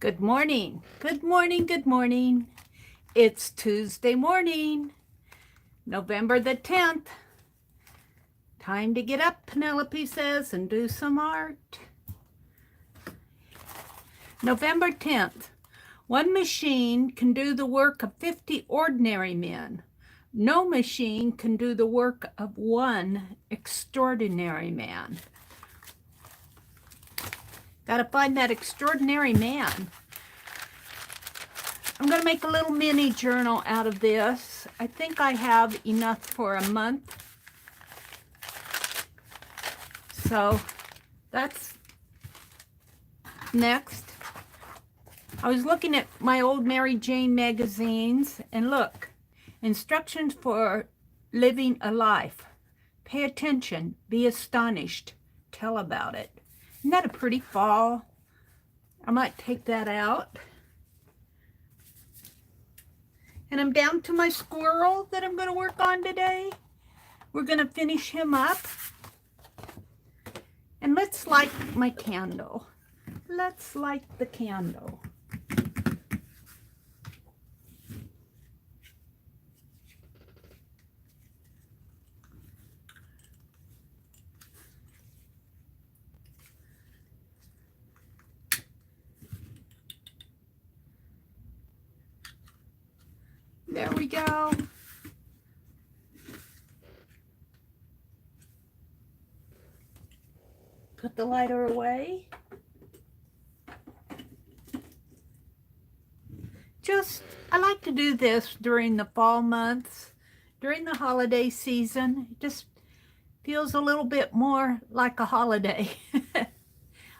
Good morning. Good morning. Good morning. It's Tuesday morning, November the 10th. Time to get up, Penelope says, and do some art. November 10th. One machine can do the work of 50 ordinary men. No machine can do the work of one extraordinary man. Got to find that extraordinary man. I'm going to make a little mini journal out of this. I think I have enough for a month. So that's next. I was looking at my old Mary Jane magazines, and look, instructions for living a life. Pay attention, be astonished, tell about it. Isn't that a pretty fall? I might take that out. And I'm down to my squirrel that I'm going to work on today. We're going to finish him up. And let's light my candle. Let's light the candle. There we go. Put the lighter away. I like to do this during the fall months, during the holiday season. It just feels a little bit more like a holiday.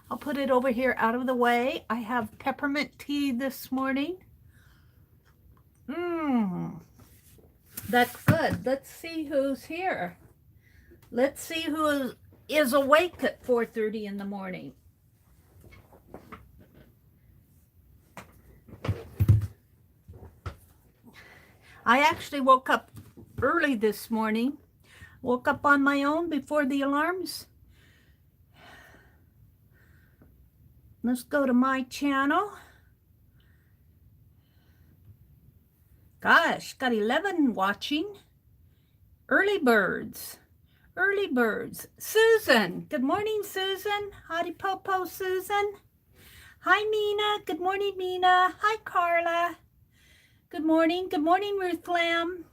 I'll put it over here out of the way. I have peppermint tea this morning. That's good. Let's see who's here. Let's see who is awake at 4:30 in the morning. I actually woke up early this morning. Woke up on my own before the alarms. Let's go to my channel. Gosh, got 11 watching. Early birds. Early birds. Susan. Good morning, Susan. Howdy Popo, Susan. Hi, Mina. Good morning, Mina. Hi, Carla. Good morning. Good morning, Ruth Lamb.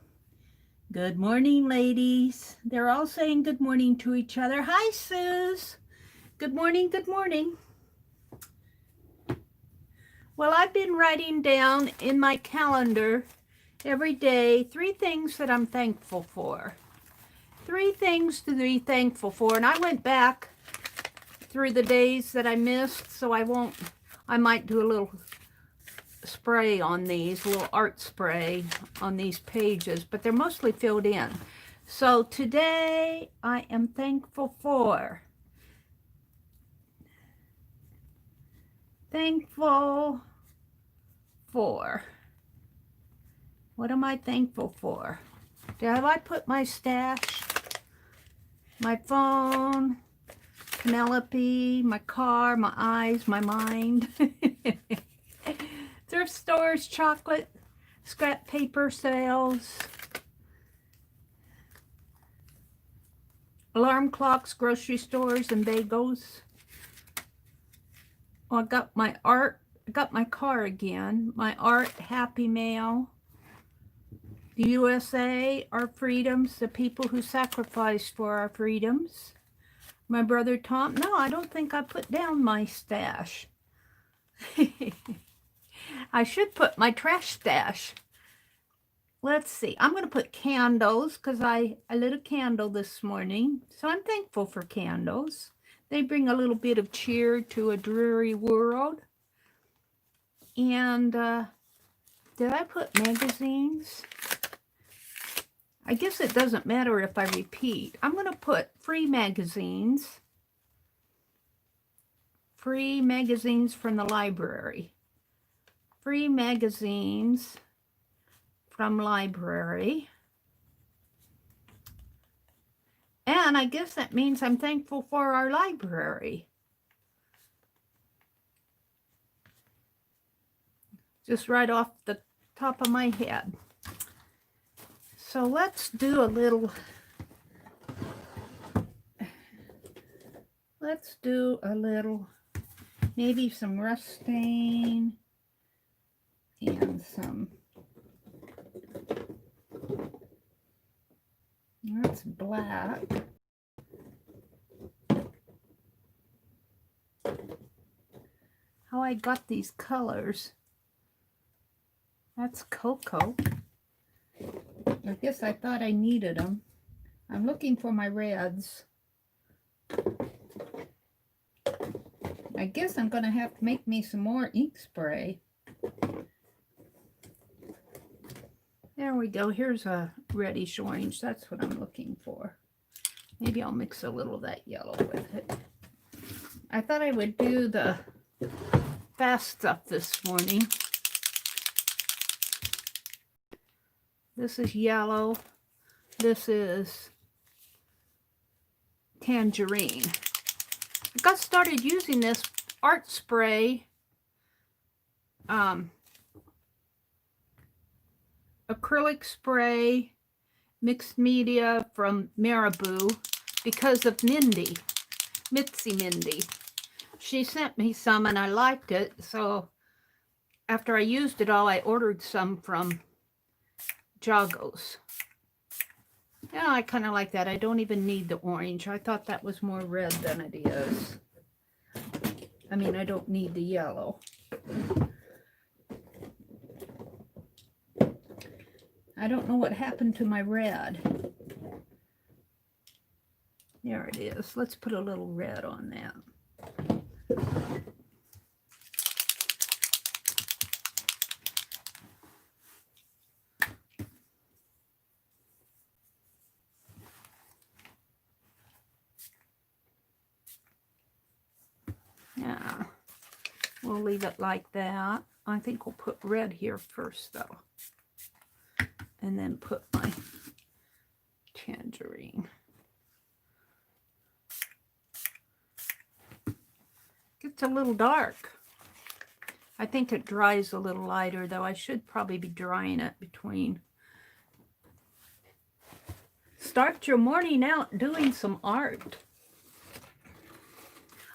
Good morning, ladies. They're all saying good morning to each other. Hi, Suze. Good morning. Good morning. Well, I've been writing down in my calendar every day 3 things that I'm thankful for. 3 things to be thankful for. And I went back through the days that I missed, so I might do a little spray on these, a little art spray on these pages, but they're mostly filled in. So today I am thankful for. What am I thankful for? Have I put my stash, my phone, Penelope, my car, my eyes, my mind? Thrift stores, chocolate, scrap paper sales, alarm clocks, grocery stores, and bagels. Oh, I got my art. I got my car again. My art, Happy Mail. The USA, our freedoms, the people who sacrificed for our freedoms. My brother Tom. No, I don't think I put down my stash. I should put my trash stash. Let's see. I'm going to put candles because I lit a candle this morning. So I'm thankful for candles. They bring a little bit of cheer to a dreary world. And did I put magazines? I guess it doesn't matter if I repeat. I'm going to put free magazines. Free magazines from the library. Free magazines from library. And I guess that means I'm thankful for our library. just right off the top of my head. So let's do a little, maybe some rust stain and some, that's black. How I got these colors. That's cocoa. I guess I thought I needed them. I'm looking for my reds. I guess I'm going to have to make me some more ink spray. There we go. Here's a reddish orange. That's what I'm looking for. Maybe I'll mix a little of that yellow with it. I thought I would do the fast stuff this morning. This is yellow. This is tangerine. I got started using this art spray, acrylic spray, mixed media from Marabou because of Mitzi Mindy. She sent me some and I liked it, so after I used it all, I ordered some from Jagos. Yeah, I kind of like that. I don't even need the orange. I thought that was more red than it is. I mean, I don't need the yellow. I don't know what happened to my red. There it is. Let's put a little red on that. Yeah, we'll leave it like that. I think we'll put red here first though. And then put my tangerine. Gets a little dark. I think it dries a little lighter though. I should probably be drying it between. Start your morning out doing some art.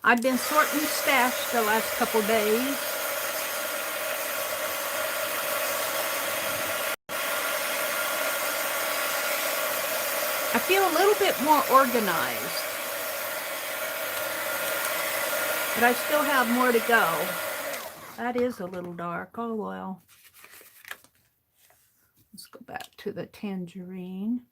I've been sorting stash the last couple days. I feel a little bit more organized, but I still have more to go. That is a little dark. Oh well. Let's go back to the tangerine.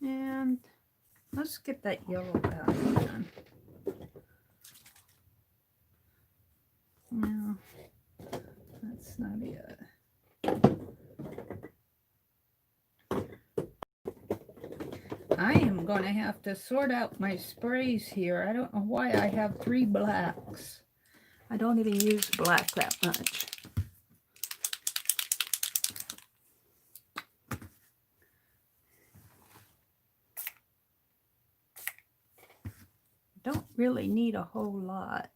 And let's get that yellow back again. No, that's not it. I am going to have to sort out my sprays here. I don't know why I have 3 blacks. I don't even use black that much. Don't really need a whole lot.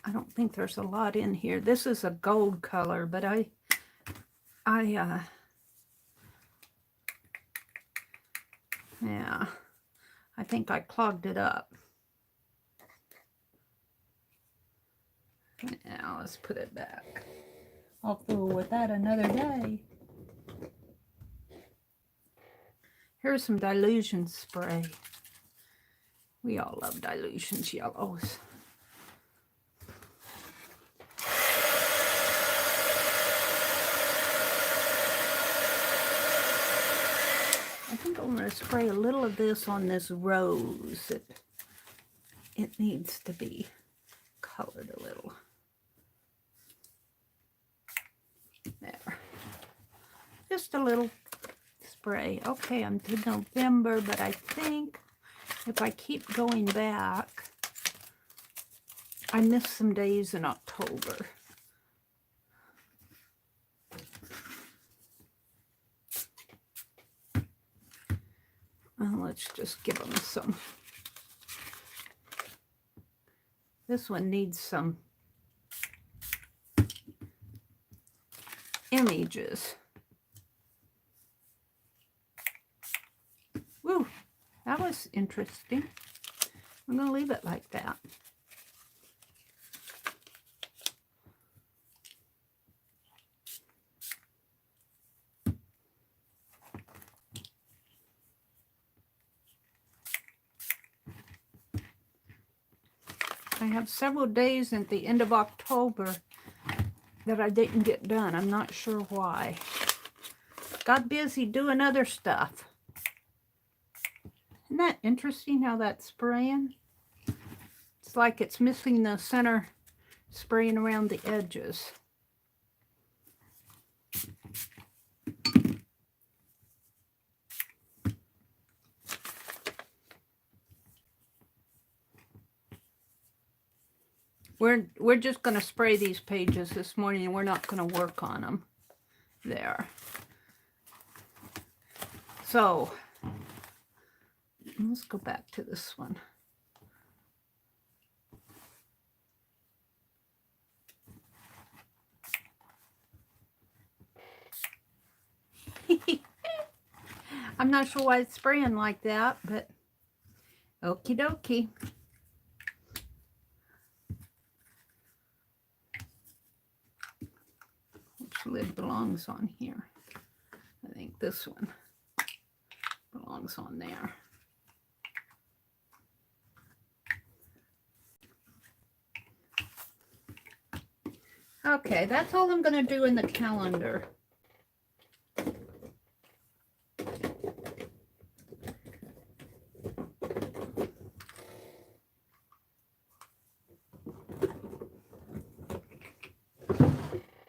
I don't think there's a lot in here. This is a gold color, but yeah, I think I clogged it up. Now let's put it back. I'll fool with that another day. Here's some dilution spray. We all love dilutions yellows. I think I'm going to spray a little of this on this rose. It needs to be colored a little. There. Just a little spray. Okay, I'm to November, but I think if I keep going back, I missed some days in October. Well, let's just give them some. This one needs some images. Woo, that was interesting. I'm going to leave it like that. I have several days at the end of October that I didn't get done. I'm not sure why. Got busy doing other stuff. Isn't that interesting how that's spraying? It's like it's missing the center, spraying around the edges. We're just going to spray these pages this morning, and we're not going to work on them. There. So, let's go back to this one. I'm not sure why it's spraying like that, but okie dokie. Which lid belongs on here? I think this one belongs on there. Okay, that's all I'm going to do in the calendar.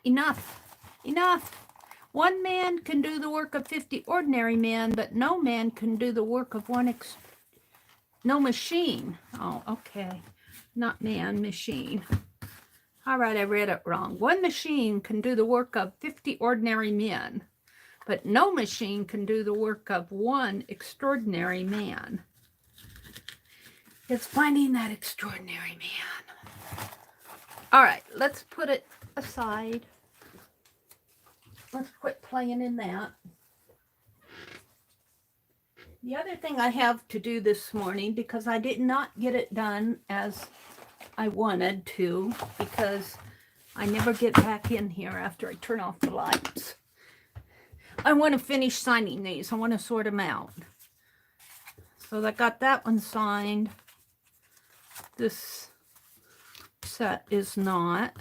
Enough. Enough. One man can do the work of 50 ordinary men, but no man can do the work of no machine. Oh, okay. Not man, machine. All right, I read it wrong. One machine can do the work of 50 ordinary men, but no machine can do the work of one extraordinary man. It's finding that extraordinary man. All right, let's put it aside. Let's quit playing in that. The other thing I have to do this morning, because I did not get it done as I wanted to, because I never get back in here after I turn off the lights. I want to finish signing these. I want to sort them out. So I got that one signed. This set is not.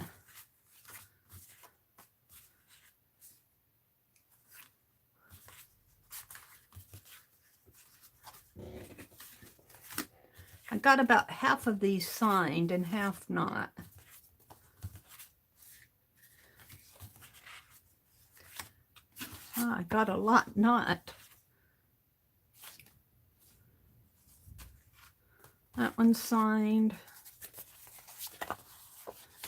I got about half of these signed and half not. I got a lot not. That one's signed.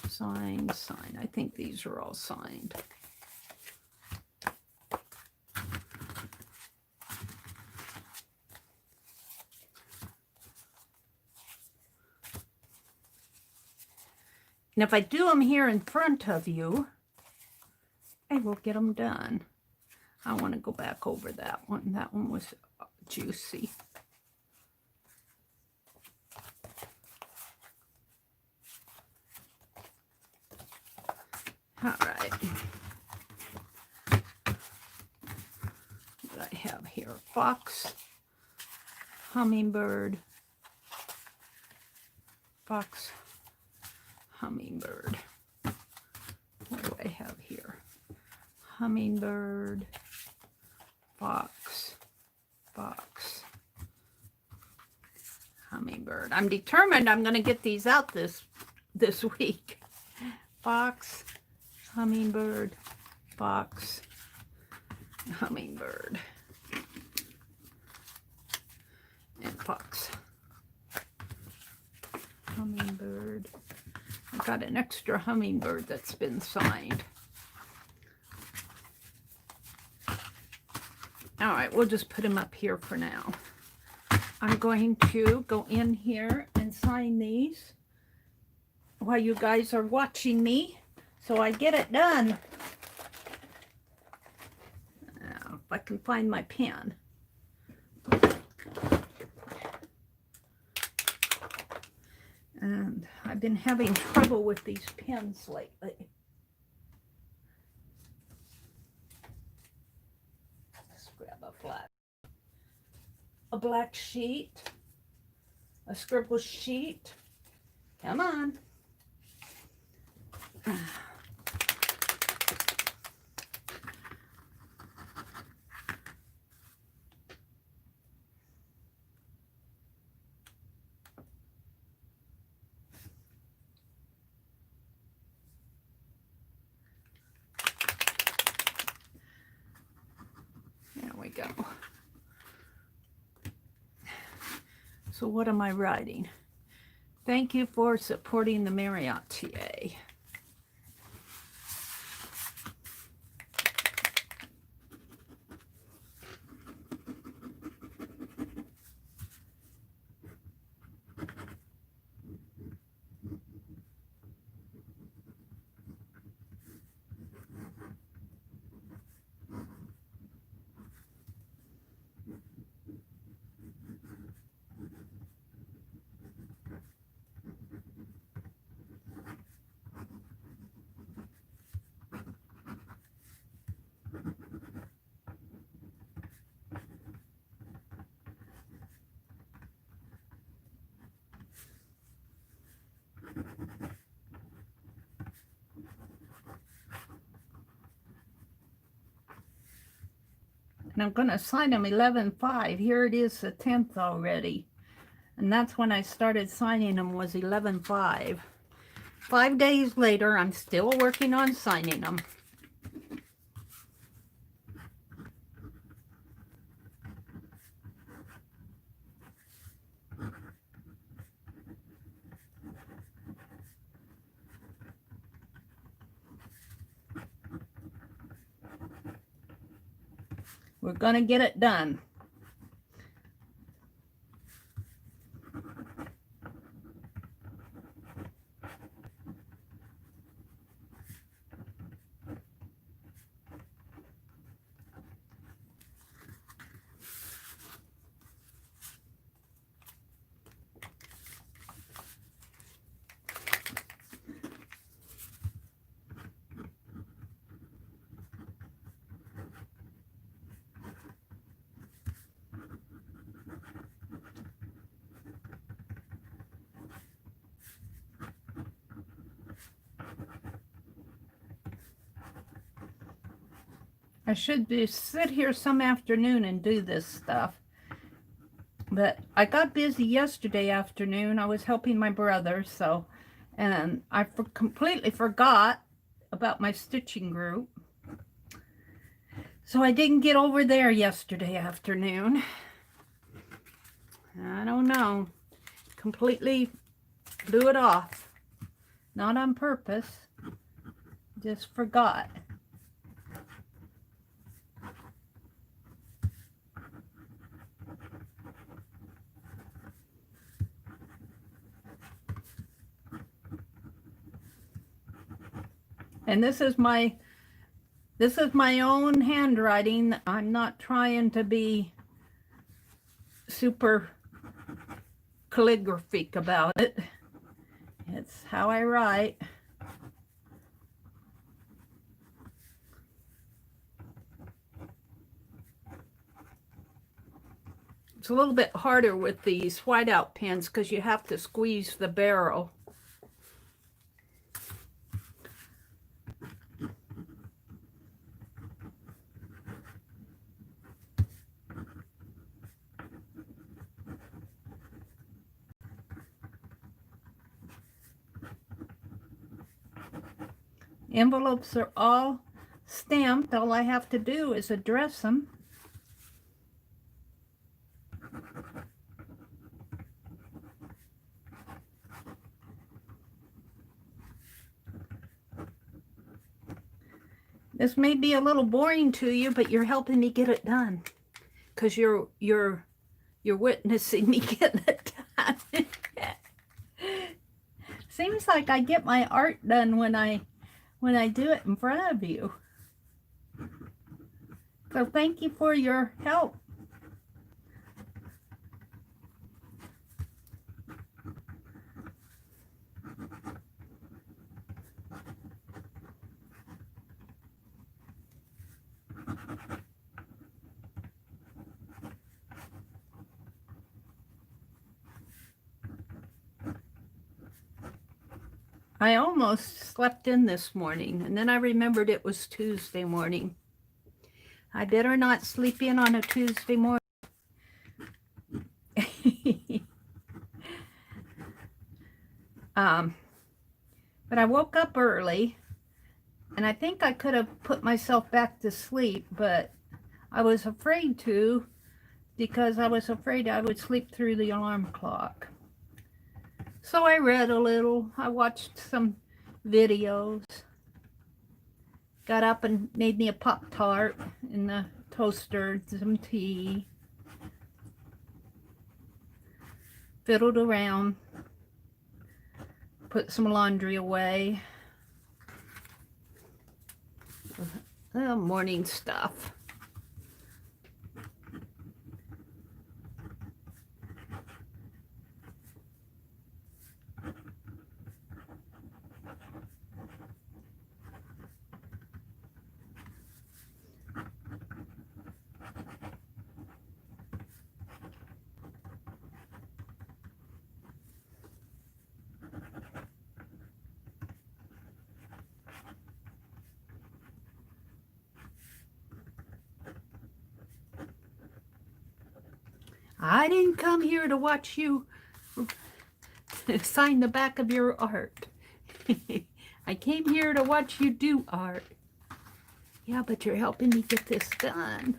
Signed, signed. I think these are all signed. And if I do them here in front of you, I will get them done. I want to go back over that one. That one was juicy. All right. What I have here? Fox, hummingbird, fox, hummingbird. What do I have here? Hummingbird, fox, fox, hummingbird. I'm determined I'm going to get these out this week. Fox, hummingbird, fox, hummingbird, and fox, hummingbird. I've got an extra hummingbird that's been signed. All right, we'll just put him up here for now. I'm going to go in here and sign these while you guys are watching me, so I get it done. Now, if I can find my pen. And I've been having trouble with these pens lately. Let's grab a black sheet, a scribble sheet. Come on. There we go. So what am I writing? Thank you for supporting the Meri Atelier. And I'm going to sign them 11/5. Here it is, the 10th already. And that's when I started signing them, was 11/5. 5 days later, I'm still working on signing them. We're going to get it done. I should sit here some afternoon and do this stuff. But I got busy yesterday afternoon. I was helping my brother, and I completely forgot about my stitching group. So I didn't get over there yesterday afternoon. I don't know. Completely blew it off. Not on purpose. Just forgot. And this is my own handwriting. I'm not trying to be super calligraphic about it. It's how I write. It's a little bit harder with these whiteout pens because you have to squeeze the barrel. Envelopes are all stamped. All I have to do is address them. This may be a little boring to you, but you're helping me get it done because you're you're witnessing me getting it done. Seems like I get my art done when I do it in front of you. So thank you for your help. I almost slept in this morning, and then I remembered it was Tuesday morning. I better not sleep in on a Tuesday morning. But I woke up early, and I think I could have put myself back to sleep, but I was afraid to, because I was afraid I would sleep through the alarm clock. So I read a little, I watched some videos, got up and made me a Pop-Tart in the toaster, some tea, fiddled around, put some laundry away, morning stuff. I didn't come here to watch you sign the back of your art. I came here to watch you do art. Yeah, but you're helping me get this done.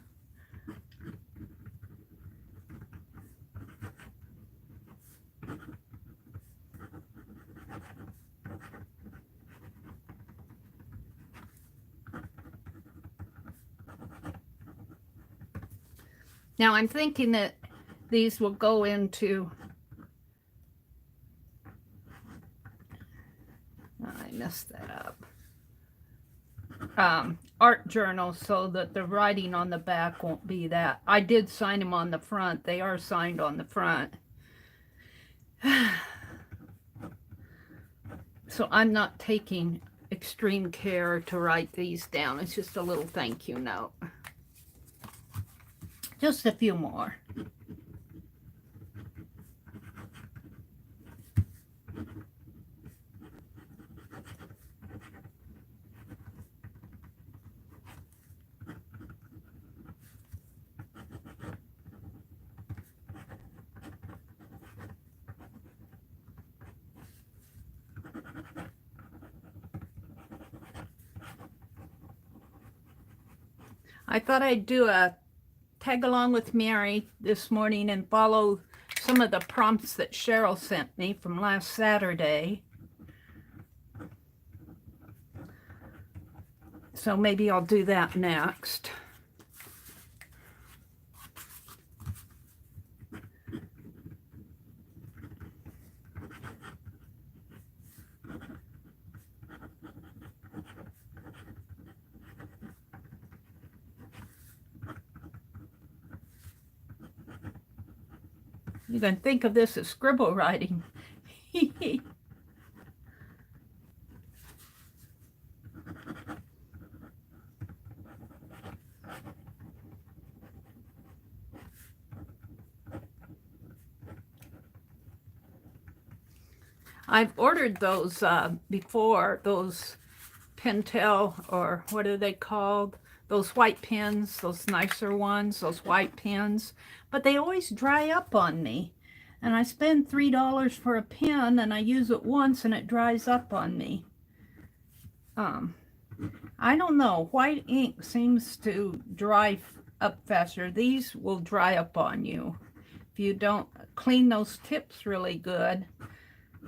Now I'm thinking that these will go into, I messed that up, art journals, so that the writing on the back won't be that. I did sign them on the front. They are signed on the front. So I'm not taking extreme care to write these down. It's just a little thank you note. Just a few more. I thought I'd do a tag along with Meri this morning and follow some of the prompts that Cheryl sent me from last Saturday. So maybe I'll do that next. You can think of this as scribble writing. I've ordered those before, those Pentel, or what are they called? Those white pens, those nicer ones, those white pens. But they always dry up on me. And I spend $3 for a pen, and I use it once, and it dries up on me. I don't know. White ink seems to dry up faster. These will dry up on you if you don't clean those tips really good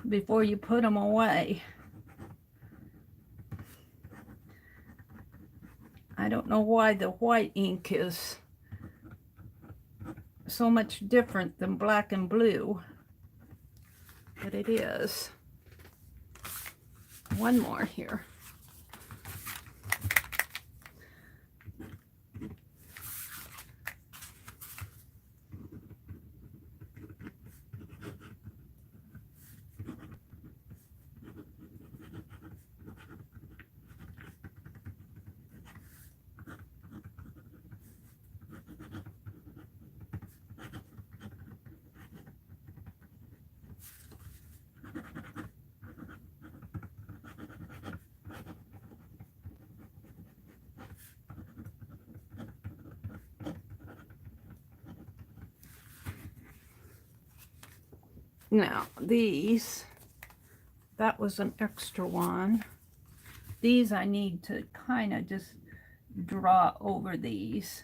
before you put them away. I don't know why the white ink is so much different than black and blue, but it is. One more here. Now, these, that was an extra one. These I need to kind of just draw over these.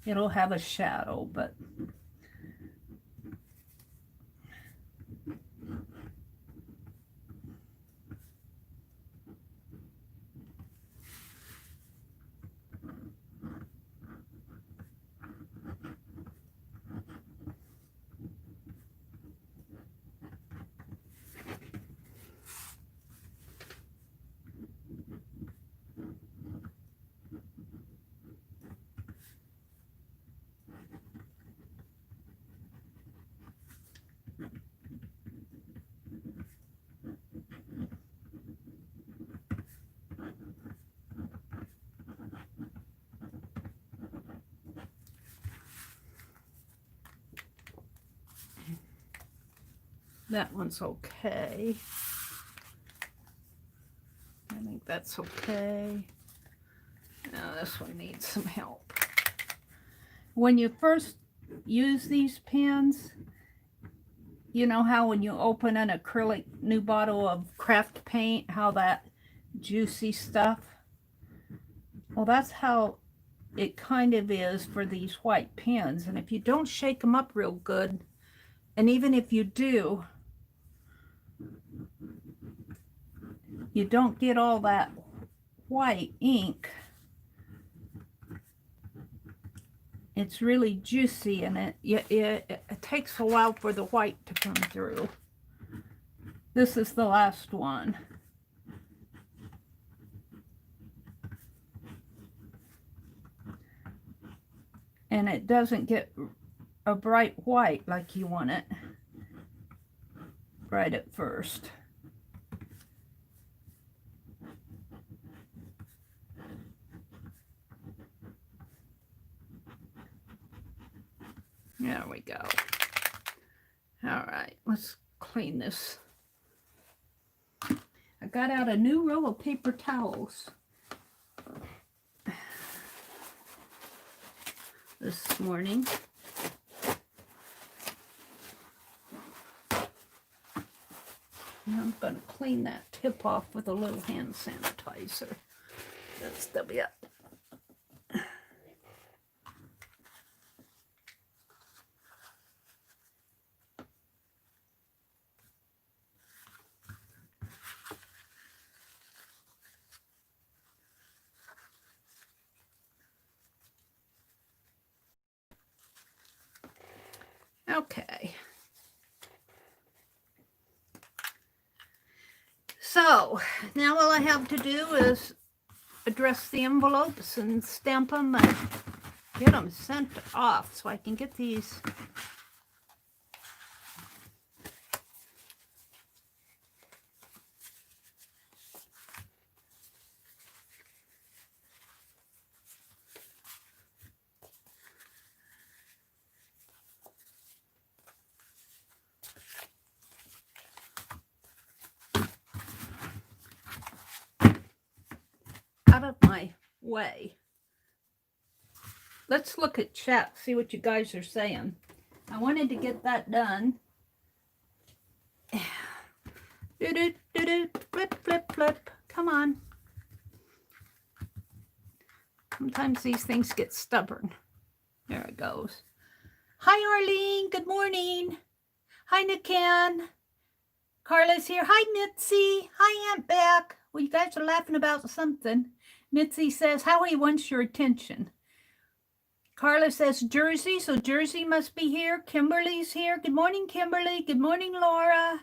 It'll have a shadow, but that one's okay. I think that's okay. Now this one needs some help. When you first use these pens, you know how when you open an acrylic new bottle of craft paint, how that juicy stuff? Well, that's how it kind of is for these white pens. And if you don't shake them up real good, and even if you do, you don't get all that white ink. It's really juicy, and it takes a while for the white to come through. This is the last one. And it doesn't get a bright white like you want it right at first. There we go. All right, let's clean this. I got out a new roll of paper towels this morning. And I'm going to clean that tip off with a little hand sanitizer. That's W. Okay. So now all I have to do is address the envelopes and stamp them and get them sent off so I can get these out of my way. Let's look at chat, see what you guys are saying. I wanted to get that done. Flip, flip, flip. Come on. Sometimes these things get stubborn. There it goes. Hi, Arlene. Good morning. Hi, Nikan. Carla's here. Hi, Mitzi. Hi, Aunt Beck. Well, you guys are laughing about something. Mitzi says, Howie wants your attention. Carla says Jersey, so Jersey must be here. Kimberly's here. Good morning, Kimberly. Good morning, Laura.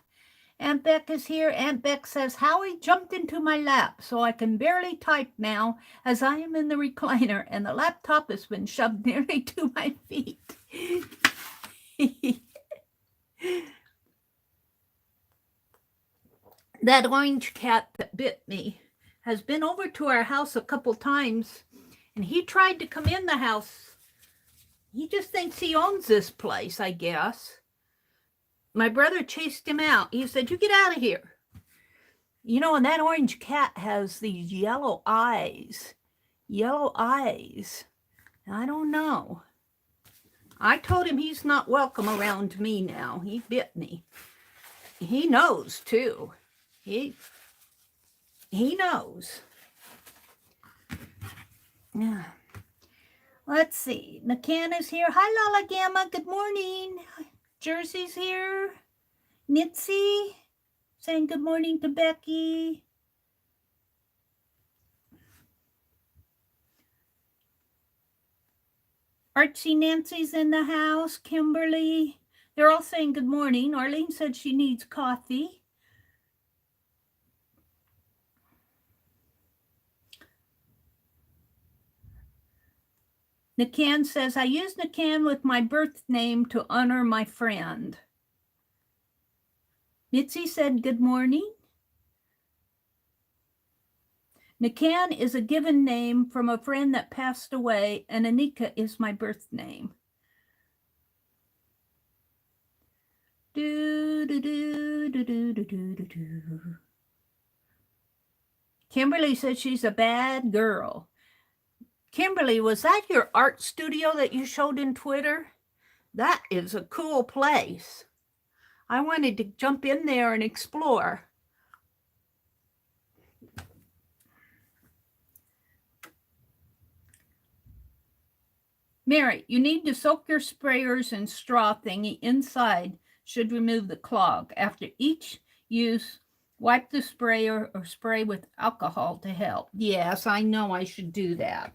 Aunt Beck is here. Aunt Beck says, Howie jumped into my lap, so I can barely type now as I am in the recliner, and the laptop has been shoved nearly to my feet. That orange cat that bit me has been over to our house a couple times, and he tried to come in the house. He just thinks he owns this place, I guess. My brother chased him out. He said, you get out of here. You know, and that orange cat has these yellow eyes. Yellow eyes. I don't know. I told him he's not welcome around me now. He bit me. He knows, too. He knows. Yeah. Let's see. Nakan is here. Hi, Lala Gamma. Good morning. Jersey's here. Nitzy saying good morning to Becky. Archie Nancy's in the house. Kimberly. They're all saying good morning. Arlene said she needs coffee. Nakan says, I used Nakan with my birth name to honor my friend. Mitzi said, good morning. Nakan is a given name from a friend that passed away, and Anika is my birth name. Kimberly says she's a bad girl. Kimberly, was that your art studio that you showed in Twitter? That is a cool place. I wanted to jump in there and explore. Meri, you need to soak your sprayers in straw thingy inside. Should remove the clog. After each use, wipe the sprayer or spray with alcohol to help. Yes, I know I should do that.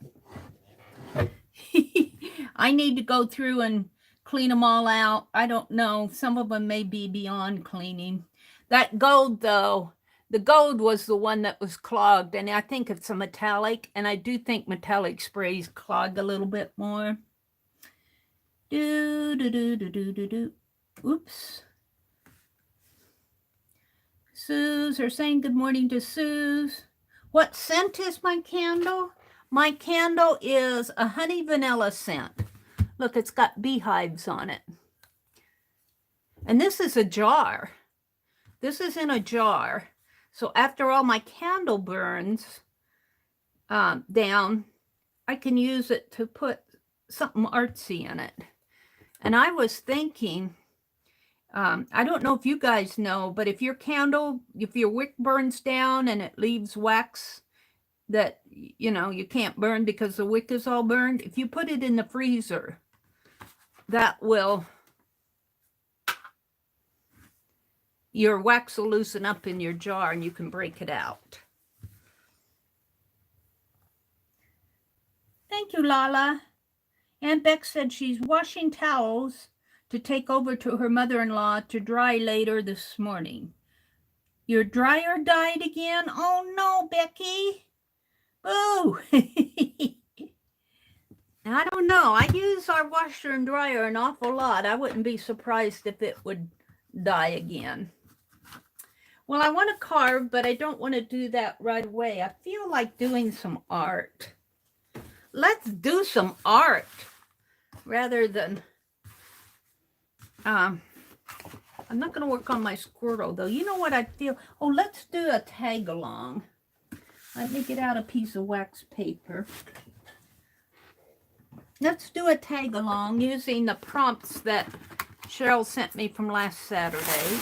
I need to go through and clean them all out. I don't know. Some of them may be beyond cleaning. That gold, though, the gold was the one that was clogged, and I think it's a metallic, and I do think metallic sprays clog a little bit more. Oops. Suze are saying good morning to Suze. What scent is my candle? My candle is a honey vanilla scent. Look, it's got beehives on it. And this is a jar. This is in a jar. So after all my candle burns down, I can use it to put something artsy in it. And I was thinking, I don't know if you guys know, but if your wick burns down and it leaves wax that, you know, you can't burn because the wick is all burned, if you put it in the freezer, that will, your wax will loosen up in your jar and you can break it out. Thank you, Lala. Aunt Beck said she's washing towels to take over to her mother-in-law to dry later this morning. Your dryer died again? Oh no, Becky. Boo. I don't know. I use our washer and dryer an awful lot. I wouldn't be surprised if it would die again. Well, I want to carve, but I don't want to do that right away. I feel like doing some art. Let's do some art rather than... I'm not going to work on my squirrel, though. You know what I feel? Oh, let's do a tag along. Let me get out a piece of wax paper. Let's do a tag along using the prompts that Cheryl sent me from last Saturday.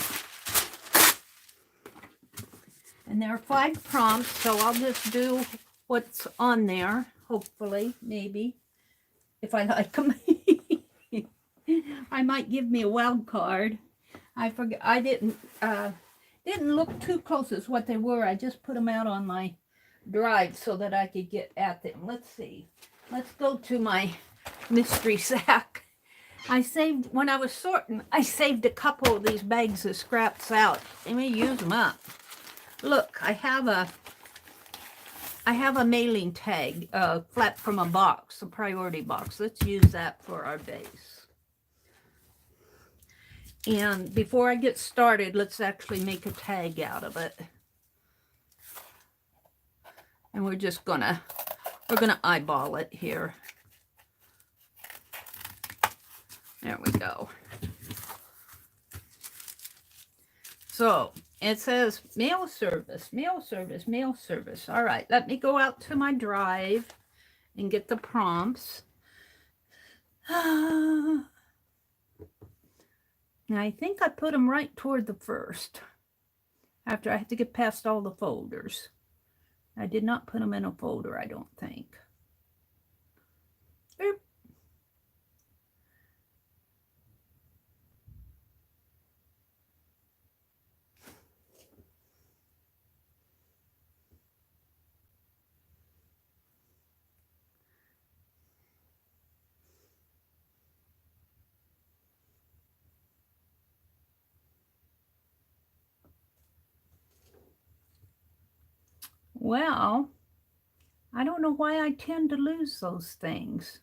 And there are 5 prompts, so I'll just do what's on there, hopefully, maybe, if I like them. I might give me a wild card. I forget. I didn't. Didn't look too close as what they were. I just put them out on my drive so that I could get at them. Let's see. Let's go to my mystery sack. I saved, when I was sorting, I saved a couple of these bags of scraps out. Let me use them up. Look, I have a mailing tag, flap from a box, a priority box. Let's use that for our base. And before I get started, let's actually make a tag out of it. And we're gonna eyeball it here. There we go. So it says mail service, mail service, mail service. All right, let me go out to my drive and get the prompts. And I think I put them right toward the first, after I had to get past all the folders. I did not put them in a folder, I don't think. Boop. Well, I don't know why I tend to lose those things.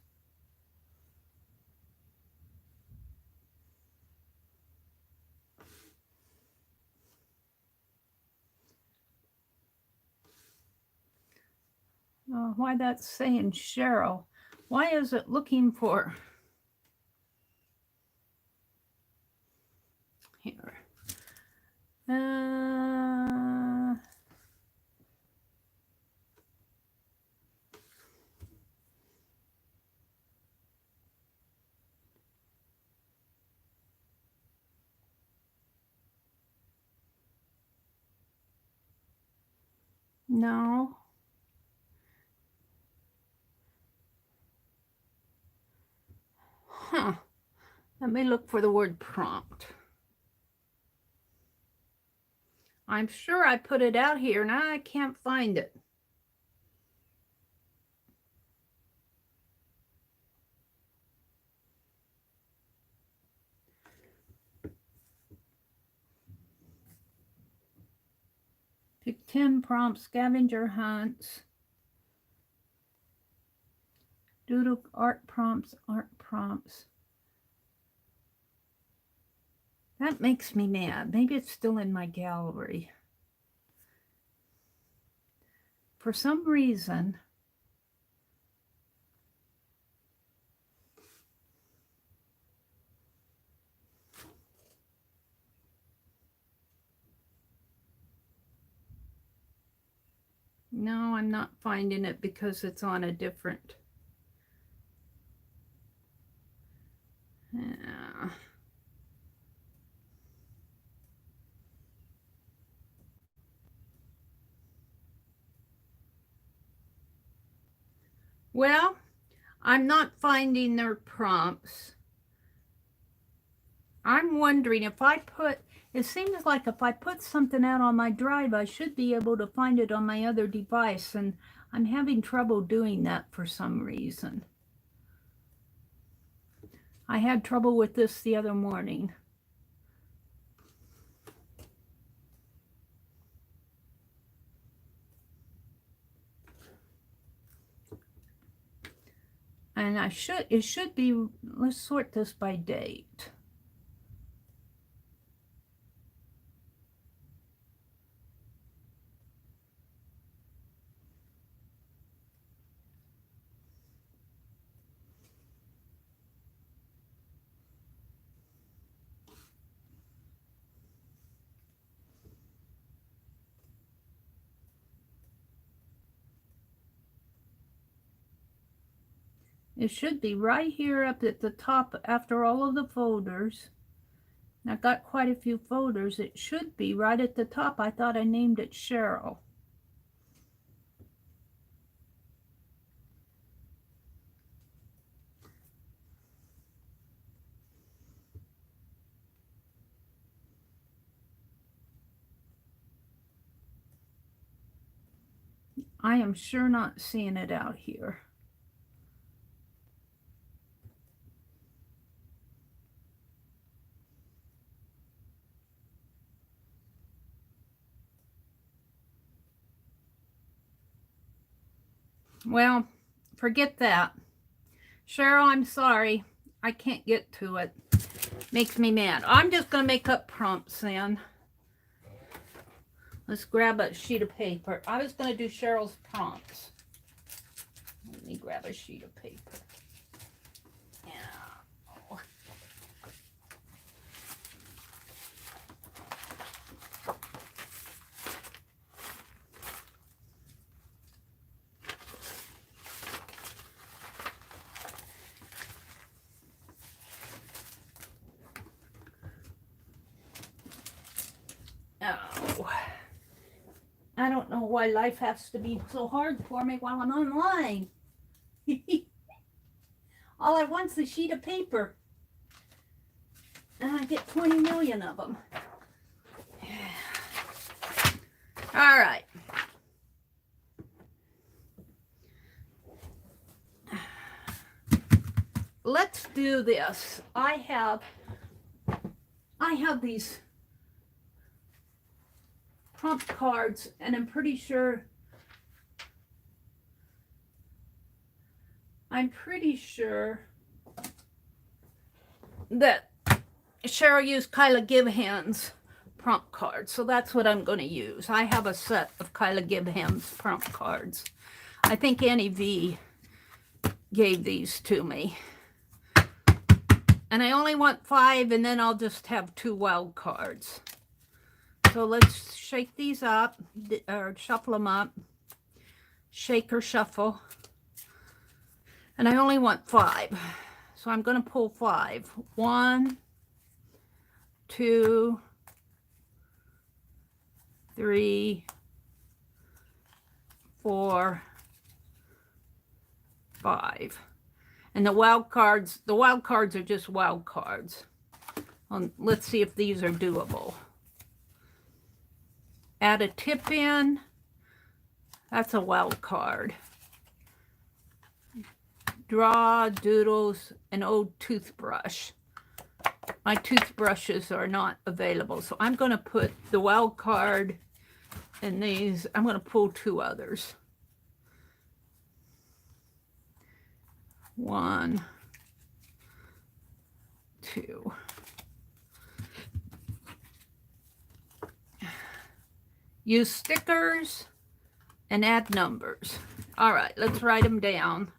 Why that's saying Cheryl. Why is it looking for... Here. No. Huh. Let me look for the word prompt. I'm sure I put it out here and I can't find it. Pick 10 prompts, scavenger hunts, Doodle art prompts, art prompts. That makes me mad. Maybe it's still in my gallery. For some reason, no, I'm not finding it because it's on a different... Yeah. Well, I'm not finding their prompts. I'm wondering if I put... It seems like if I put something out on my drive, I should be able to find it on my other device, and I'm having trouble doing that for some reason. I had trouble with this the other morning. And it should be, let's sort this by date. It should be right here up at the top after all of the folders. I've got quite a few folders. It should be right at the top. I thought I named it Cheryl. I am sure not seeing it out here. Well, forget that. Cheryl, I'm sorry. I can't get to it. Makes me mad. I'm just going to make up prompts then. Let's grab a sheet of paper. I was going to do Cheryl's prompts. Let me grab a sheet of paper. Oh, I don't know why life has to be so hard for me while I'm online. All I want's a sheet of paper. And I get 20 million of them. All right. Let's do this. I have these prompt cards, and I'm pretty sure that Cheryl used Kyla Givehand's prompt cards, so that's what I'm going to use. I have a set of Kyla Givehand's prompt cards. I think Annie V gave these to me. And I only want 5, and then I'll just have 2 wild cards. So let's shake these up, or shuffle them up. Shake or shuffle. And I only want 5. So I'm going to pull 5. 1, 2, 3, 4, 5. And the wild cards are just wild cards. Let's see if these are doable. Add a tip in. That's a wild card. Draw, doodles, an old toothbrush. My toothbrushes are not available, so I'm going to put the wild card in these. I'm going to pull 2 others. 1, 2. Use stickers and add numbers. All right, let's write them down.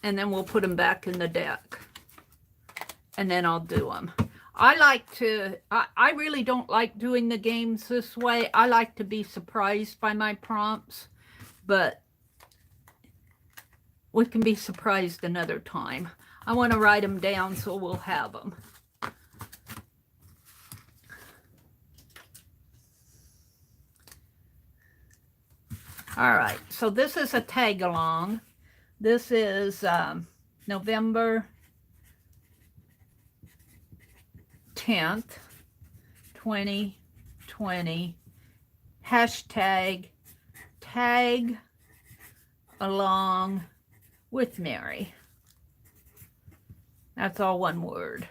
And then we'll put them back in the deck. And then I'll do them. I really don't like doing the games this way. I like to be surprised by my prompts. But we can be surprised another time. I want to write them down so we'll have them. All right, so this is a tag along. This is November 10th, 2020. Hashtag tag along with Meri. That's all one word.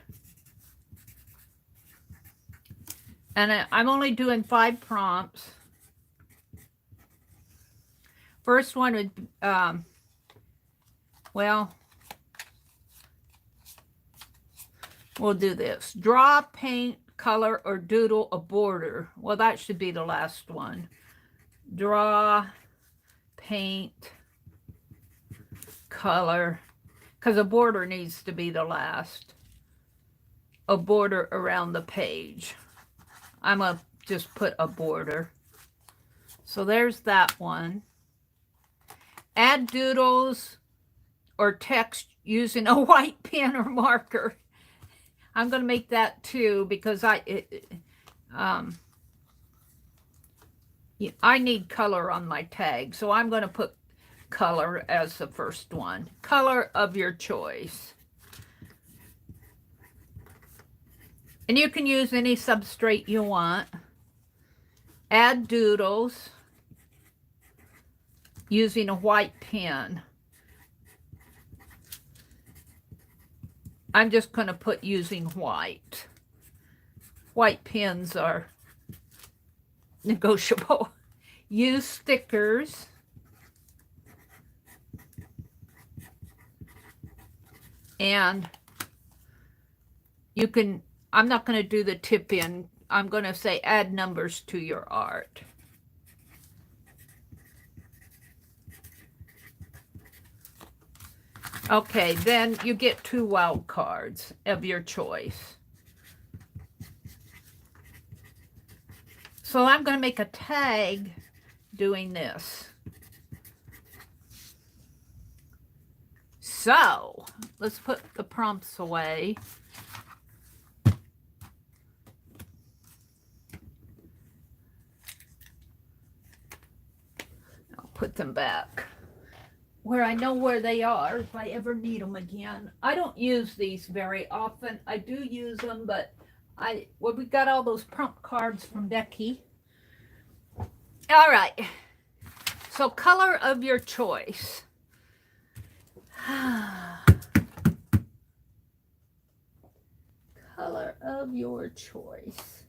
And I'm only doing 5 prompts. First one would, well, we'll do this. Draw, paint, color, or doodle a border. Well, that should be the last one. Draw, paint, color, because a border needs to be the last. A border around the page. I'm going to just put a border. So there's that one. Add doodles or text using a white pen or marker. I'm going to make that too because I need color on my tag. So I'm going to put color as the first one. Color of your choice. And you can use any substrate you want. Add doodles. using a white pen. I'm just going to put using white. White pens are negotiable. Use stickers. And you can, I'm not going to do the tip in. I'm going to say add numbers to your art. Okay, then you get 2 wild cards of your choice. So I'm going to make a tag doing this. So let's put the prompts away. I'll put them back where I know where they are if I ever need them again. I don't use these very often. I do use them, but we got all those prompt cards from Becky. All right. So color of your choice. Color of your choice.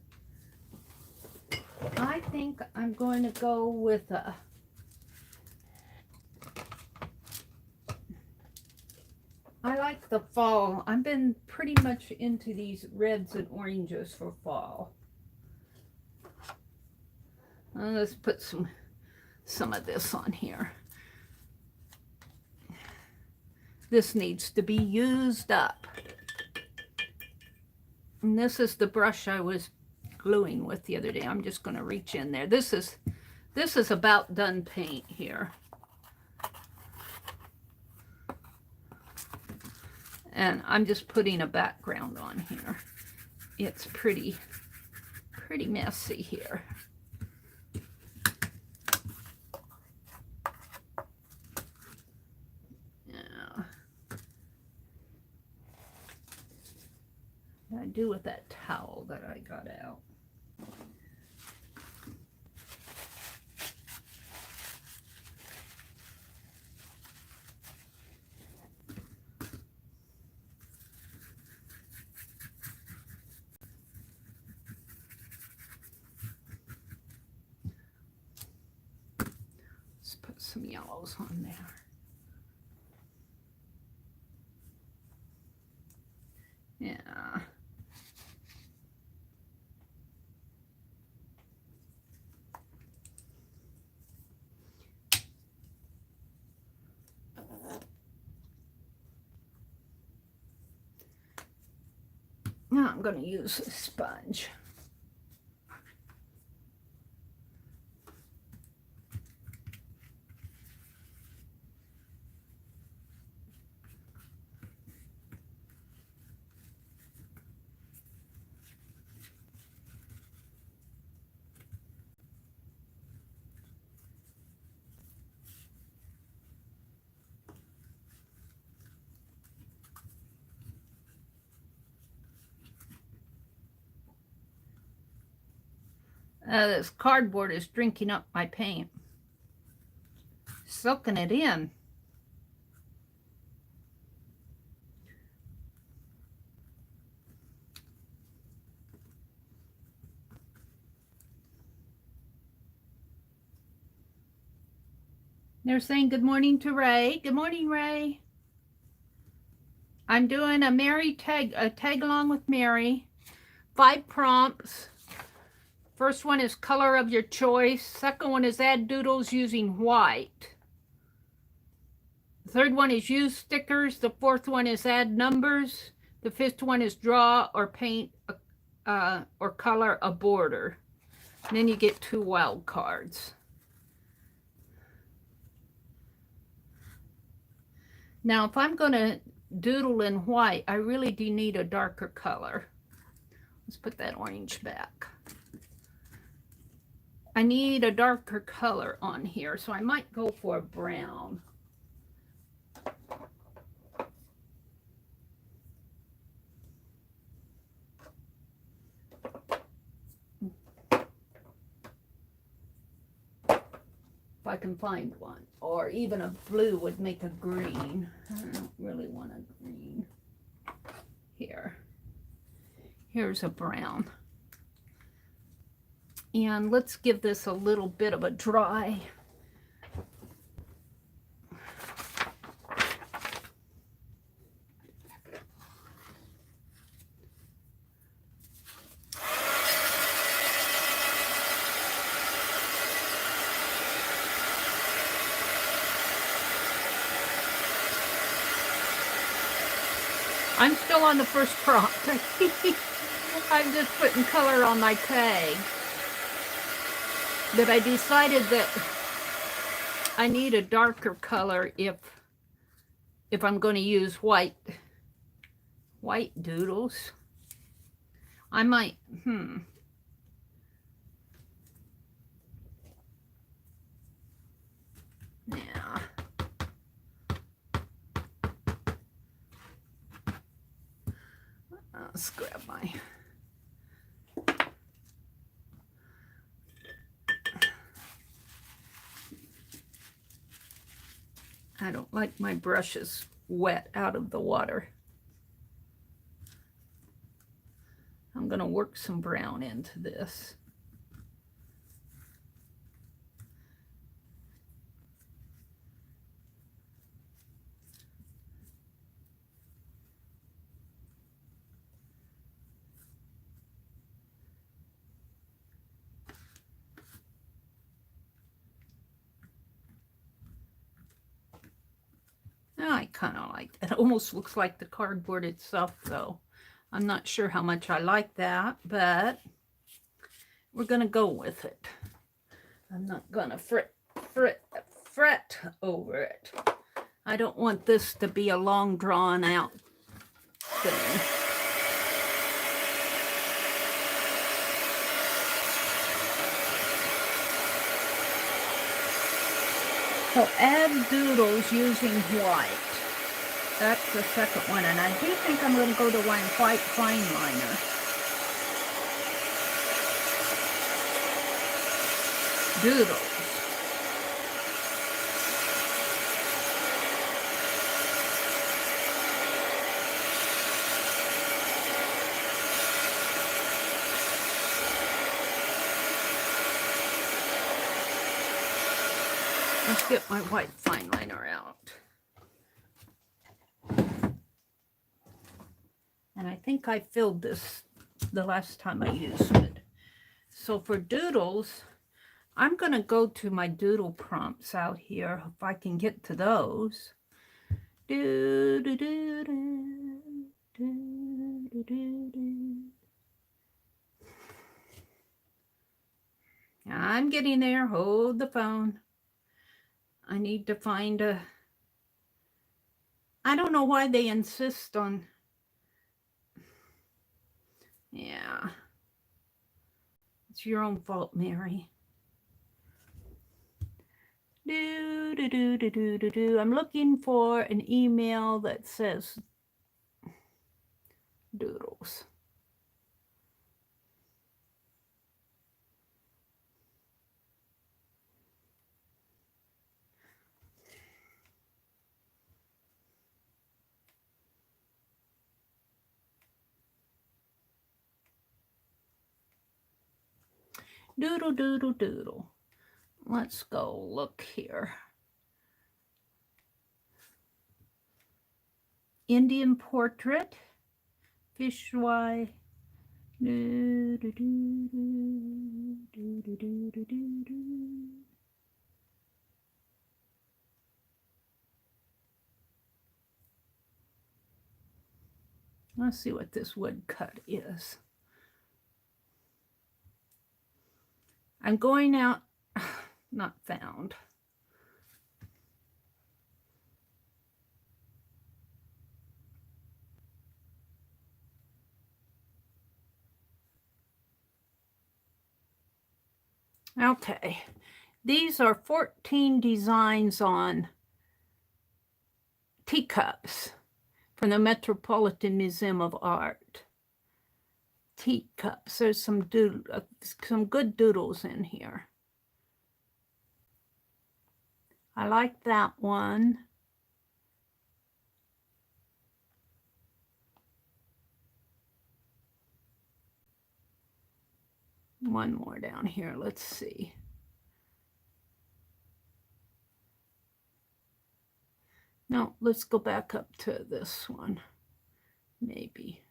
I think I'm going to go with a I like the fall. I've been pretty much into these reds and oranges for fall. Let's put some of this on here. This needs to be used up. And this is the brush I was gluing with the other day. I'm just going to reach in there. This is about done paint here. And I'm just putting a background on here. It's pretty messy here. Yeah. What did I do with that towel that I got out? Some yellows on there. Yeah. Now I'm going to use a sponge. This cardboard is drinking up my paint. Soaking it in. They're saying good morning to Ray. Good morning, Ray. I'm doing a tag along with Meri. 5 prompts. First one is color of your choice. Second one is add doodles using white. The third one is use stickers. The fourth one is add numbers. The fifth one is draw or paint or color a border. And then you get 2 wild cards. Now, if I'm going to doodle in white, I really do need a darker color. Let's put that orange back. I need a darker color on here, so I might go for a brown. I can find one. Or even a blue would make a green. I don't really want a green. Here. Here's a brown. And let's give this a little bit of a dry. I'm still on the first prompt. I'm just putting color on my tag. But I decided that I need a darker color if I'm going to use white doodles. I might, yeah. Let's grab my... I don't like my brushes wet out of the water. I'm going to work some brown into this. Oh, I kind of like that. It almost looks like the cardboard itself, though. I'm not sure how much I like that, but we're going to go with it. I'm not going to fret over it. I don't want this to be a long, drawn-out thing. So add doodles using white. That's the second one, and I do think I'm going to go to white fine liner. Doodles. Let's get my white fine liner out. And I think I filled this the last time I used it. So for doodles, I'm going to go to my doodle prompts out here, if I can get to those. Do, do, do, do, do, do, do, do. I'm getting there. Hold the phone. I need to find a... I don't know why they insist on... Yeah. It's your own fault, Meri. Do, do, do, do, do, do, do. I'm looking for an email that says doodles. Doodle, doodle, doodle. Let's go look here. Indian portrait. Fisheye. Do, do, do, do, do, do, do, do, do, do. Let's see what this woodcut is. I'm going out, not found. Okay, these are 14 designs on teacups from the Metropolitan Museum of Art. Teacups. There's some good doodles in here. I like that one. One more down here. Let's see. No, let's go back up to this one. Maybe.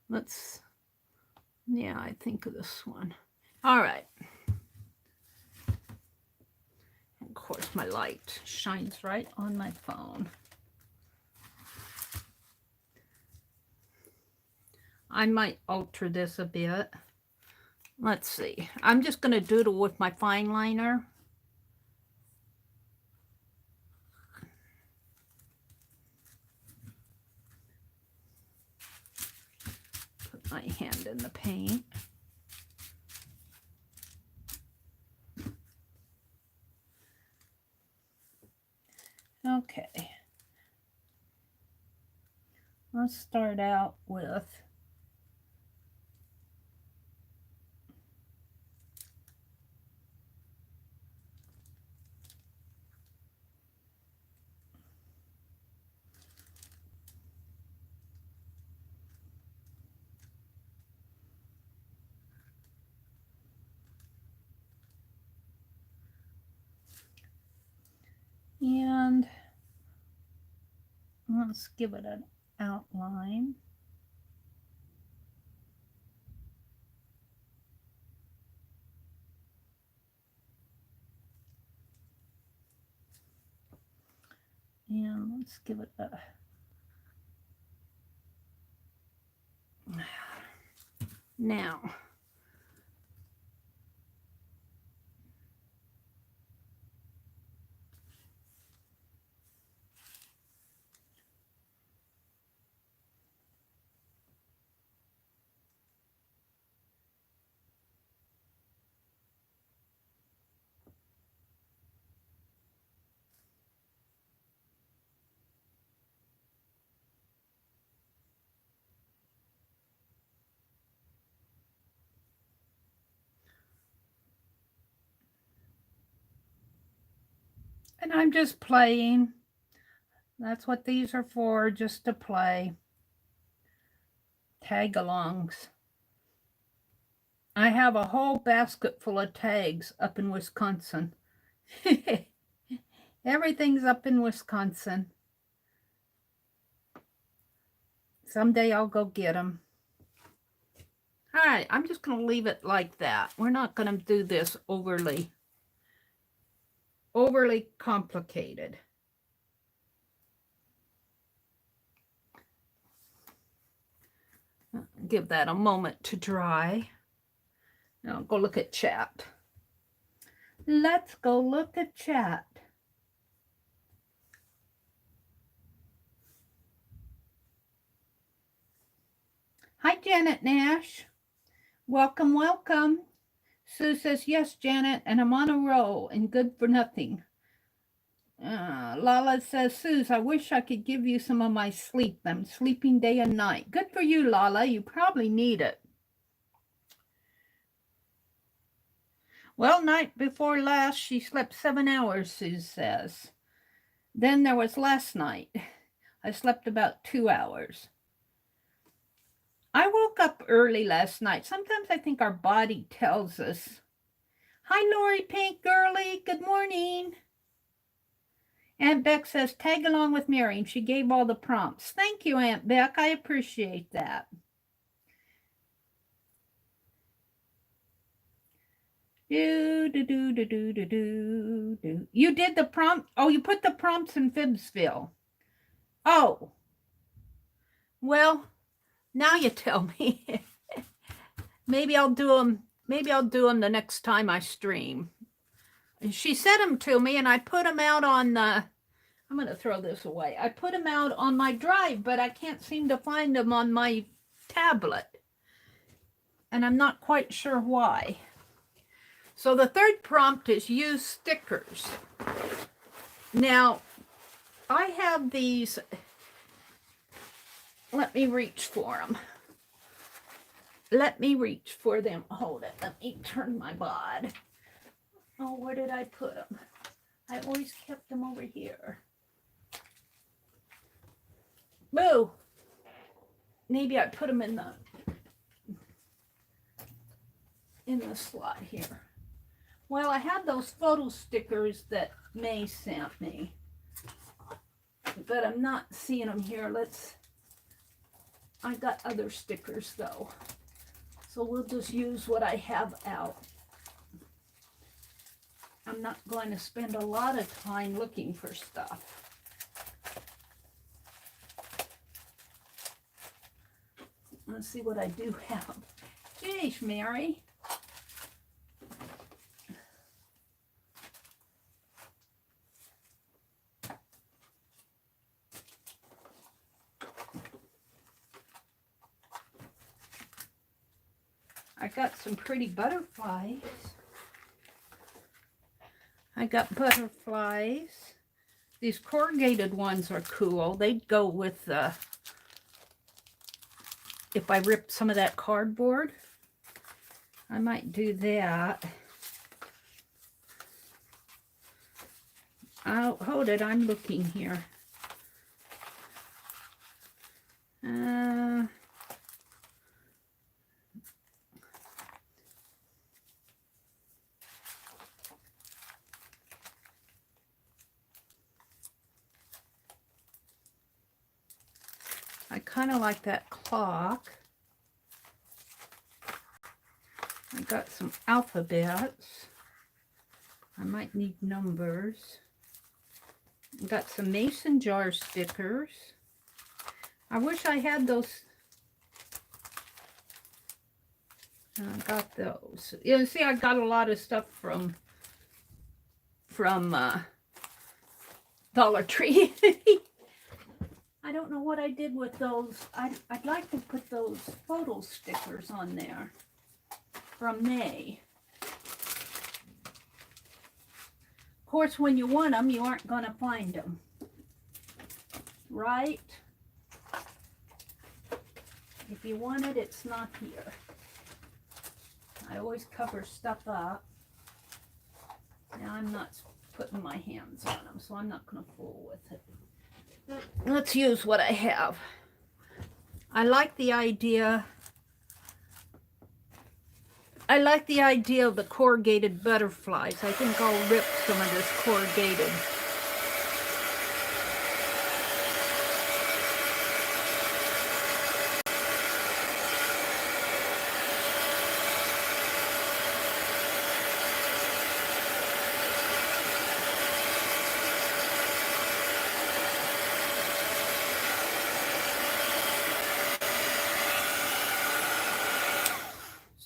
Let's, yeah, I think of this one. All right. Of course, my light shines right on my phone. I might alter this a bit. Let's see. I'm just going to doodle with my fine liner. Put my hand in the paint. Okay. Let's start out with and let's give it an outline. And let's give it a now. And I'm just playing. That's what these are for, just to play. Tag-alongs. I have a whole basket full of tags up in Wisconsin. Everything's up in Wisconsin. Someday I'll go get them. All right, I'm just going to leave it like that. We're not going to do this overly complicated. Give that a moment to dry. Now go look at chat. Let's go look at chat. Hi, Janet Nash. Welcome, welcome. Sue says, yes, Janet, and I'm on a roll and good for nothing. Lala says, Suze, I wish I could give you some of my sleep. I'm sleeping day and night. Good for you, Lala. You probably need it. Well, night before last, she slept 7 hours, Suze says. Then there was last night. I slept about 2 hours. I woke up early last night. Sometimes I think our body tells us. Hi, Lori Pink Girly. Good morning. Aunt Beck says, tag along with Meri, and she gave all the prompts. Thank you, Aunt Beck. I appreciate that. You did the prompt? Oh, you put the prompts in Fibsville. Oh. Well, now you tell me. Maybe I'll do them. Maybe I'll do them the next time I stream. She sent them to me, and I put them out on the. I'm going to throw this away. I put them out on my drive, but I can't seem to find them on my tablet. And I'm not quite sure why. So the third prompt is use stickers. Now, I have these. Let me reach for them. Let me reach for them. Hold it. Let me turn my bod. Oh, where did I put them? I always kept them over here. Boo! Maybe I put them in the slot here. Well, I had those photo stickers that May sent me, but I'm not seeing them here. I got other stickers though, so we'll just use what I have out. I'm not going to spend a lot of time looking for stuff. Let's see what I do have. Geez, Mary. I got some pretty butterflies. I got butterflies. These corrugated ones are cool. They'd go with if I ripped some of that cardboard. I might do that. Oh, hold it, I'm looking here. I kind of like that clock. I got some alphabets. I might need numbers. I got some mason jar stickers. I wish I had those. I got those. You see, I got a lot of stuff from Dollar Tree. I don't know what I did with those. I'd like to put those photo stickers on there from May. Of course, when you want them, you aren't going to find them. Right? If you want it, it's not here. I always cover stuff up. Now I'm not putting my hands on them, so I'm not going to fool with it. Let's use what I have. I like the idea of the corrugated butterflies. I think I'll rip some of this corrugated.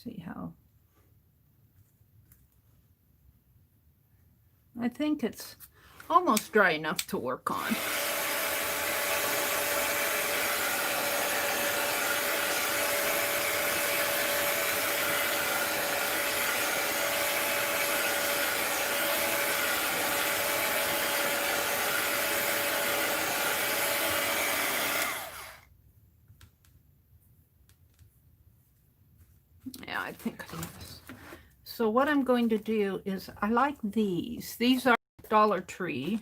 See how I think it's almost dry enough to work on. Yeah, I think it is. So what I'm going to do is, I like these. These are Dollar Tree.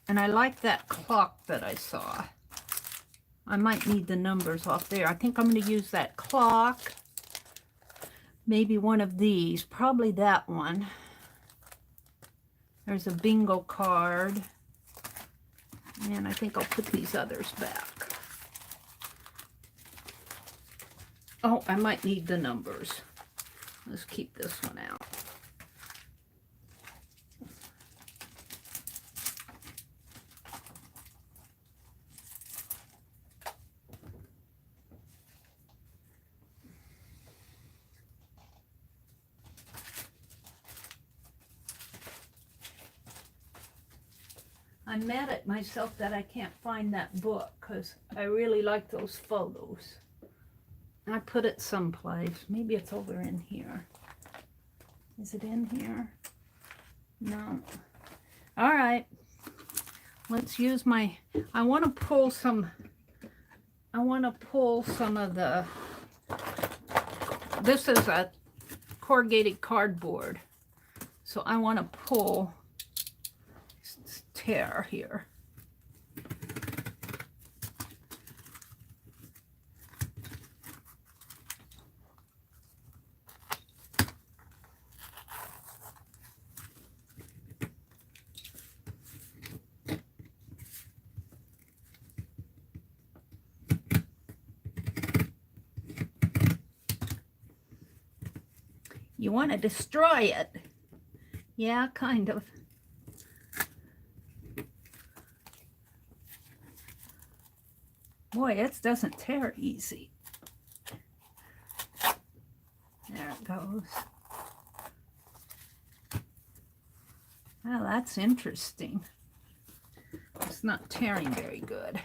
And I like that clock that I saw. I might need the numbers off there. I think I'm going to use that clock. Maybe one of these. Probably that one. There's a bingo card. And I think I'll put these others back. Oh, I might need the numbers. Let's keep this one out. I'm mad at myself that I can't find that book because I really like those photos. I put it someplace. Maybe it's over in here. Is it in here? No. All right. Let's use my, I want to pull some of the, this is a corrugated cardboard. So I want to pull this tear here. You want to destroy it. Yeah, kind of. Boy, it doesn't tear easy. There it goes. Well, that's interesting. It's not tearing very good.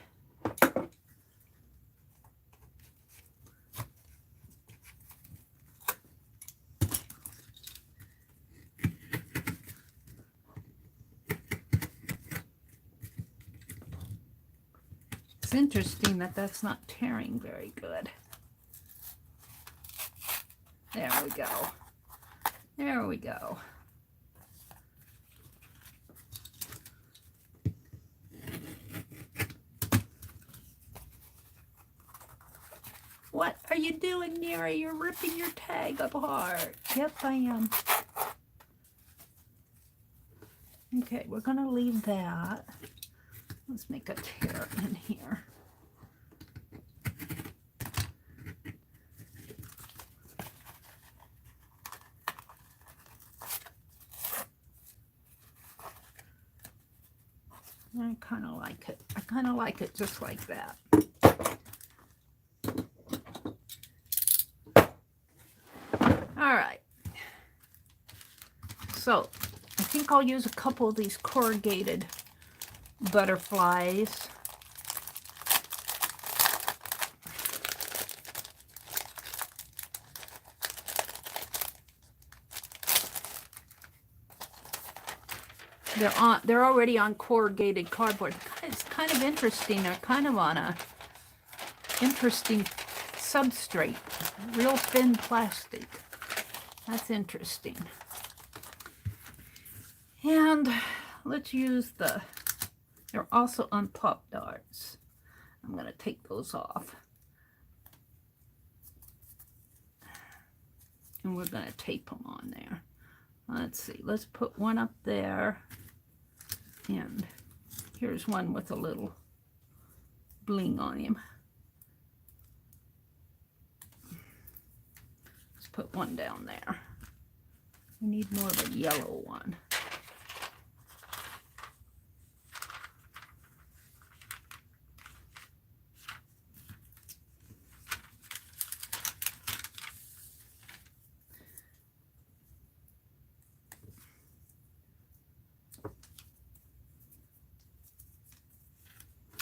It's interesting that that's not tearing very good. There we go. There we go. What are you doing, Meri? You're ripping your tag apart. Yep, I am. Okay, we're going to leave that. Let's make a tear in here. I kind of like it. I kind of like it just like that. All right. So I think I'll use a couple of these corrugated butterflies. They're already on corrugated cardboard. It's kind of interesting. They're kind of on a interesting substrate, real thin plastic. That's interesting. And let's use they're also on pop darts. I'm going to take those off. And we're going to tape them on there. Let's see, let's put one up there. And here's one with a little bling on him. Let's put one down there. We need more of a yellow one.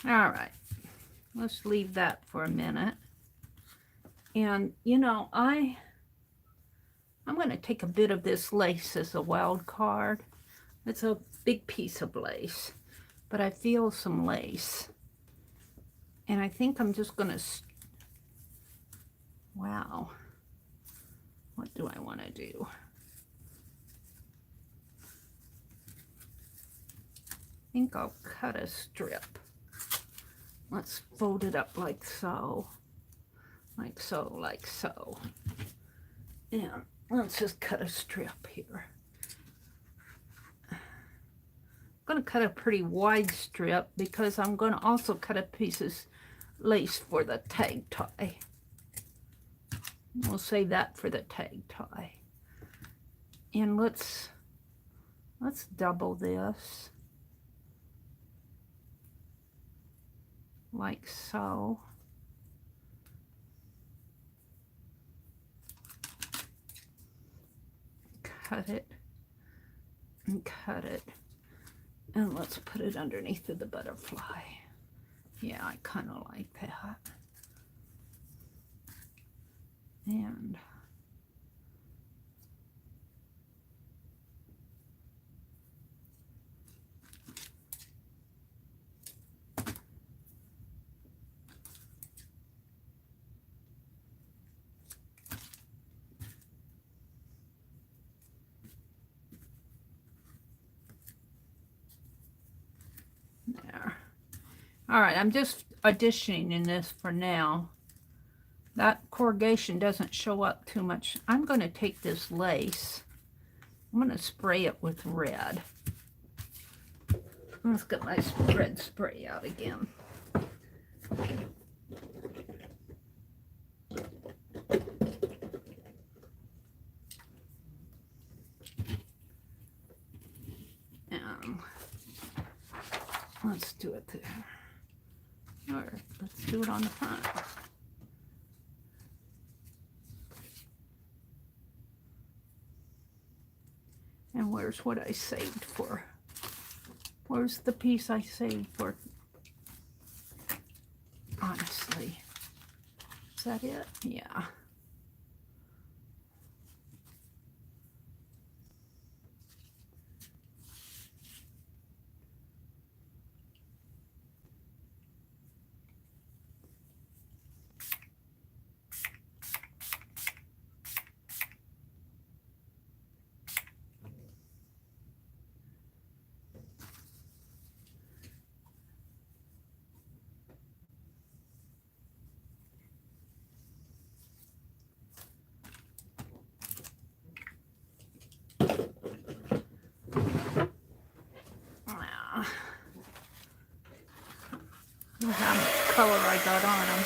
All right, let's leave that for a minute. And, you know, I'm going to take a bit of this lace as a wild card. It's a big piece of lace, but I feel some lace. And I think I'm just going to, wow, what do I want to do? I think I'll cut a strip. Let's fold it up like so, like so, like so. And let's just cut a strip here. I'm going to cut a pretty wide strip because I'm going to also cut a piece of lace for the tag tie. We'll save that for the tag tie. And let's double this. Like so. Cut it and cut it. And let's put it underneath of the butterfly. Yeah, I kind of like that. And All right, I'm just auditioning in this for now. That corrugation doesn't show up too much. I'm going to take this lace. I'm going to spray it with red. Let's get my red spray out again. Let's do it there. Or let's do it on the front. And where's what I saved for? Where's the piece I saved for? Honestly. Is that it? Yeah. How much color I got on them.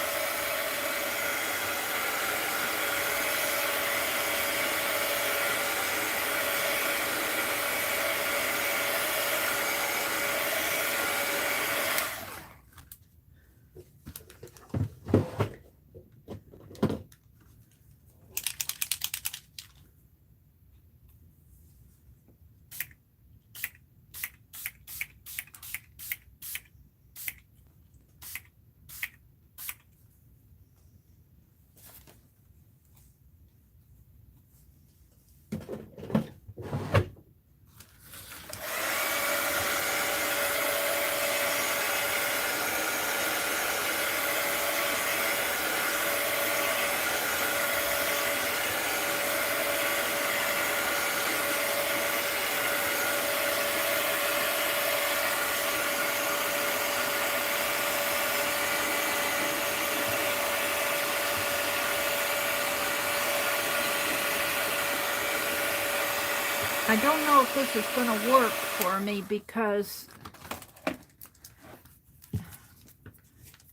I don't know if this is going to work for me because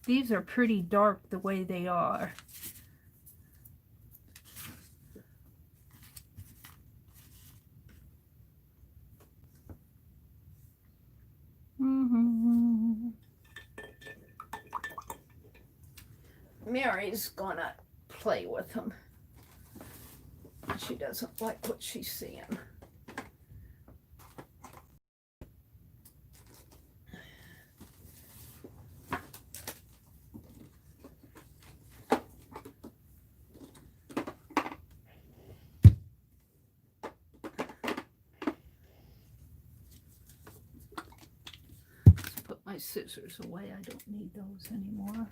these are pretty dark the way they are. Meri's gonna play with them. She doesn't like what she's seeing. Let's put my scissors away. I don't need those anymore.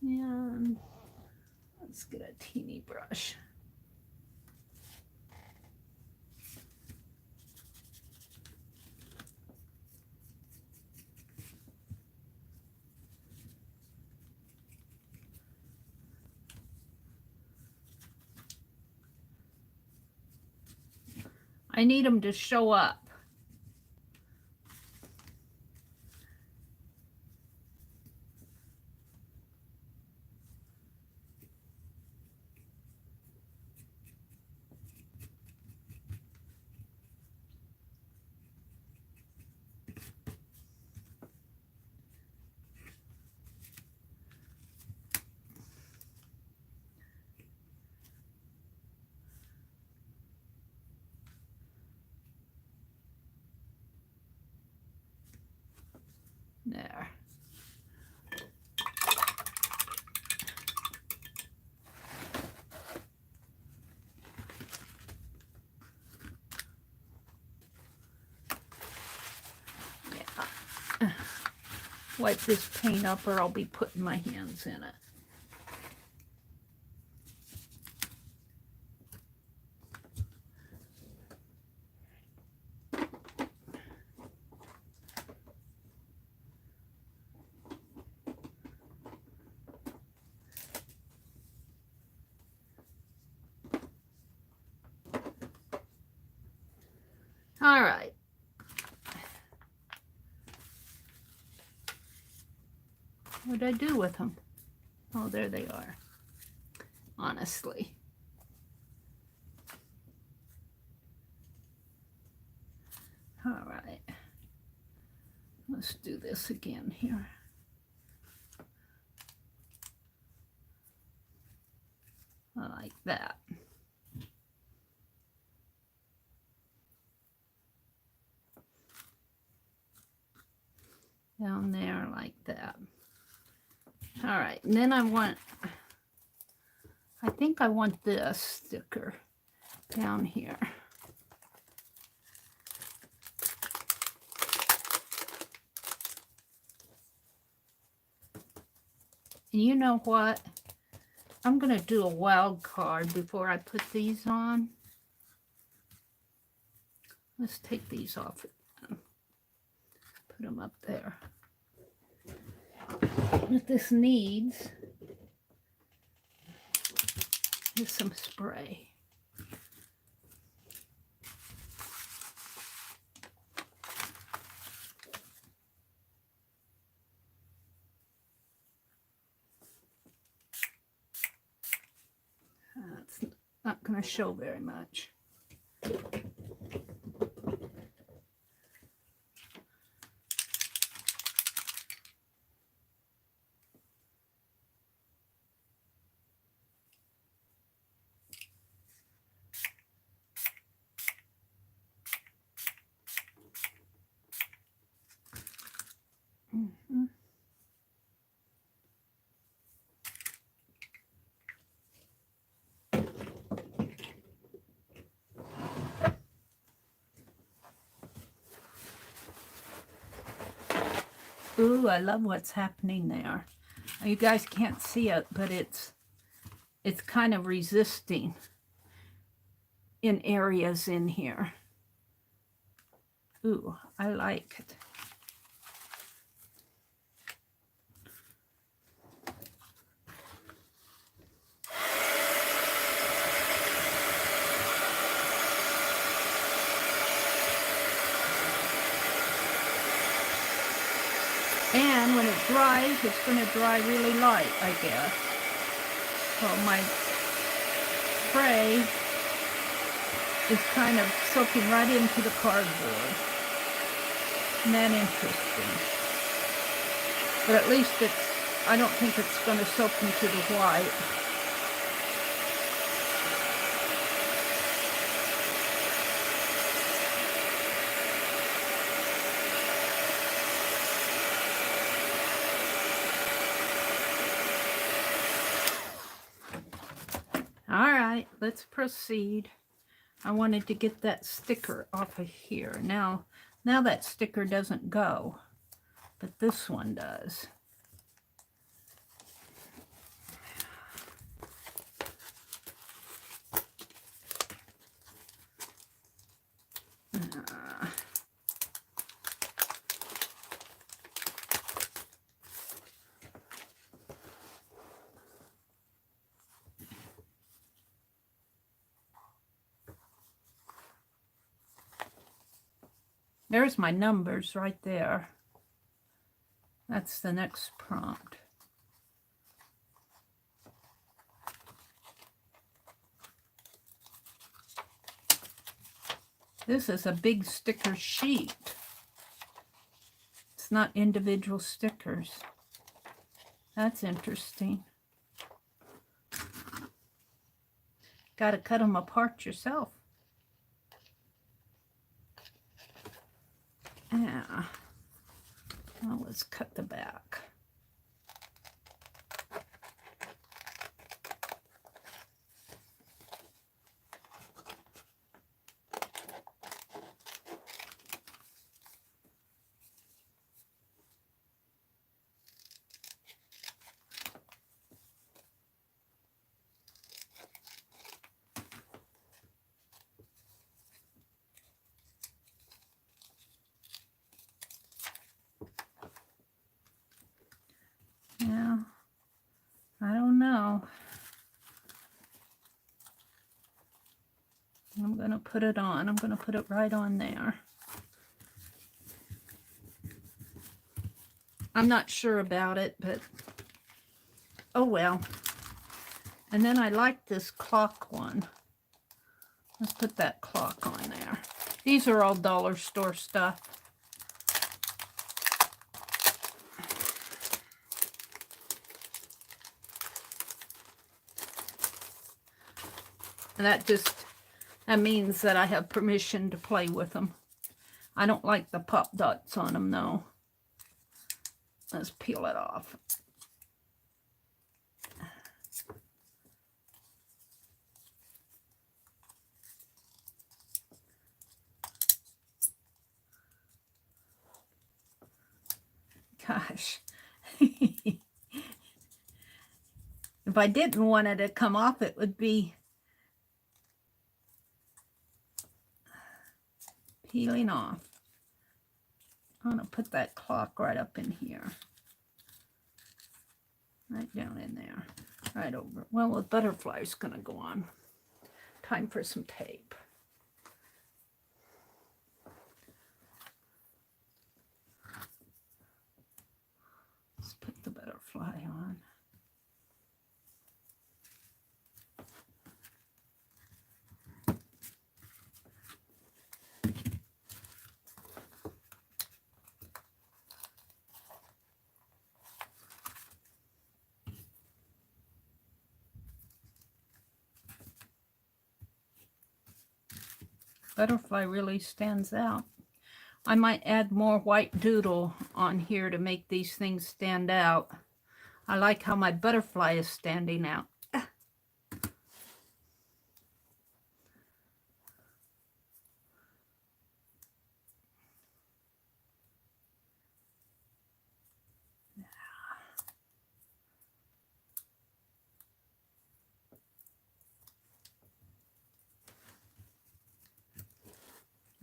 And let's get a teeny brush. I need them to show up. There. Yeah. Wipe this paint up or I'll be putting my hands in it. All right. What did I do with them? Oh, there they are. Honestly. All right. Let's do this again here. Like that. Down there like that. All right, and then I think I want this sticker down here. And you know what? I'm going to do a wild card before I put these on. Let's take these off. Put them up there. What this needs is some spray. It's not going to show very much. Ooh, I love what's happening there. You guys can't see it, but it's kind of resisting in areas in here. Ooh, I like it. And when it dries, it's going to dry really light, I guess. So my spray is kind of soaking right into the cardboard. Isn't that interesting? But at least I don't think it's going to soak into the white. All right, let's proceed. I wanted to get that sticker off of here. Now that sticker doesn't go, but this one does. There's my numbers right there. That's the next prompt. This is a big sticker sheet. It's not individual stickers. That's interesting. Got to cut them apart yourself. Yeah. Well, let's cut the back. I'm going to put it on. I'm going to put it right on there. I'm not sure about it, but oh well. And then I like this clock one. Let's put that clock on there. These are all dollar store stuff. And that means that I have permission to play with them. I don't like the pop dots on them though. Let's peel it off. Gosh. If I didn't want it to come off, it would be peeling off. I'm going to put that clock right up in here. Right down in there. Right over. Well, the butterfly's going to go on. Time for some tape. Let's put the butterfly on. Butterfly really stands out. I might add more white doodle on here to make these things stand out. I like how my butterfly is standing out.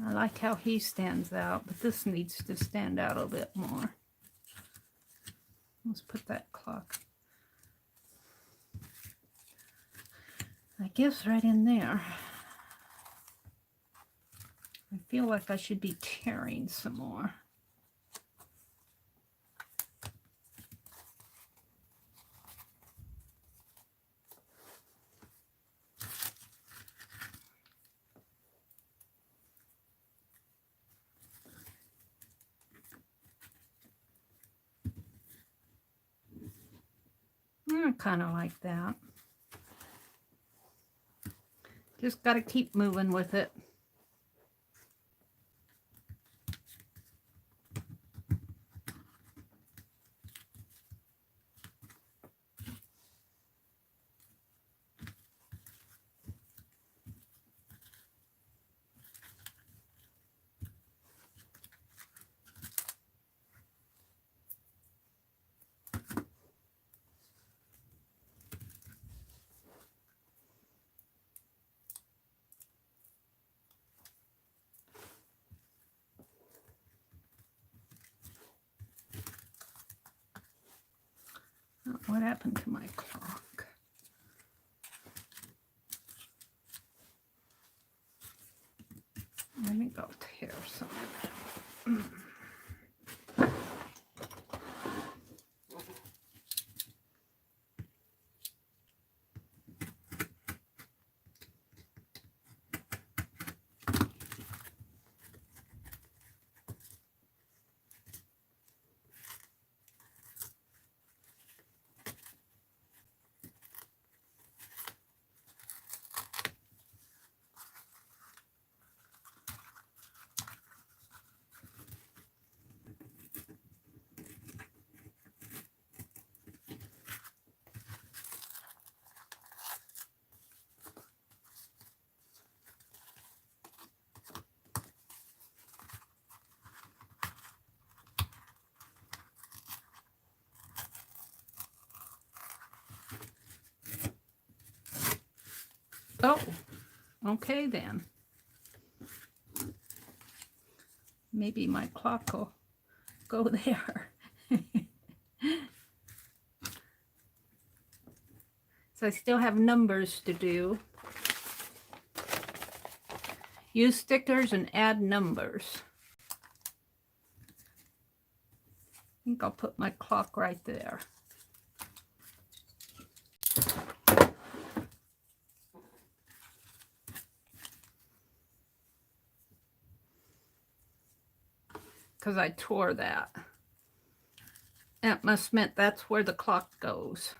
I like how he stands out, but this needs to stand out a bit more. Let's put that clock, I guess, right in there. I feel like I should be tearing some more. I kind of like that. Just got to keep moving with it. What happened to my clock? I think I'll tear some of that. Oh, okay then. Maybe my clock will go there. So I still have numbers to do. Use stickers and add numbers. I think I'll put my clock right there. Because I tore that. That must meant that's where the clock goes.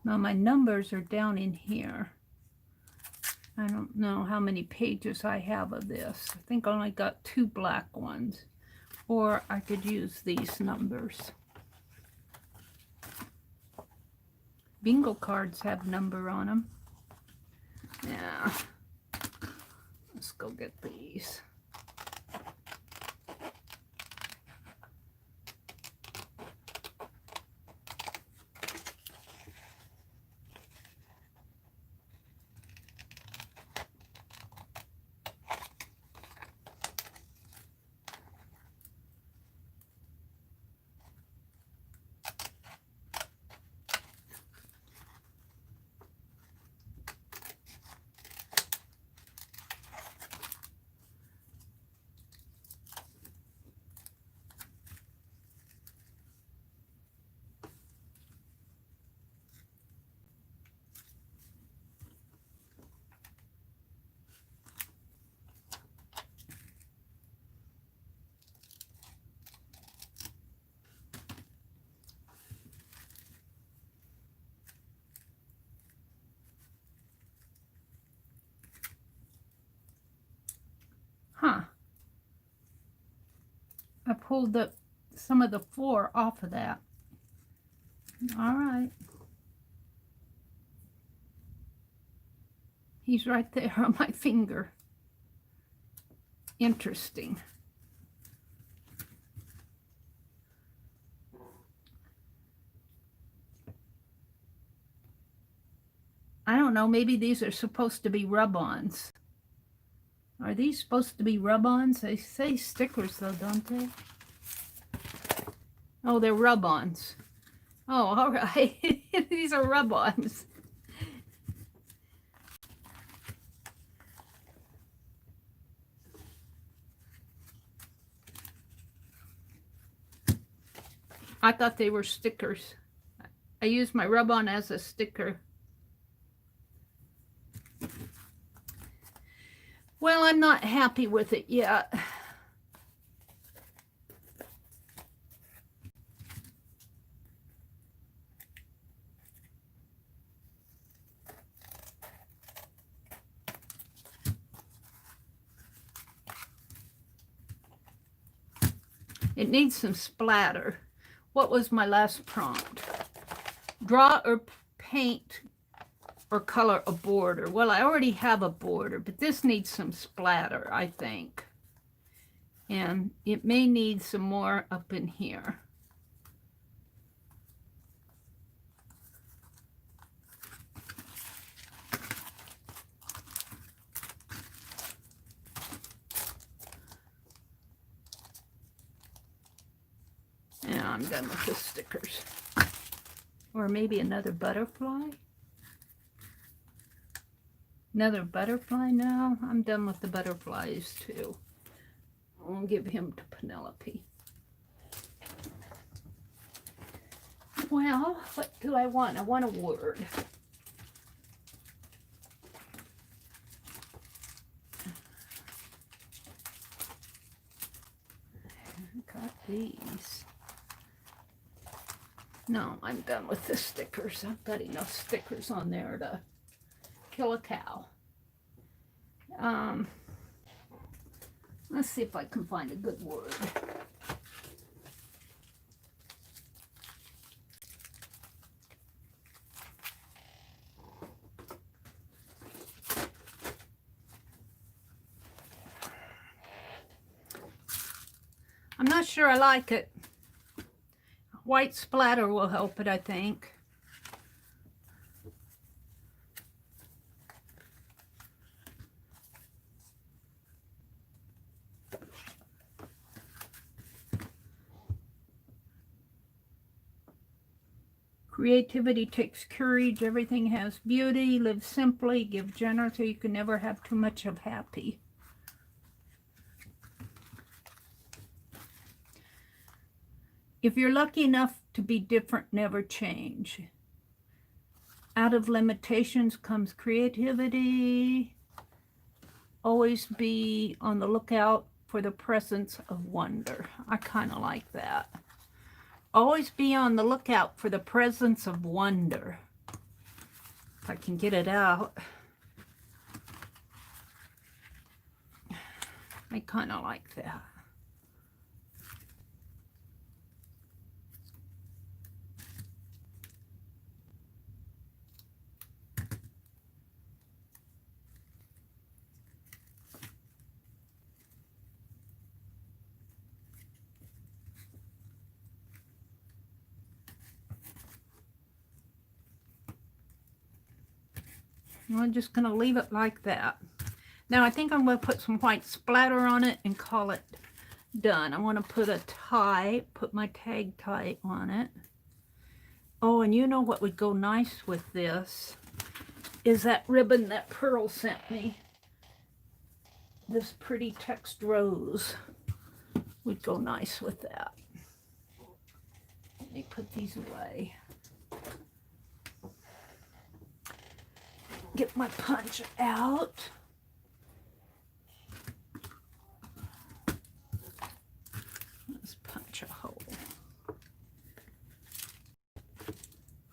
Now my numbers are down in here. I don't know how many pages I have of this. I think I only got 2 black ones. Or I could use these numbers. Bingo cards have number on them. Yeah. Let's go get these. Huh. I pulled some of the 4 off of that. All right. He's right there on my finger. Interesting. I don't know, maybe these are supposed to be rub-ons. Are these supposed to be rub-ons? They say stickers though, don't they? Oh, they're rub-ons. Oh, all right. These are rub-ons. I thought they were stickers. I used my rub-on as a sticker. Well, I'm not happy with it yet. It needs some splatter. What was my last prompt? Draw or paint or color a border. Well, I already have a border, but this needs some splatter, I think. And it may need some more up in here. Yeah, I'm done with the stickers. Or maybe another butterfly. Another butterfly now? I'm done with the butterflies too. I'll give him to Penelope. Well, what do I want? I want a word. Got these. No, I'm done with the stickers. I've got enough stickers on there to kill a cow. Let's see if I can find a good word. I'm not sure I like it. White splatter will help it, I think. Creativity takes courage. Everything has beauty. Live simply. Give generously. You can never have too much of happy. If you're lucky enough to be different, never change. Out of limitations comes creativity. Always be on the lookout for the presence of wonder. I kind of like that. Always be on the lookout for the presence of wonder. If I can get it out. I kind of like that. I'm just going to leave it like that. Now I think I'm going to put some white splatter on it and call it done. I want to put a tie, put my tag tie on it. Oh, and you know what would go nice with this is that ribbon that Pearl sent me. This pretty text rose would go nice with that. Let me put these away. Get my punch out. Let's punch a hole.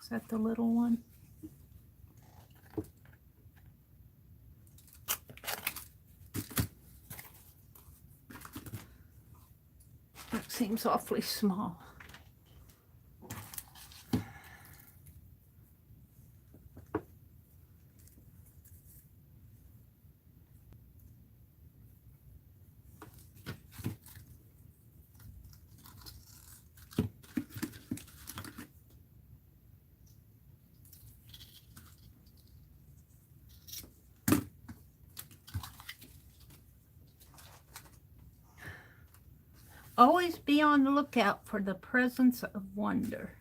Is that the little one? That seems awfully small. Always be on the lookout for the presence of wonder.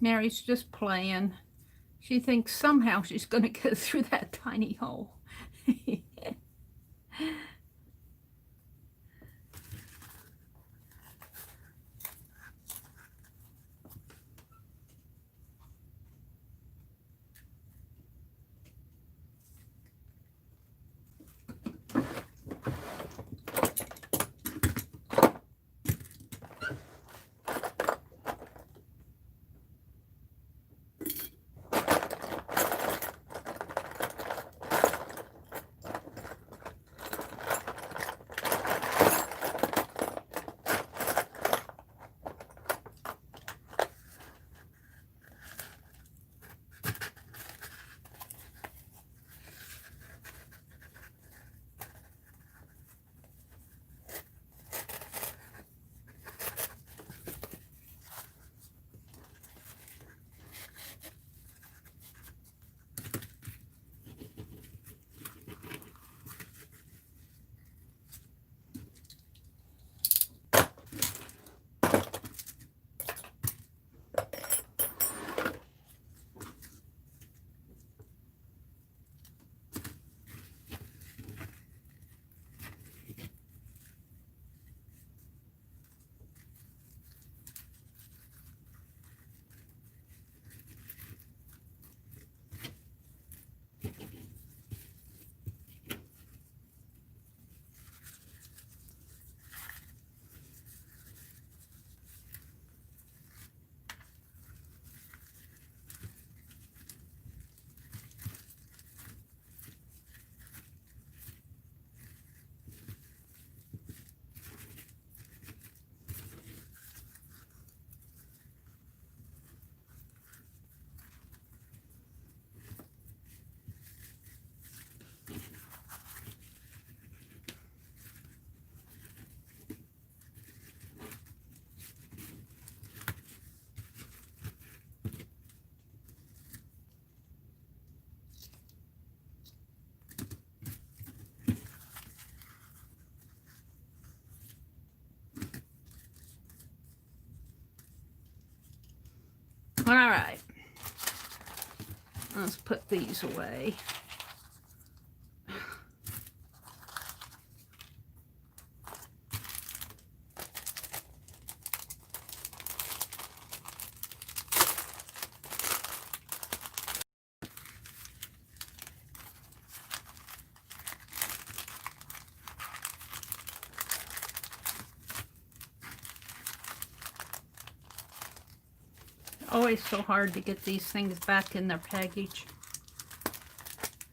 Mary's just playing. She thinks somehow she's going to go through that tiny hole. All right. Let's put these away. Always so hard to get these things back in their package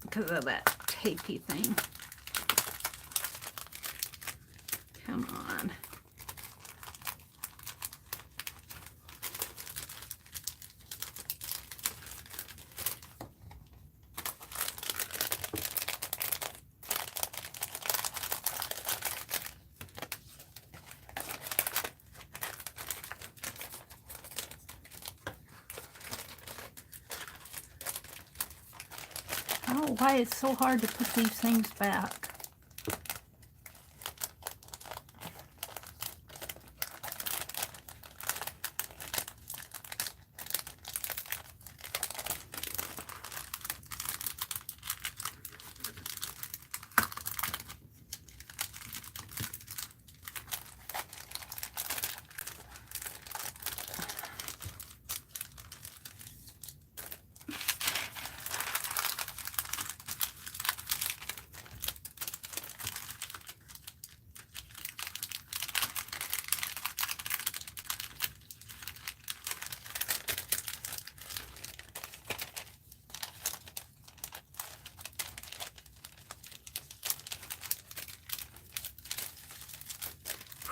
because of that tapey thing. Come on. Oh, why it's so hard to put these things back.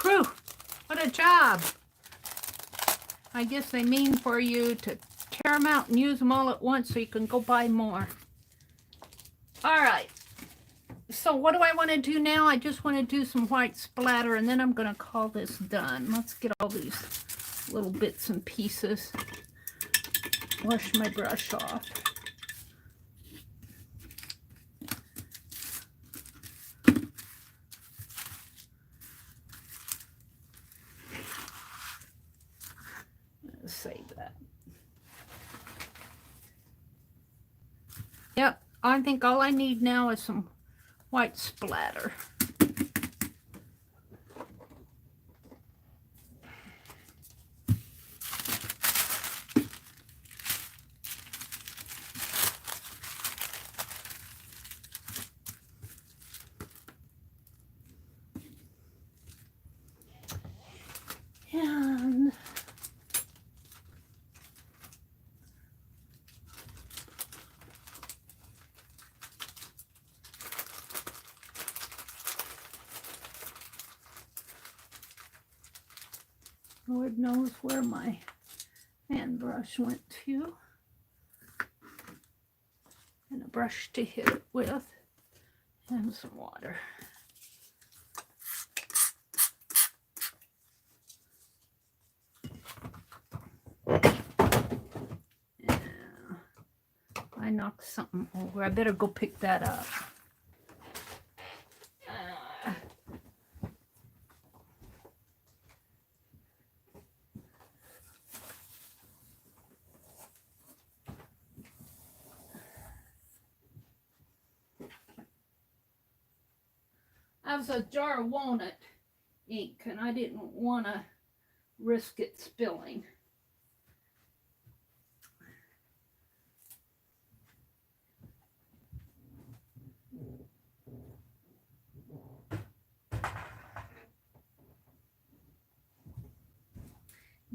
Whew, what a job. I guess they mean for you to tear them out and use them all at once so you can go buy more. All right, so what do I want to do now? I just want to do some white splatter and then I'm going to call this done. Let's get all these little bits and pieces. Wash my brush off. Save that. Yep, I think all I need now is some white splatter. And Lord knows where my hand brush went to. And a brush to hit it with. And some water. Yeah. I knocked something over. I better go pick that up. That was a jar of walnut ink, and I didn't want to risk it spilling.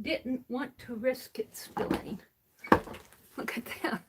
Didn't want to risk it spilling. Look at that.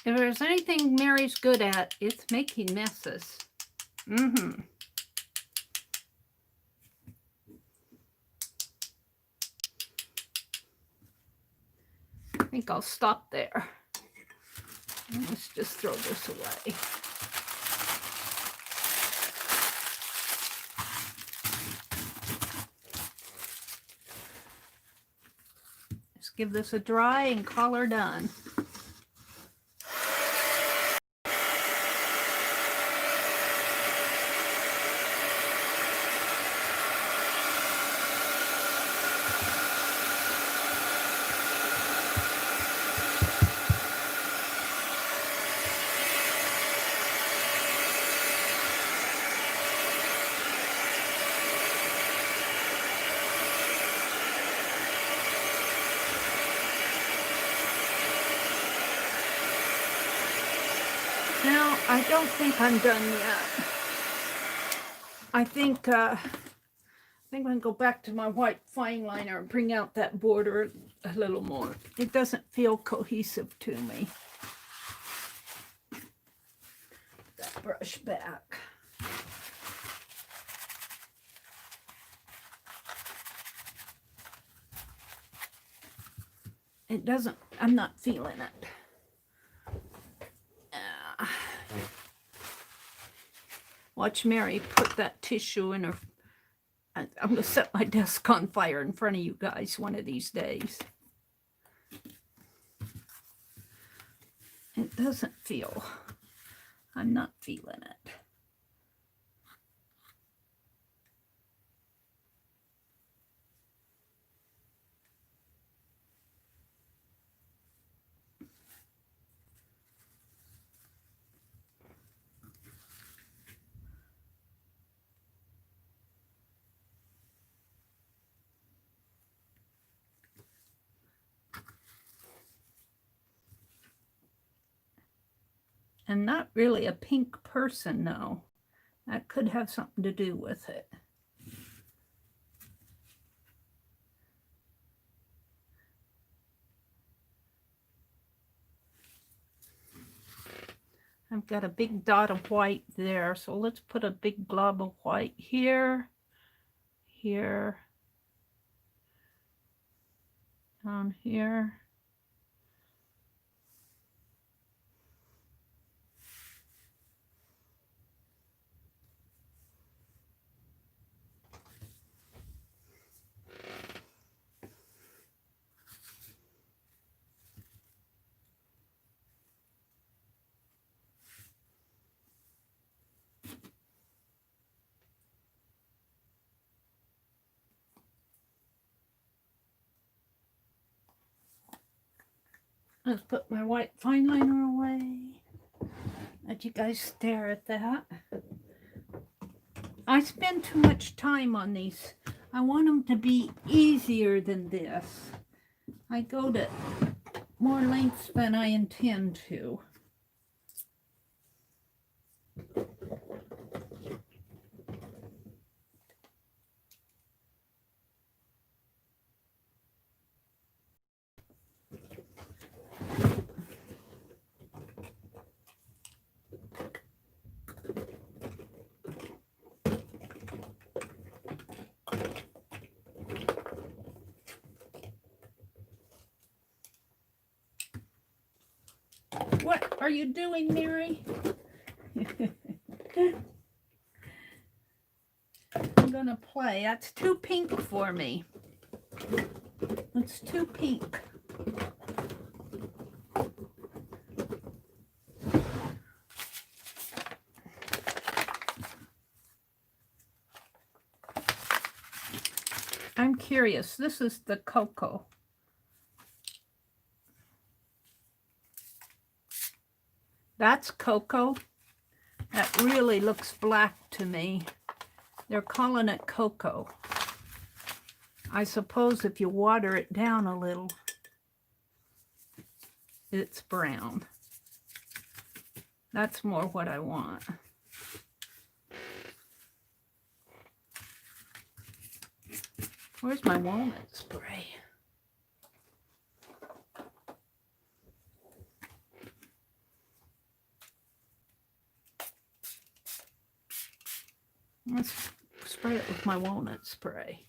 If there's anything Meri's good at, it's making messes. I think I'll stop there. Let's just throw this away. Just give this a dry and call her done. Now, I don't think I'm done yet. I think I'm going to go back to my white fine liner and bring out that border a little more. It doesn't feel cohesive to me. That brush back. It doesn't, I'm not feeling it. Watch Meri put that tissue in her. I'm going to set my desk on fire in front of you guys one of these days. It doesn't feel, I'm not feeling it. And not really a pink person, no. That could have something to do with it. I've got a big dot of white there, so let's put a big glob of white here, here, down here. Let's put my white fine liner away. Let you guys stare at that. I spend too much time on these. I want them to be easier than this. I go to more lengths than I intend to. What are you doing, Meri? I'm gonna play. That's too pink for me. It's too pink. I'm curious. This is the cocoa. That's cocoa. That really looks black to me. They're calling it cocoa. I suppose if you water it down a little, it's brown. That's more what I want. Where's my walnut spray? Let's spray it with my walnut spray.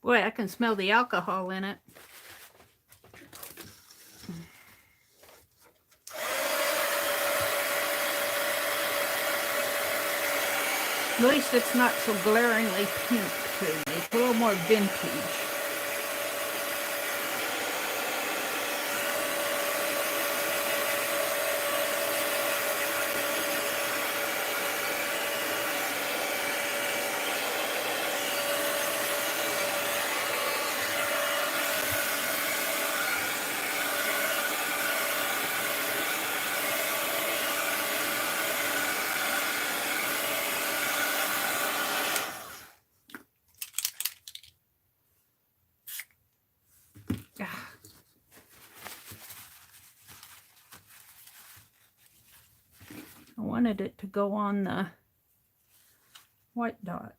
Boy, I can smell the alcohol in it. At least it's not so glaringly pink to me. It's a little more vintage. I wanted it to go on the white dot.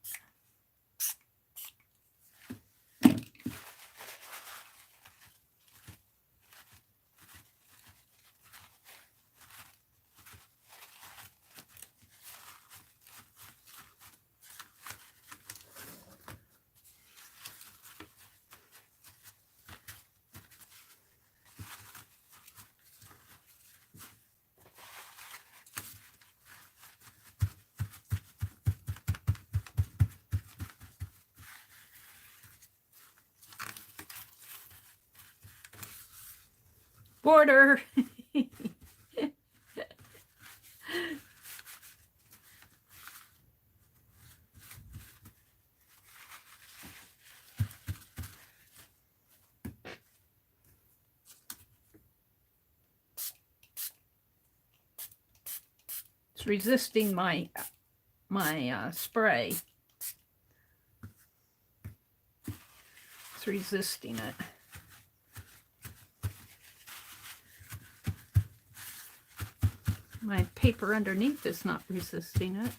Border. It's resisting my spray. It's resisting it. My paper underneath is not resisting it.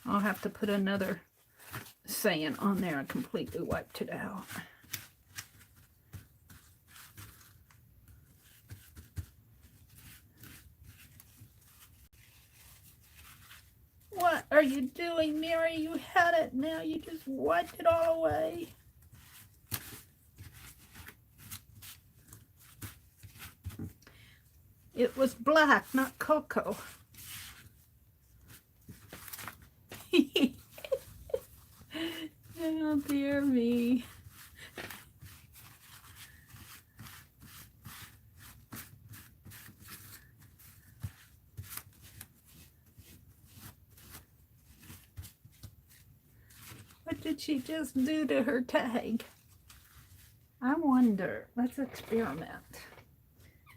I'll have to put another saying on there. I completely wiped it out. What are you doing, Meri? You had it, now you just wiped it all away. It was black, not cocoa. Oh, dear me. What did she just do to her tag? I wonder. Let's experiment.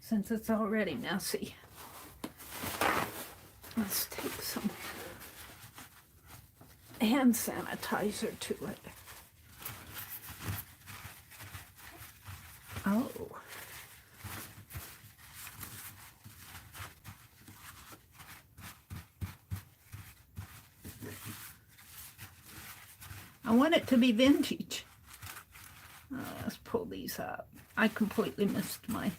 Since it's already messy. Let's take some hand sanitizer to it. Oh. I want it to be vintage. Let's pull these up. I completely missed my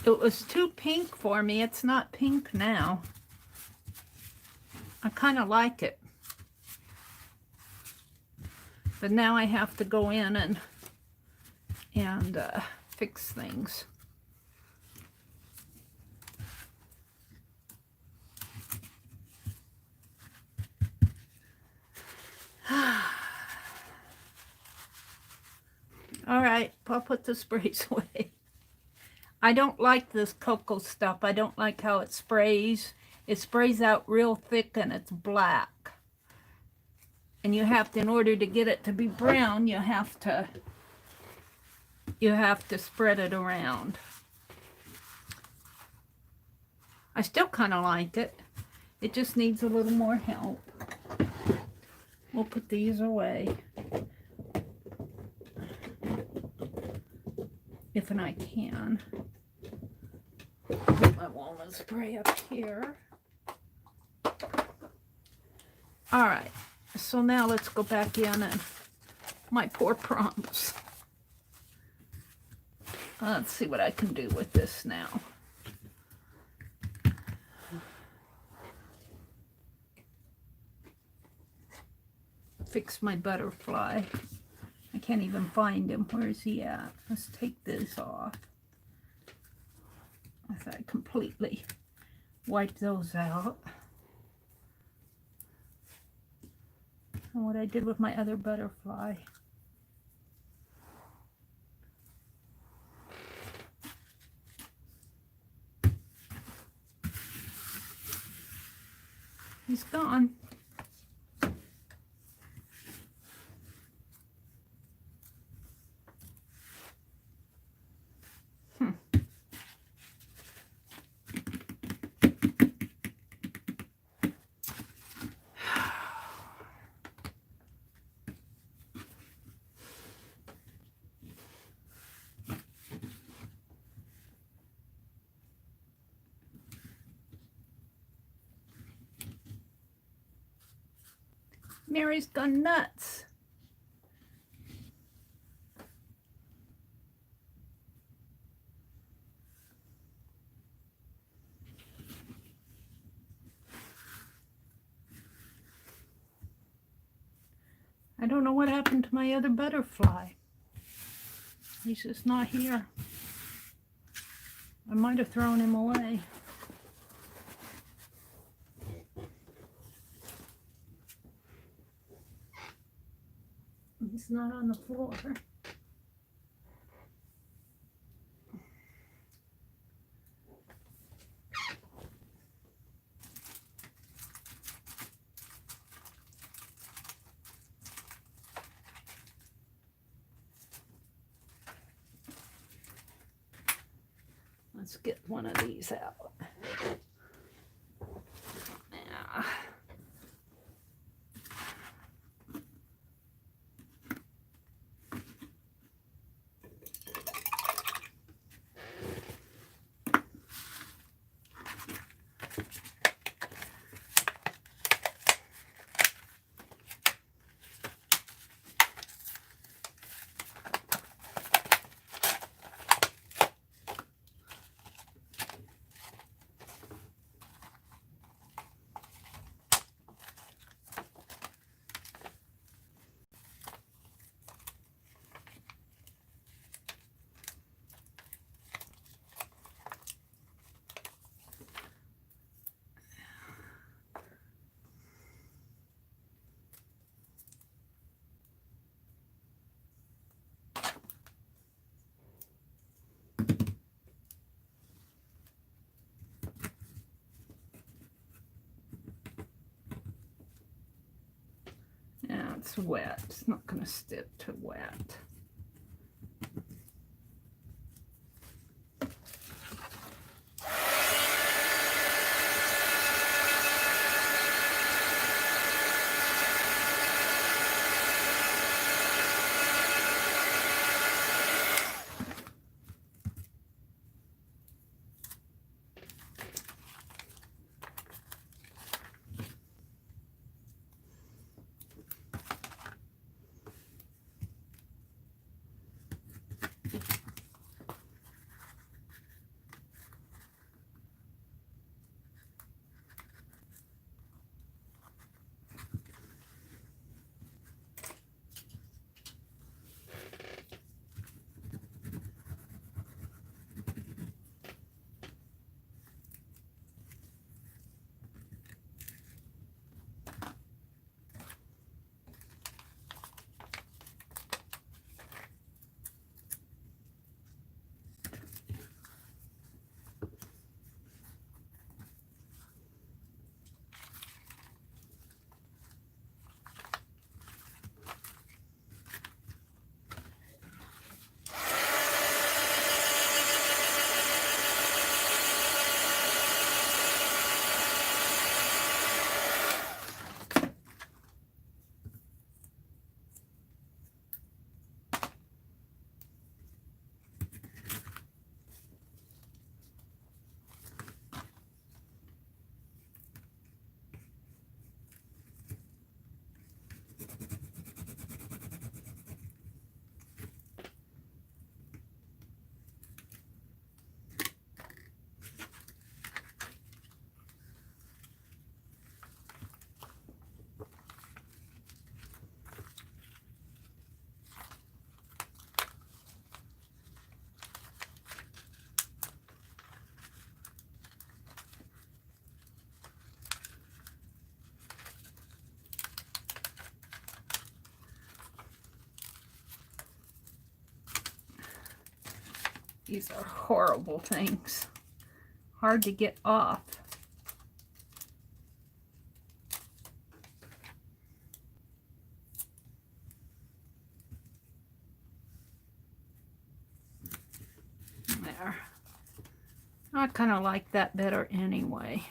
It was too pink for me. It's not pink now. I kind of like it. But now I have to go in and fix things. All right, I'll put the sprays away. I don't like this cocoa stuff. I don't like how it sprays. It sprays out real thick and it's black. And you have to, in order to get it to be brown, you have to spread it around. I still kind of like it. It just needs a little more help. We'll put these away. If and I can. Put my walnut spray up here. All right, so now let's go back in and my poor prompts. Let's see what I can do with this now. Fix my butterfly. I can't even find him. Where is he at? Let's take this off. I thought I completely wiped those out. And what I did with my other butterfly. He's gone. Meri's gone nuts. I don't know what happened to my other butterfly. He's just not here. I might have thrown him away. He's not on the floor. Let's get one of these out. Yeah. Yeah, it's wet. It's not going to stick to wet. These are horrible things. Hard to get off. There. I kind of like that better anyway.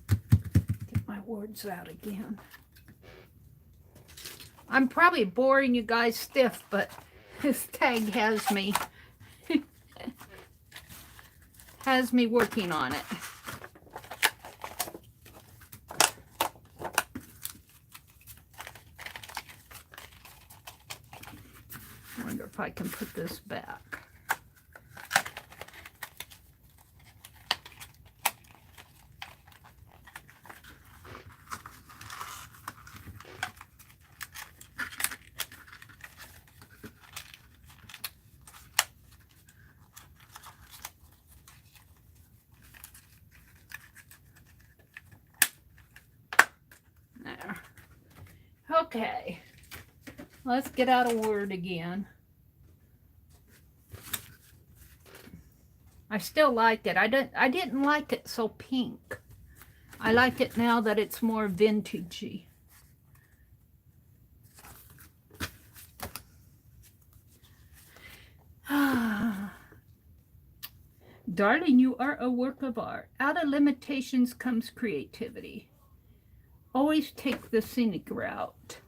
Get my words out again. I'm probably boring you guys stiff, but this tag has me working on it. I wonder if I can put this back. There. Okay. Let's get out a word again. I still like it. I didn't like it so pink. I like it now that it's more vintagey. Darling, you are a work of art. Out of limitations comes creativity. Always take the scenic route.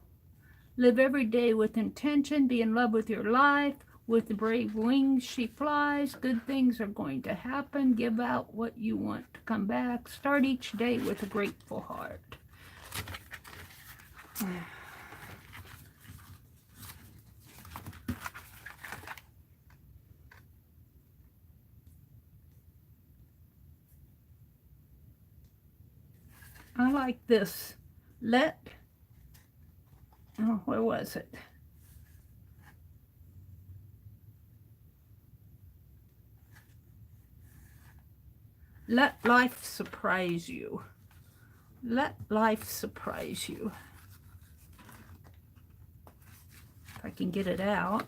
Live every day with intention. Be in love with your life. With brave wings she flies. Good things are going to happen. Give out what you want to come back. Start each day with a grateful heart. I like this. Oh, where was it? Let life surprise you. Let life surprise you. If I can get it out.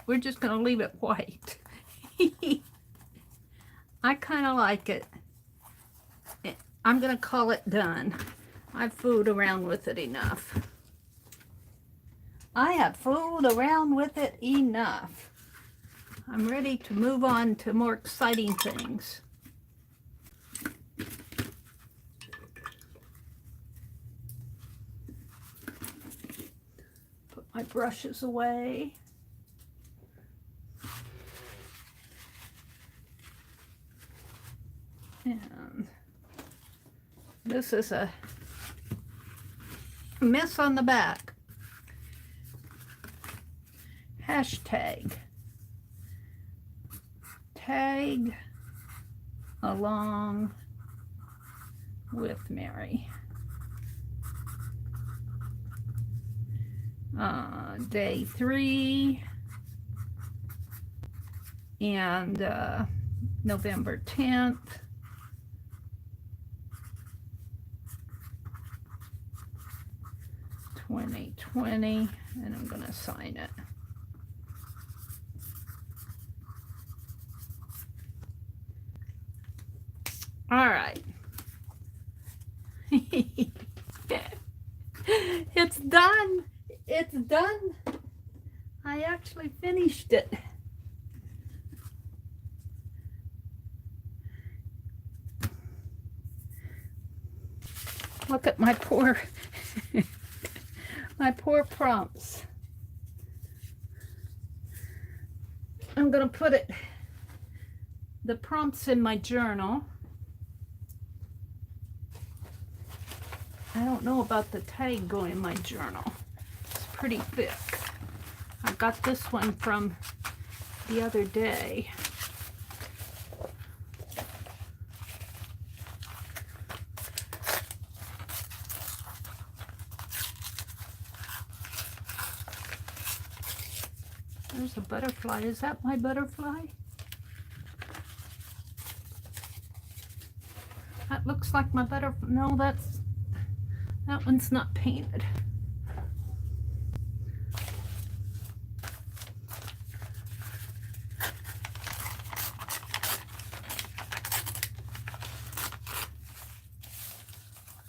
We're just gonna leave it white. I kind of like it. I'm gonna call it done. I've fooled around with it enough. I have fooled around with it enough. I'm ready to move on to more exciting things. Put my brushes away. And this is a mess on the back. Hashtag. Tag along with Meri. Day 3 and November 10th. 2020, and I'm going to sign it. All right. It's done. It's done. I actually finished it. Look at my poor my poor prompts. I'm going to put the prompts in my journal. I don't know about the tag going in my journal. It's pretty thick. I got this one from the other day. butterfly. Is that my butterfly? That looks like my butterfly. No, that one's not painted.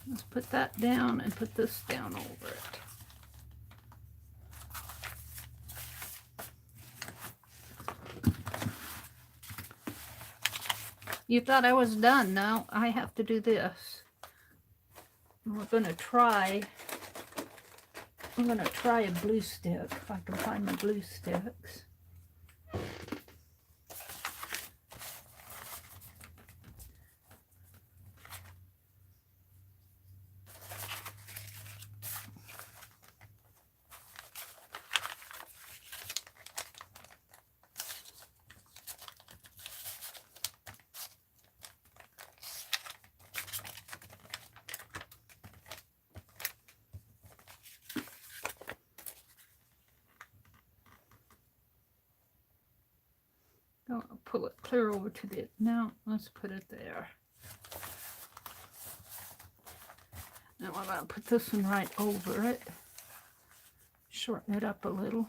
Let's put that down and put this down over it. You thought I was done. No, I have to do this. We're gonna try a blue stick, if I can find my glue sticks. I'll pull it clear over to the, no, let's put it there. Now I'm going to put this one right over it. Shorten it up a little.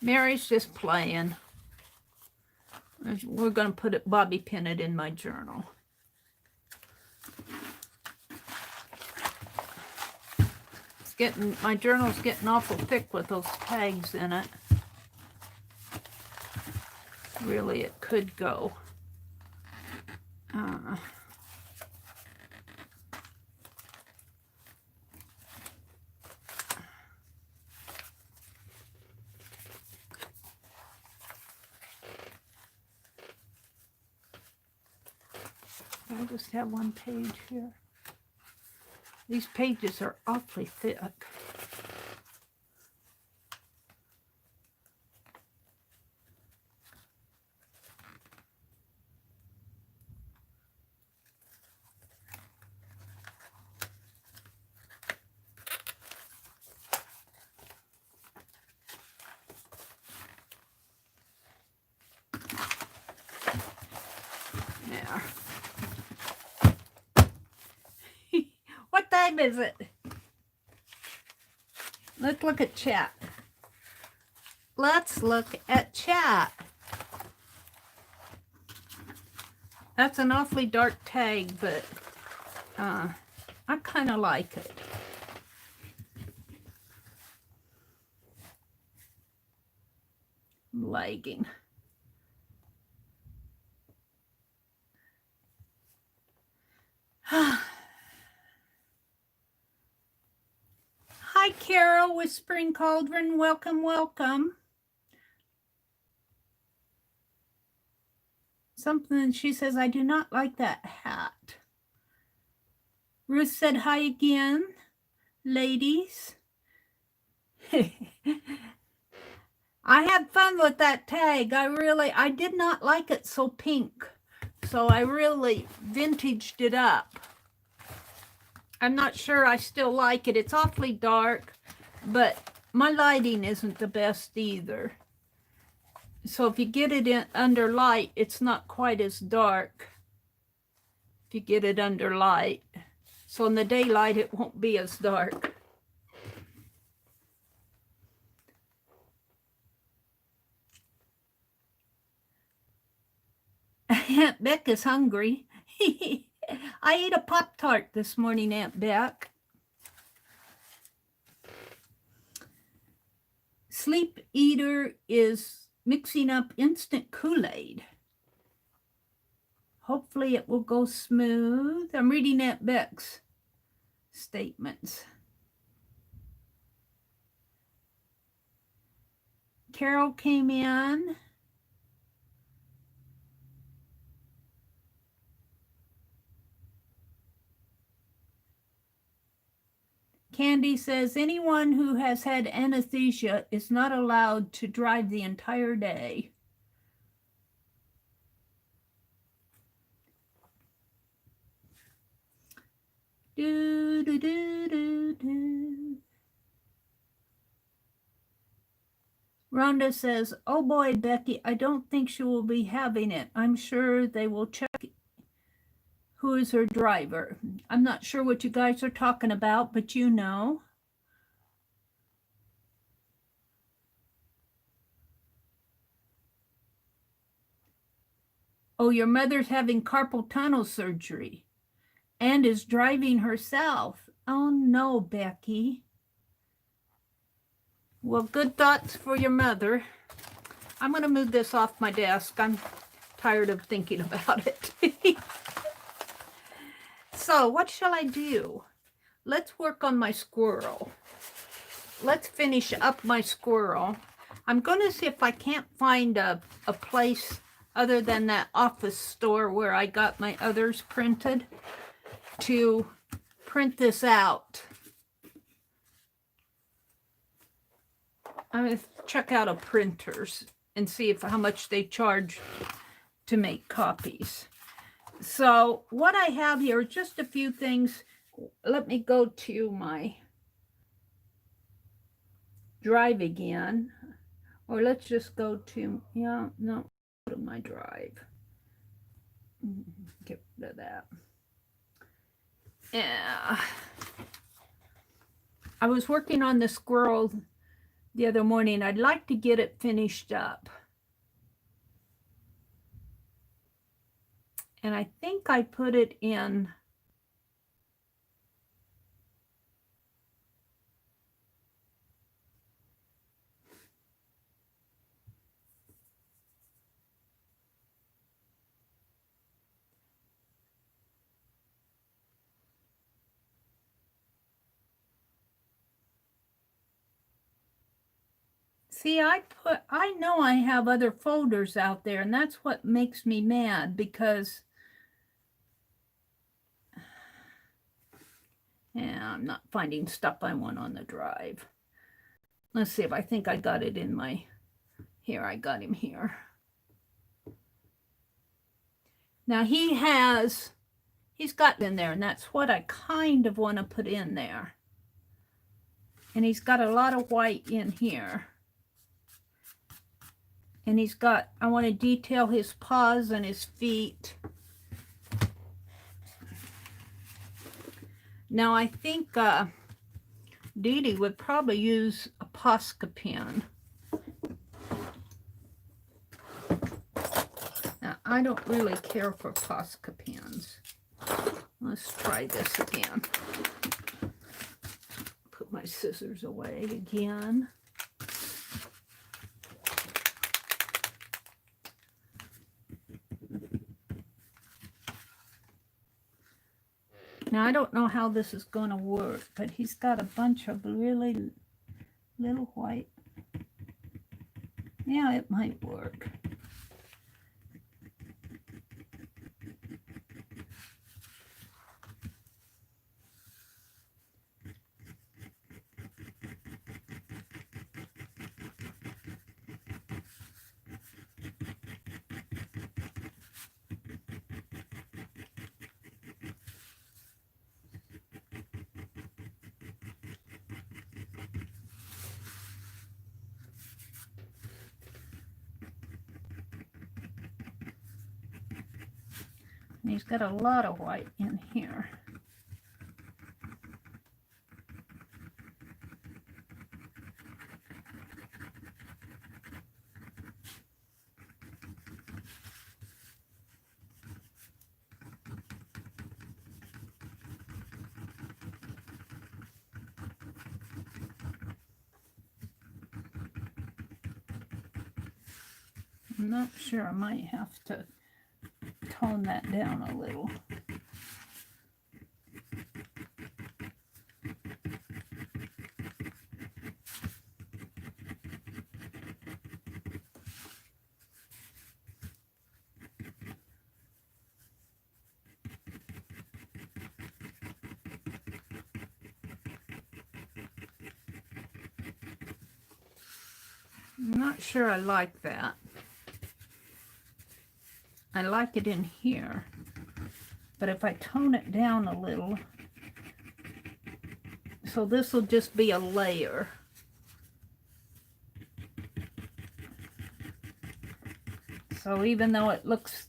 Meri's just playing. We're going to put it, bobby pin it in my journal. It's getting, my journal's getting awful thick with those tags in it. Really, it could go. I just have one page here. These pages are awfully thick. There. What time is it? Let's look at chat. Let's look at chat. That's an awfully dark tag, but I kind of like it. I'm lagging. Hi, Carol, Whispering Cauldron. Welcome, welcome. Something, she says, I do not like that hat. Ruth said hi again, ladies. I had fun with that tag. I did not like it so pink. So I really vintaged it up. I'm not sure I still like it. It's awfully dark, but my lighting isn't the best either. So if you get it in under light, it's not quite as dark. If you get it under light. So in the daylight, it won't be as dark. Aunt Beck is hungry. I ate a Pop-Tart this morning, Aunt Beck. Sleep Eater is mixing up instant Kool-Aid. Hopefully it will go smooth. I'm reading Aunt Beck's statements. Carol came in. Candy says anyone who has had anesthesia is not allowed to drive the entire day. Do, do, do, do, do. Rhonda says, oh boy, Becky, I don't think she will be having it. I'm sure they will check who is her driver. I'm not sure what you guys are talking about, but you know. Oh, your mother's having carpal tunnel surgery and is driving herself. Oh no, Becky. Well, good thoughts for your mother. I'm going to move this off my desk. I'm tired of thinking about it. So what shall I do? Let's work on my squirrel. Let's finish up my squirrel. I'm going to see if I can't find a place other than that office store where I got my others printed to print this out. I'm going to check out a printers and see if how much they charge to make copies. So what I have here is just a few things. Let me go to my drive again, or let's just go to, go to my drive. Get rid of that. Yeah. I was working on the squirrel the other morning. I'd like to get it finished up. And I think I put it in see, I know I have other folders out there, and that's what makes me mad, because yeah, I'm not finding stuff I want on the drive. Let's see if I think I got it in my, here, I got him here. Now he's got in there, and that's what I kind of want to put in there. And he's got a lot of white in here. And he's got, I want to detail his paws and his feet. Now I think Dee Dee would probably use a Posca pen. Now I don't really care for Posca pens. Let's try this again. Put my scissors away again. Now, I don't know how this is going to work, but he's got a bunch of really little white. Yeah, it might work. And he's got a lot of white in here. I'm not sure, I might have to tone that down a little. I'm not sure I like that. I like it in here, but if I tone it down a little, so this will just be a layer. So even though it looks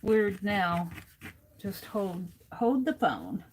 weird now, just hold the phone.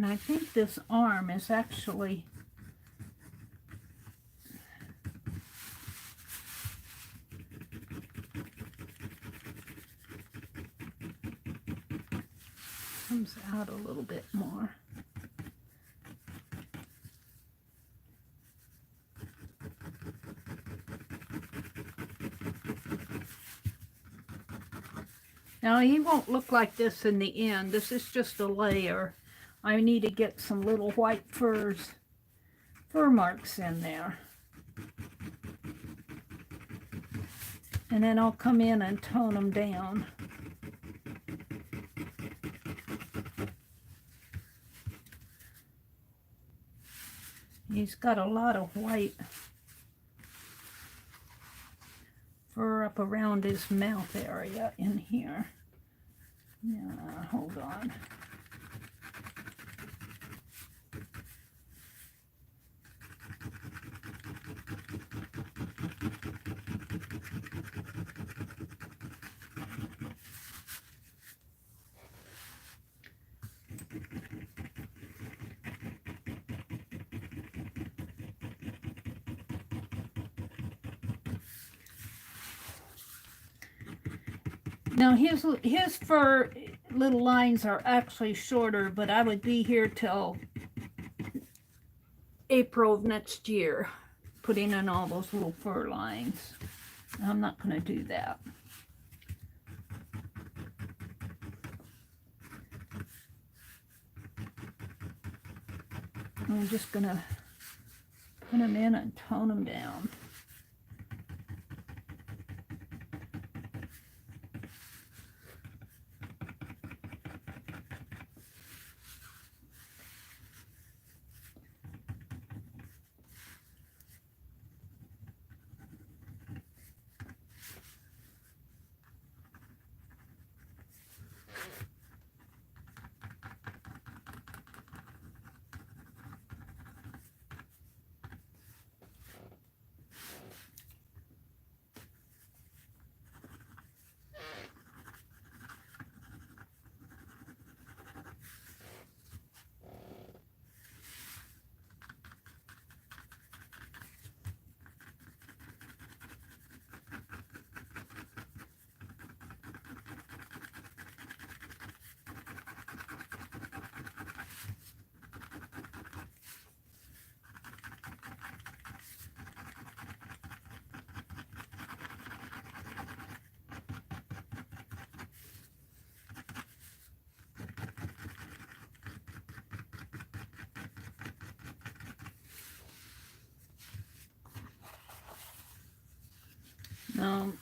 And I think this arm is actually comes out a little bit more. Now he won't look like this in the end. This is just a layer. I need to get some little white fur marks in there. And then I'll come in and tone them down. He's got a lot of white fur up around his mouth area in here. Yeah, hold on. Now his fur little lines are actually shorter, but I would be here till April of next year, putting in all those little fur lines. I'm not going to do that. I'm just going to put them in and tone them down.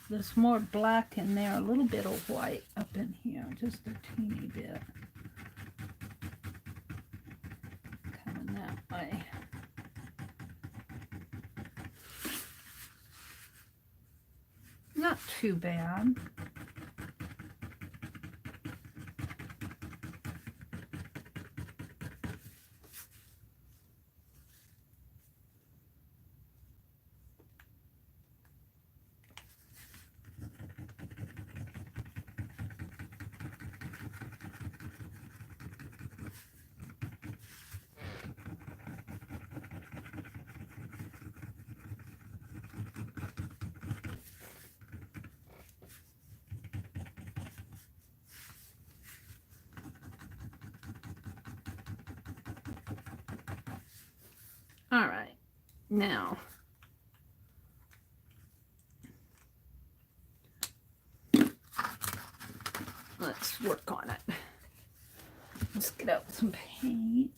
There's more black in there, a little bit of white up in here, just a teeny bit. Coming that way. Not too bad. All right, now let's work on it. Let's get out some paint.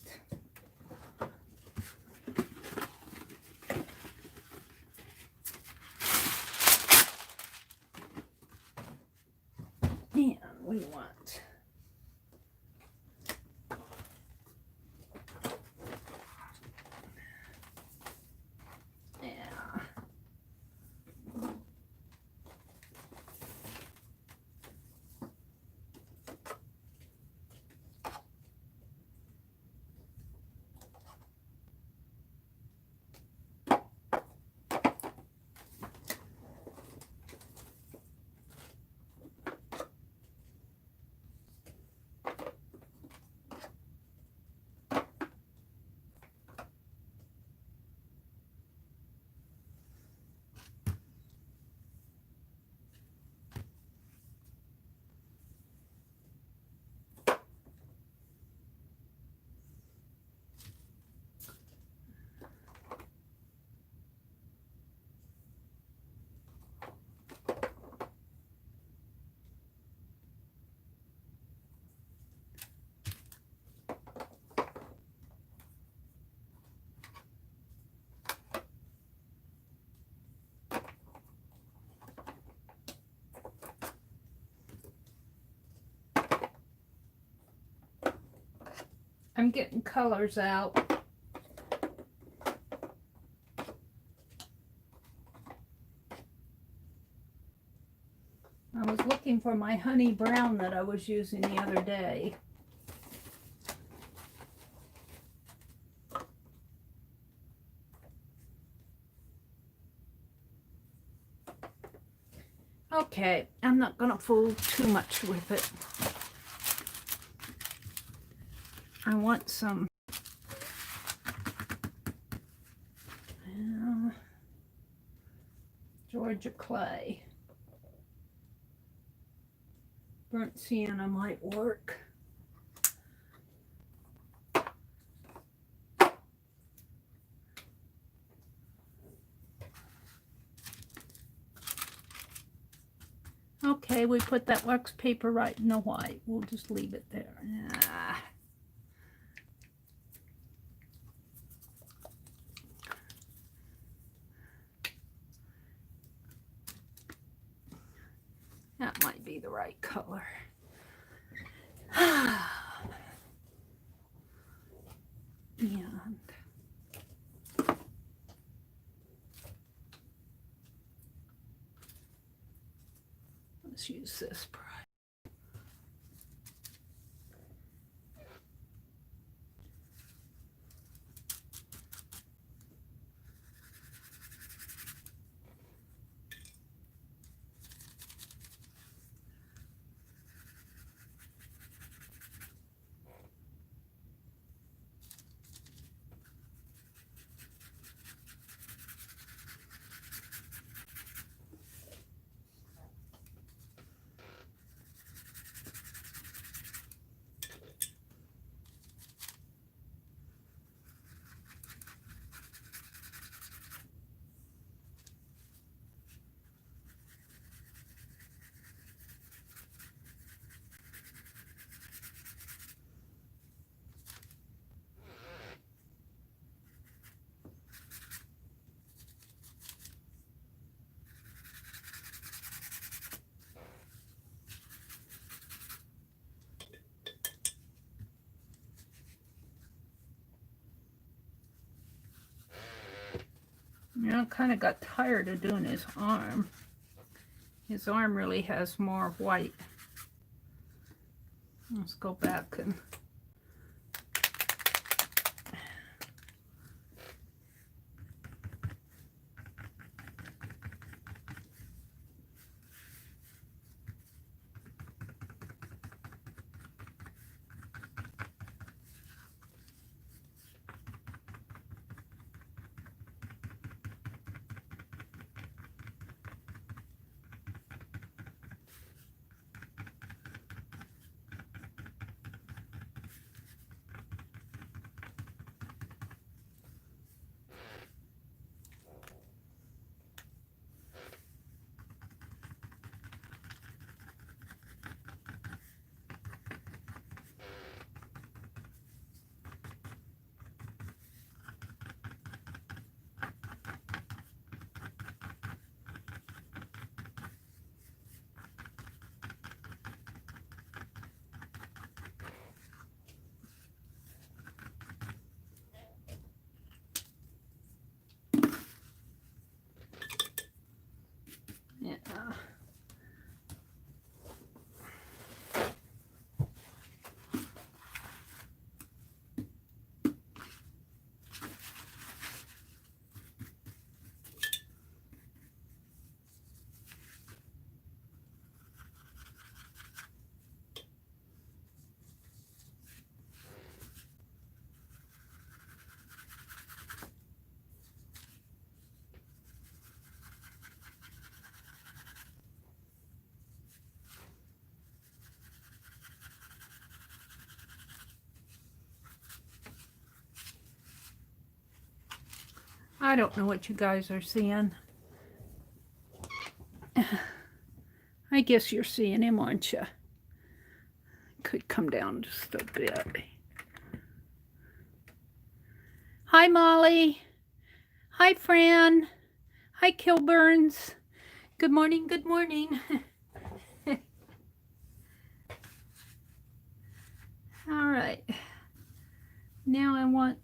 And we want I'm getting colors out. I was looking for my honey brown that I was using the other day. Okay, I'm not going to fool too much with it. I want some Georgia clay. Burnt sienna might work. Okay, we put that wax paper right in the white. We'll just leave it there. That might be the right color. And let's use this brush. You know, kind of got tired of doing his arm. His arm really has more white. Let's go back and yeah. I don't know what you guys are seeing. I guess you're seeing him, aren't you? Could come down just a bit. Hi, Molly. Hi, Fran. Hi, Kilburns. Good morning, good morning. All right. Now I want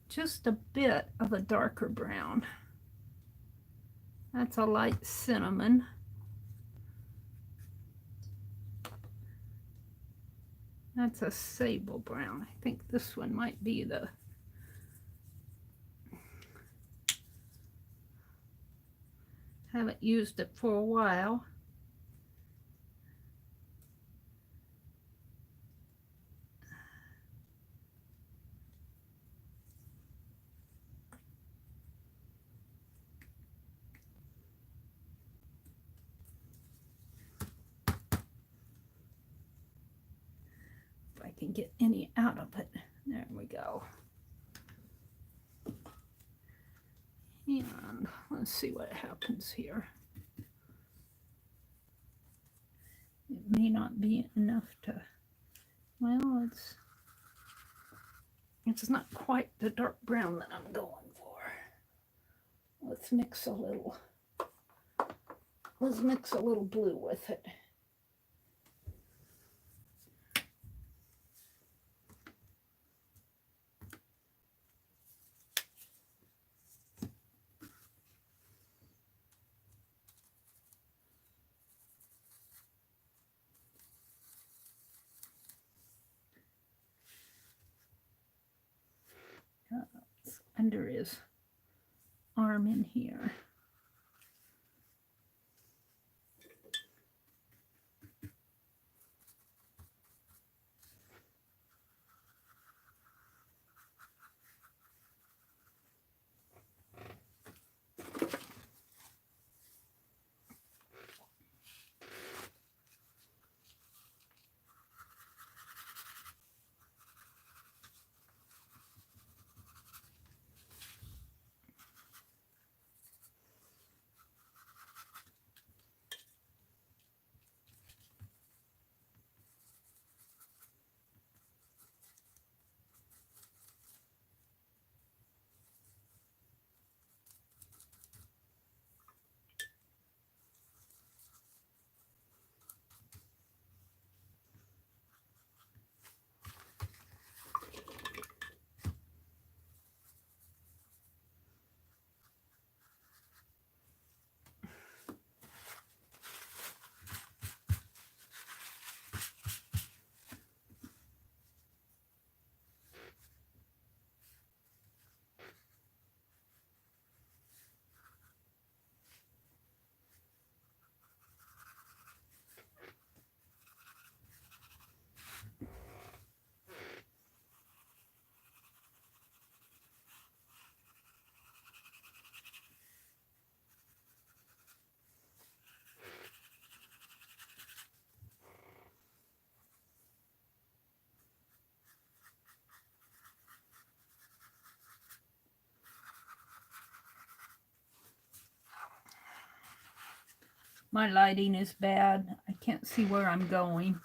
just a bit of a darker brown. That's a light cinnamon. That's a sable brown. I think this one might be the haven't used it for a while. If I can get any out of it. There we go. And let's see what happens here. It may not be enough to, well, it's not quite the dark brown that I'm going for. Let's mix a little blue with it. Under his arm in here. My lighting is bad. I can't see where I'm going.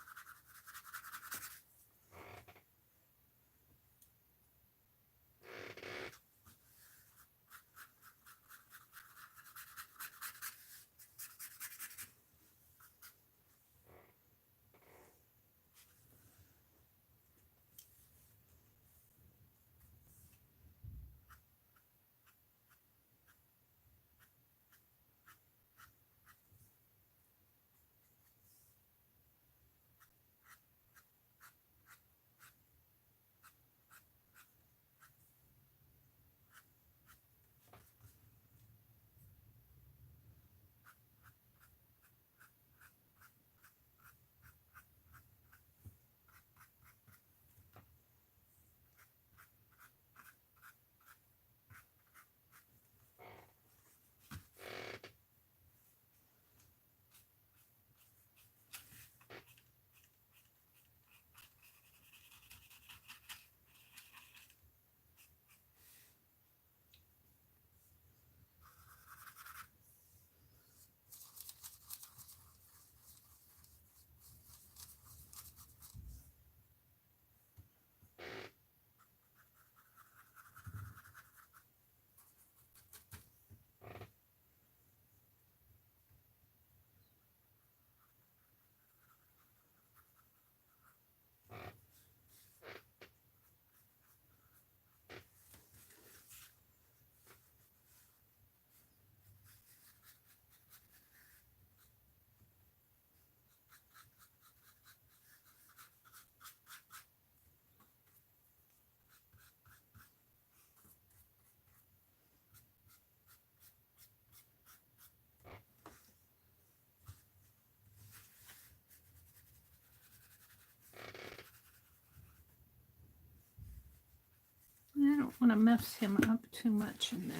I don't want to mess him up too much in there.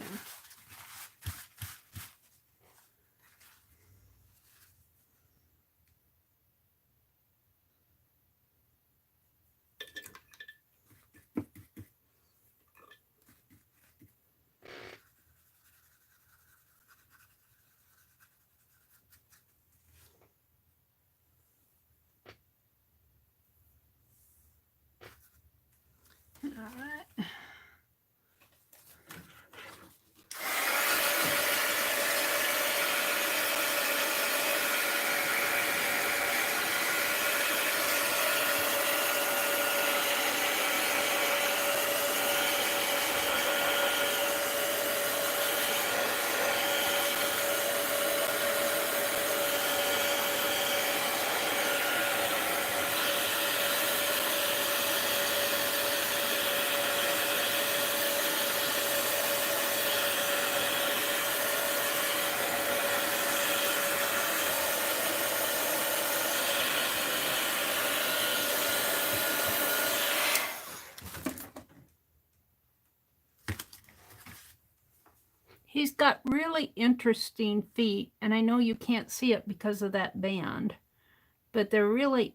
All right. He's got really interesting feet, and I know you can't see it because of that band, but they're really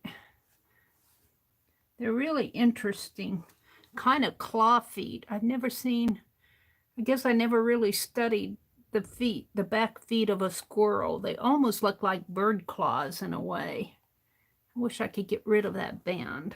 interesting, kind of claw feet. I've never seen, I guess I never really studied the feet, the back feet of a squirrel. They almost look like bird claws in a way. I wish I could get rid of that band.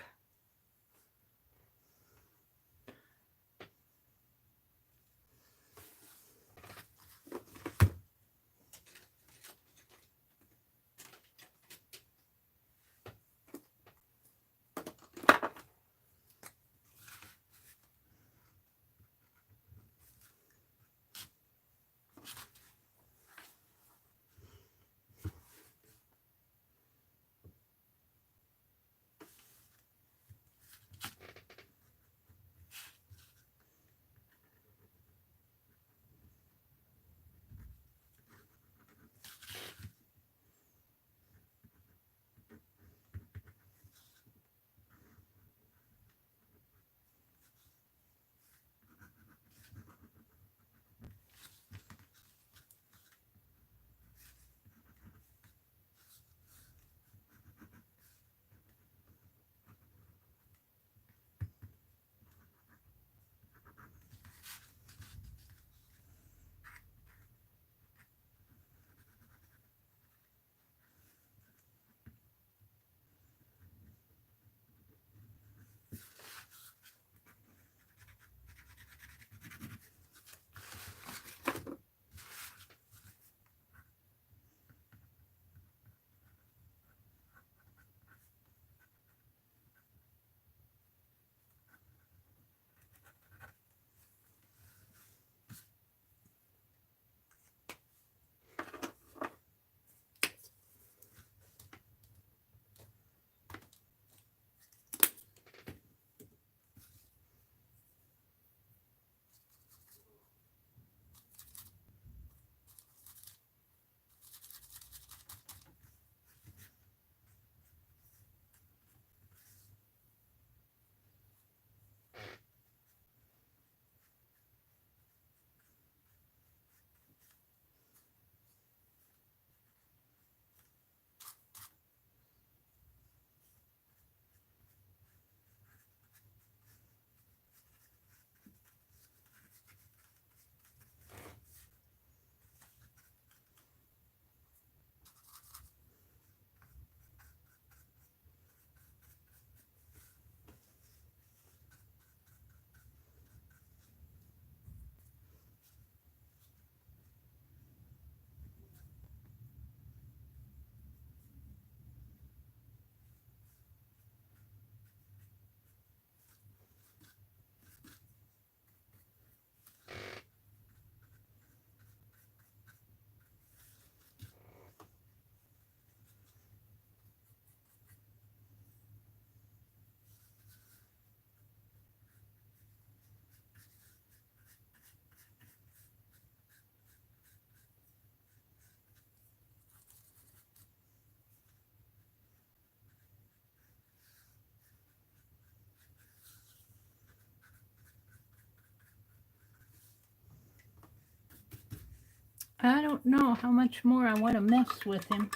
I don't know how much more I want to mess with him.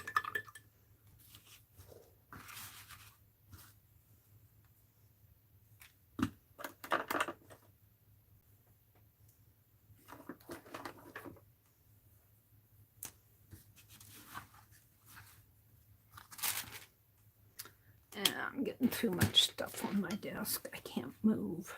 I'm getting too much stuff on my desk. I can't move.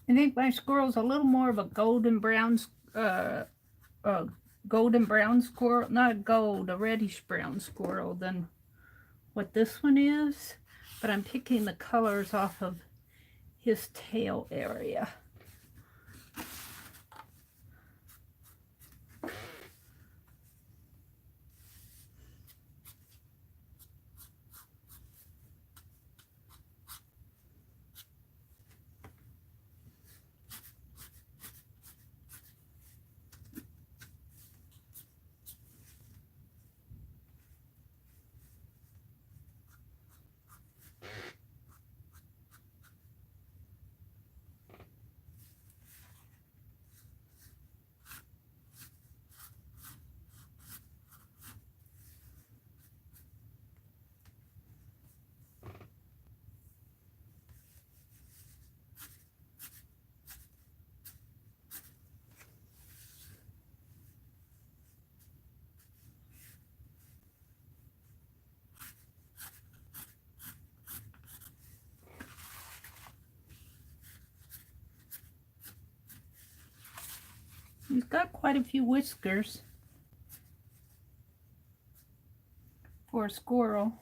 I think my squirrel's a little more of a golden brown, golden brown squirrel, not gold, a reddish brown squirrel than what this one is. But I'm picking the colors off of his tail area. He's got quite a few whiskers for a squirrel.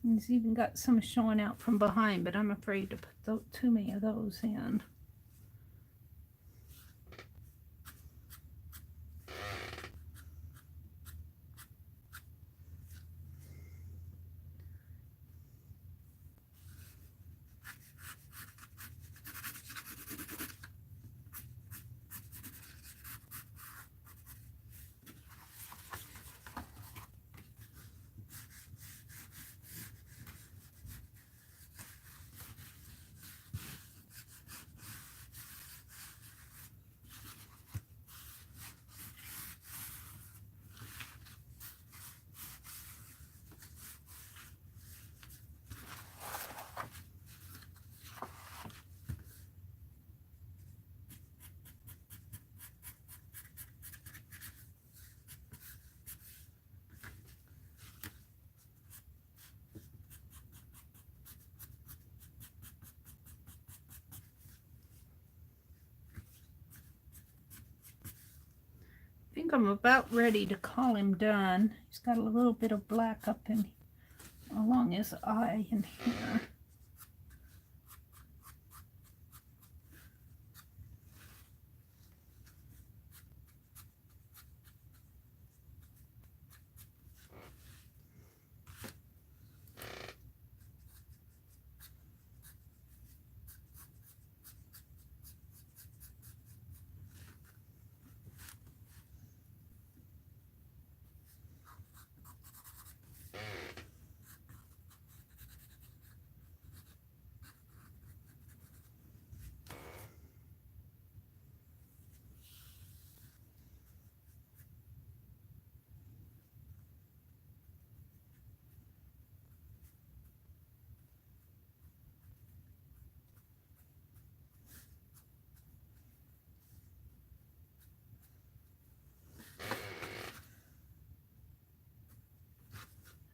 He's even got some showing out from behind, but I'm afraid to put too many of those in. think I'm about ready to call him done. He's got a little bit of black up in along his eye in here.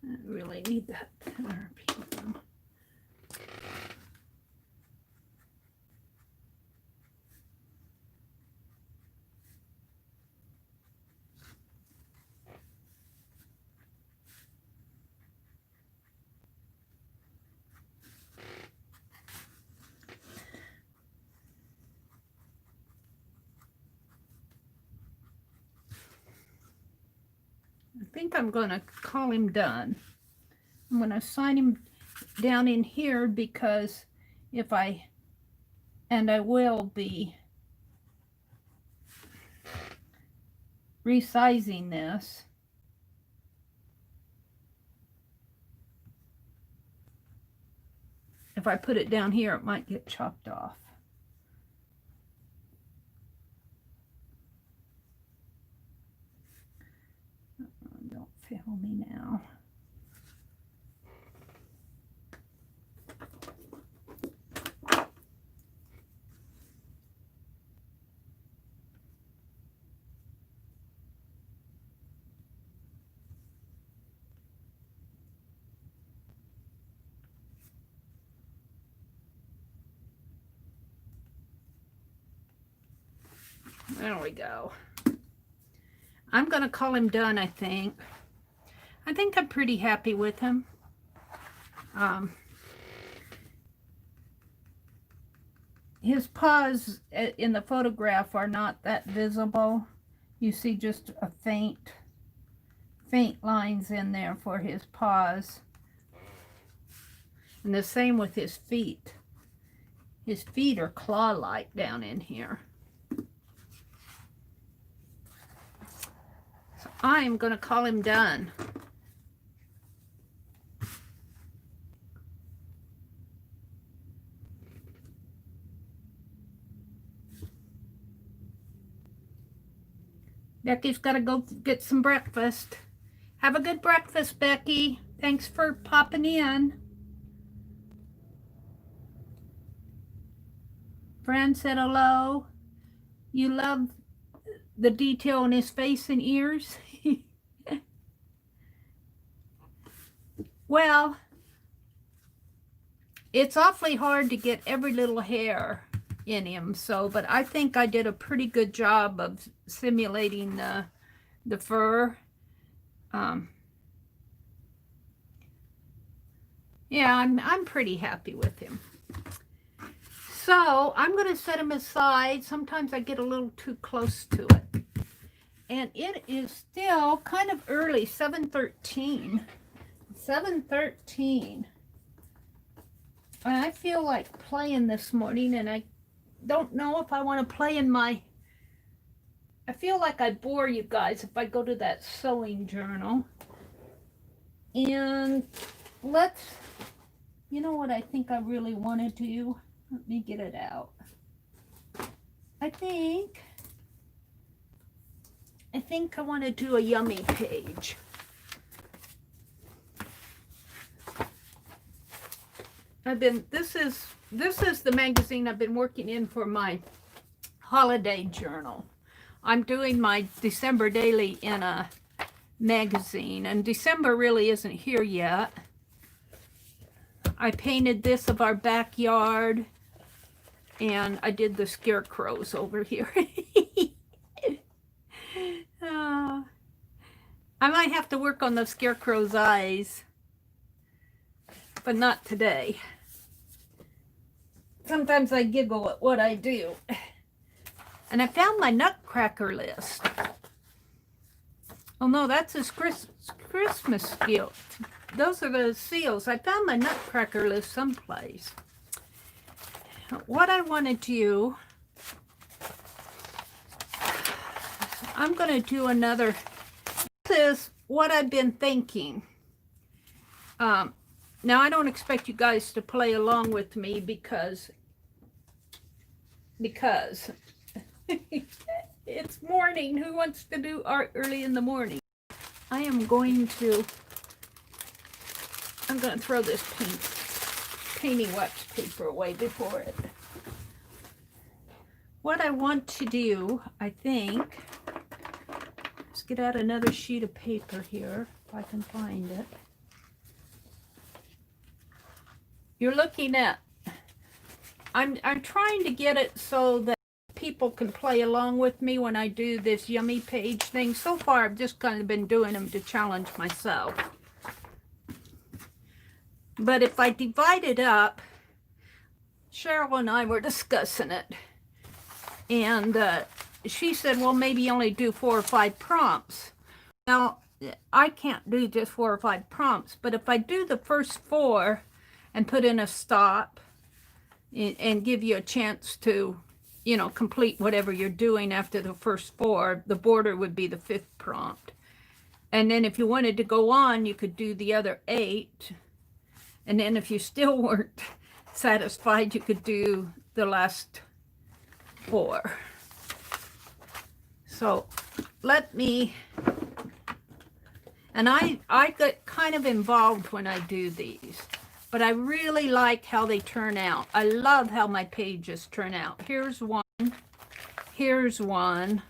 I really need that thinner people. I think I'm going to call him done. I'm going to sign him down in here because I will be resizing this. If I put it down here, it might get chopped off. Don't fail me now. There we go. I'm going to call him done, I think. I think I'm pretty happy with him. His paws in the photograph are not that visible. You see just a faint lines in there for his paws. And the same with his feet. His feet are claw-like down in here. So I'm going to call him done. Becky's got to go get some breakfast. Have a good breakfast, Becky. Thanks for popping in. Fran said hello. You love the detail in his face and ears? Well, it's awfully hard to get every little hair in him, but I think I did a pretty good job of simulating the fur. Yeah, I'm pretty happy with him. So I'm going to set him aside. Sometimes I get a little too close to it. And it is still kind of early, 7:13. 7:13. And I feel like playing this morning, and I don't know if I want to play in my... I feel like I bore you guys if I go to that sewing journal. And let's... You know what I think I really want to do? Let me get it out. I think I want to do a yummy page. This is the magazine I've been working in for my holiday journal. I'm doing my December daily in a magazine, and December really isn't here yet. I painted this of our backyard, and I did the scarecrows over here. I might have to work on the scarecrow's eyes, but not today. Sometimes I giggle at what I do. And I found my nutcracker list. Oh no, that's his Christmas gift. Those are the seals. I found my nutcracker list someplace. What I want to do, I'm going to do another. This is what I've been thinking. Now, I don't expect you guys to play along with me because it's morning. Who wants to do art early in the morning? I'm going to throw this painting wax paper away before it. What I want to do, I think, let's get out another sheet of paper here, if I can find it. You're looking at, I'm trying to get it so that people can play along with me when I do this yummy page thing. So far, I've just kind of been doing them to challenge myself. But if I divide it up, Cheryl and I were discussing it. And she said, well, maybe only do 4 or 5 prompts. Now, I can't do just 4 or 5 prompts, but if I do the first 4 and put in a stop and give you a chance to, you know, complete whatever you're doing after the first 4, the border would be the 5th prompt. And then if you wanted to go on, you could do the other 8. And then if you still weren't satisfied, you could do the last 4. So let me, and I get kind of involved when I do these, but I really like how they turn out. I love how my pages turn out. Here's one. Here's one.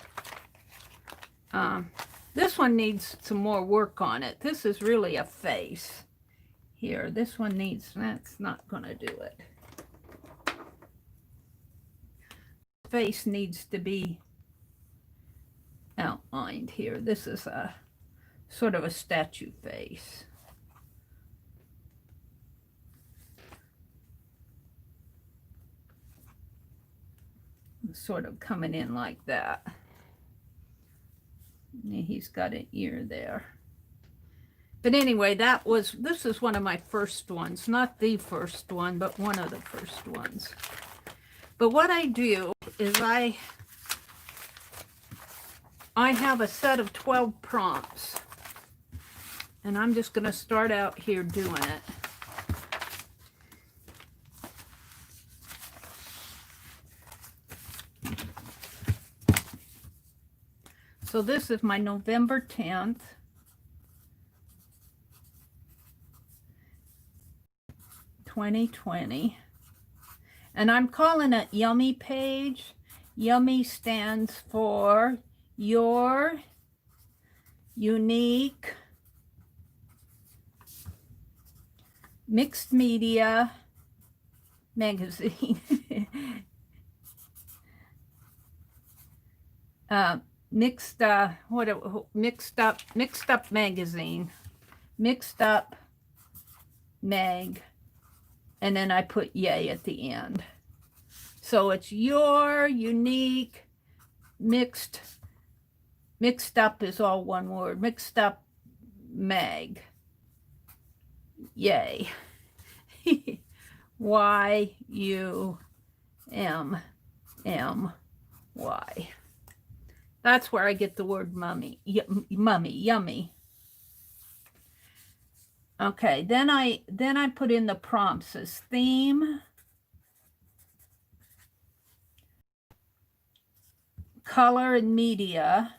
This one needs some more work on it. This is really a face. Here, this one needs, that's not going to do it. Face needs to be outlined here. This is a sort of a statue face. Sort of coming in like that. And he's got an ear there. But anyway, this is one of my first ones. Not the first one, but one of the first ones. But what I do is I have a set of 12 prompts. And I'm just going to start out here doing it. So this is my November 10th. 2020, and I'm calling it Yummy page. Yummy stands for your unique mixed media magazine. Mixed up magazine, mixed up mag. And then I put yay at the end. So it's your unique mixed up is all one word. Mixed up mag. Yay. Y-U-M-M-Y. That's where I get the word mummy. Mummy, yummy. Okay, then I put in the prompts as theme, color and media.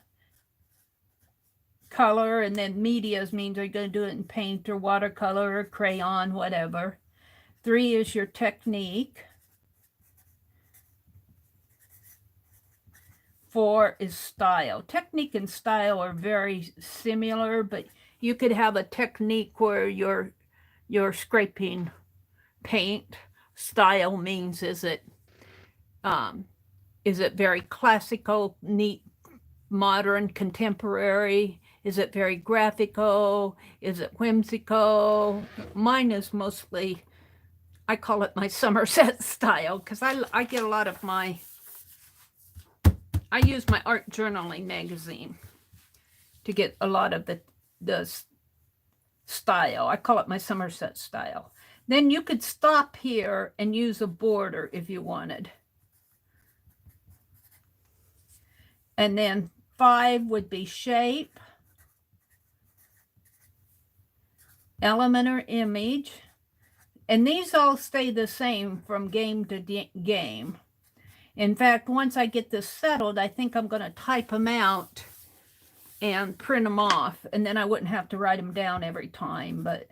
Color, and then media means are you going to do it in paint or watercolor or crayon, whatever. 3 is your technique. 4 is style. Technique and style are very similar, but you could have a technique where you're scraping paint. Style means is it very classical, neat, modern, contemporary? Is it very graphical? Is it whimsical? Mine is mostly, I call it my Somerset style, because I get a lot of my, I use my art journaling magazine to get a lot of the style. I call it my Somerset style. Then you could stop here and use a border if you wanted. And then 5 would be shape, element or image. And these all stay the same from game to game. In fact, once I get this settled, I think I'm going to type them out and print them off. And then I wouldn't have to write them down every time. But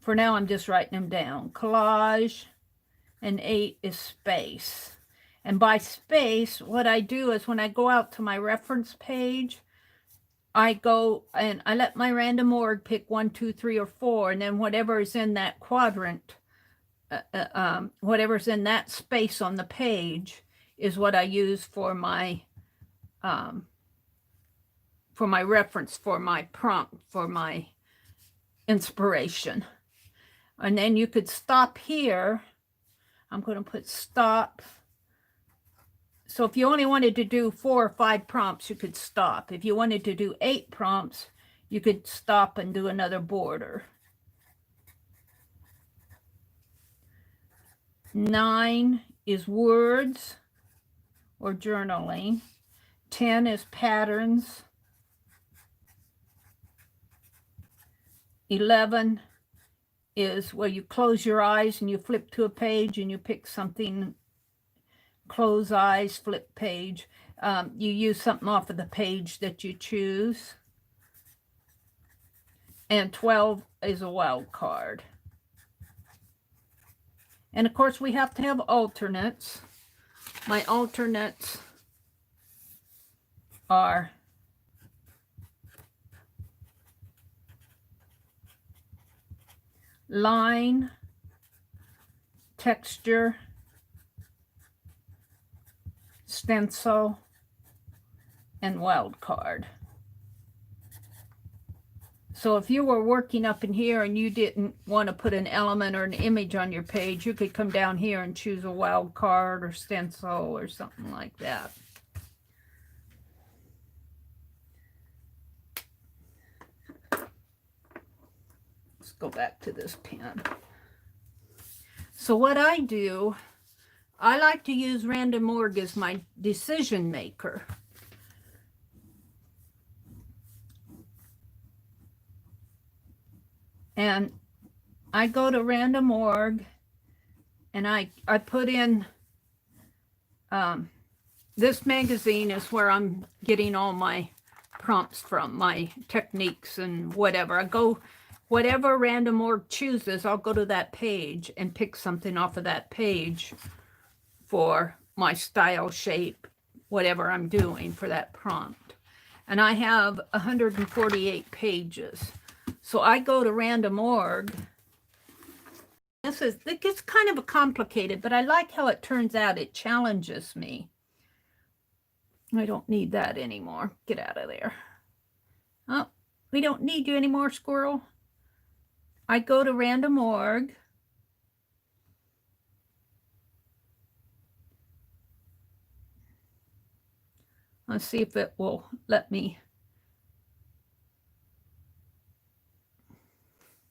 for now, I'm just writing them down. Collage, and 8 is space. And by space, what I do is when I go out to my reference page, I go and I let my random org pick 1, 2, 3, or 4, and then whatever is in that quadrant, whatever's in that space on the page is what I use for my reference, for my prompt, for my inspiration. And then you could stop here. I'm going to put stop. So if you only wanted to do 4 or 5 prompts, you could stop. If you wanted to do 8 prompts, you could stop and do another border. 9 is words or journaling. 10 is patterns. 11 is where you close your eyes and you flip to a page and you pick something. Close eyes, flip page. You use something off of the page that you choose. And 12 is a wild card. And of course, we have to have alternates. My alternates are line, texture, stencil, and wild card. So if you were working up in here and you didn't want to put an element or an image on your page, you could come down here and choose a wild card or stencil or something like that. Let's go back to this pen. So what I do, I like to use random org as my decision maker. And I go to random org and I put in, this magazine is where I'm getting all my prompts from, my techniques and whatever. I go, whatever random org chooses, I'll go to that page and pick something off of that page for my style, shape, whatever I'm doing for that prompt. And I have 148 pages. So I go to random org. It gets kind of complicated, but I like how it turns out. It challenges me. I don't need that anymore. Get out of there. Oh, we don't need you anymore, squirrel. I go to random org. Let's see if it will let me.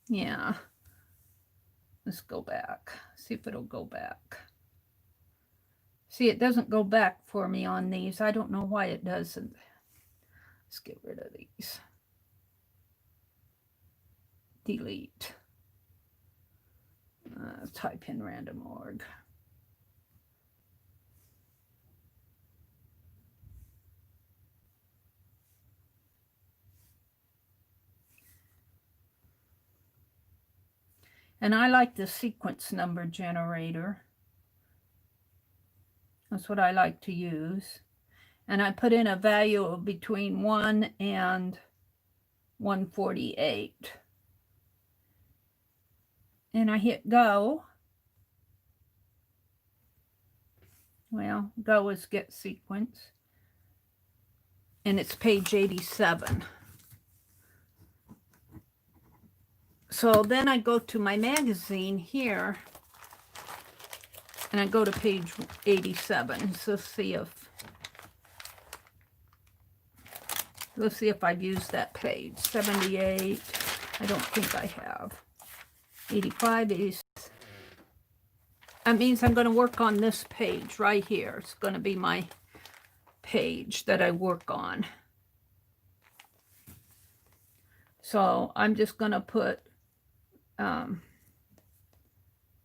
Yeah. Let's go back. See if it'll go back. See, it doesn't go back for me on these. I don't know why it doesn't. Let's get rid of these. Delete. Type in random org. And I like the sequence number generator. That's what I like to use. And I put in a value of between 1 and 148. And I hit go. Well, go is get sequence. And it's page 87. So then I go to my magazine here, and I go to page 87. So let's see if I've used that page. 78, I don't think I have. 85, 86. That means I'm going to work on this page right here. It's going to be my page that I work on. So I'm just going to put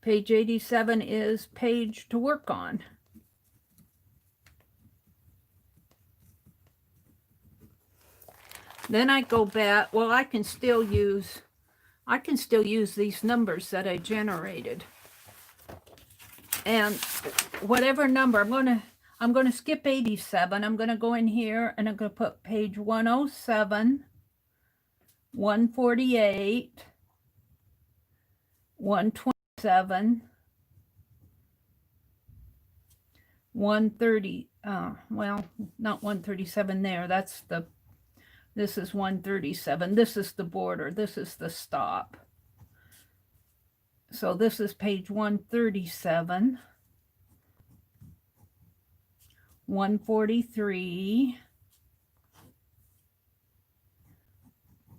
page 87 is page to work on. Then I go back. Well, I can still use these numbers that I generated. And whatever number, I'm gonna skip 87. I'm gonna go in here and I'm gonna put page 107, 148, 127, 130. Well, not 137 there. This is 137. This is the border. This is the stop. So this is page 137, 143,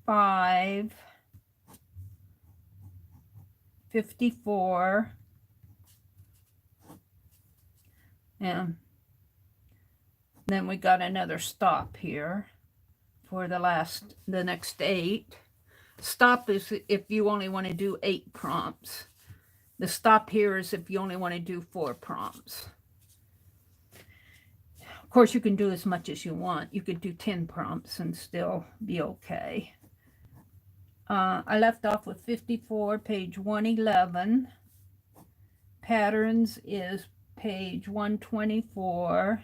5, 54, and then we got another stop here for the next 8. Stop is if you only want to do 8 prompts. The stop here is if you only want to do 4 prompts. Of course, you can do as much as you want. You could do 10 prompts and still be okay. I left off with 54, page 111. Patterns is page 124,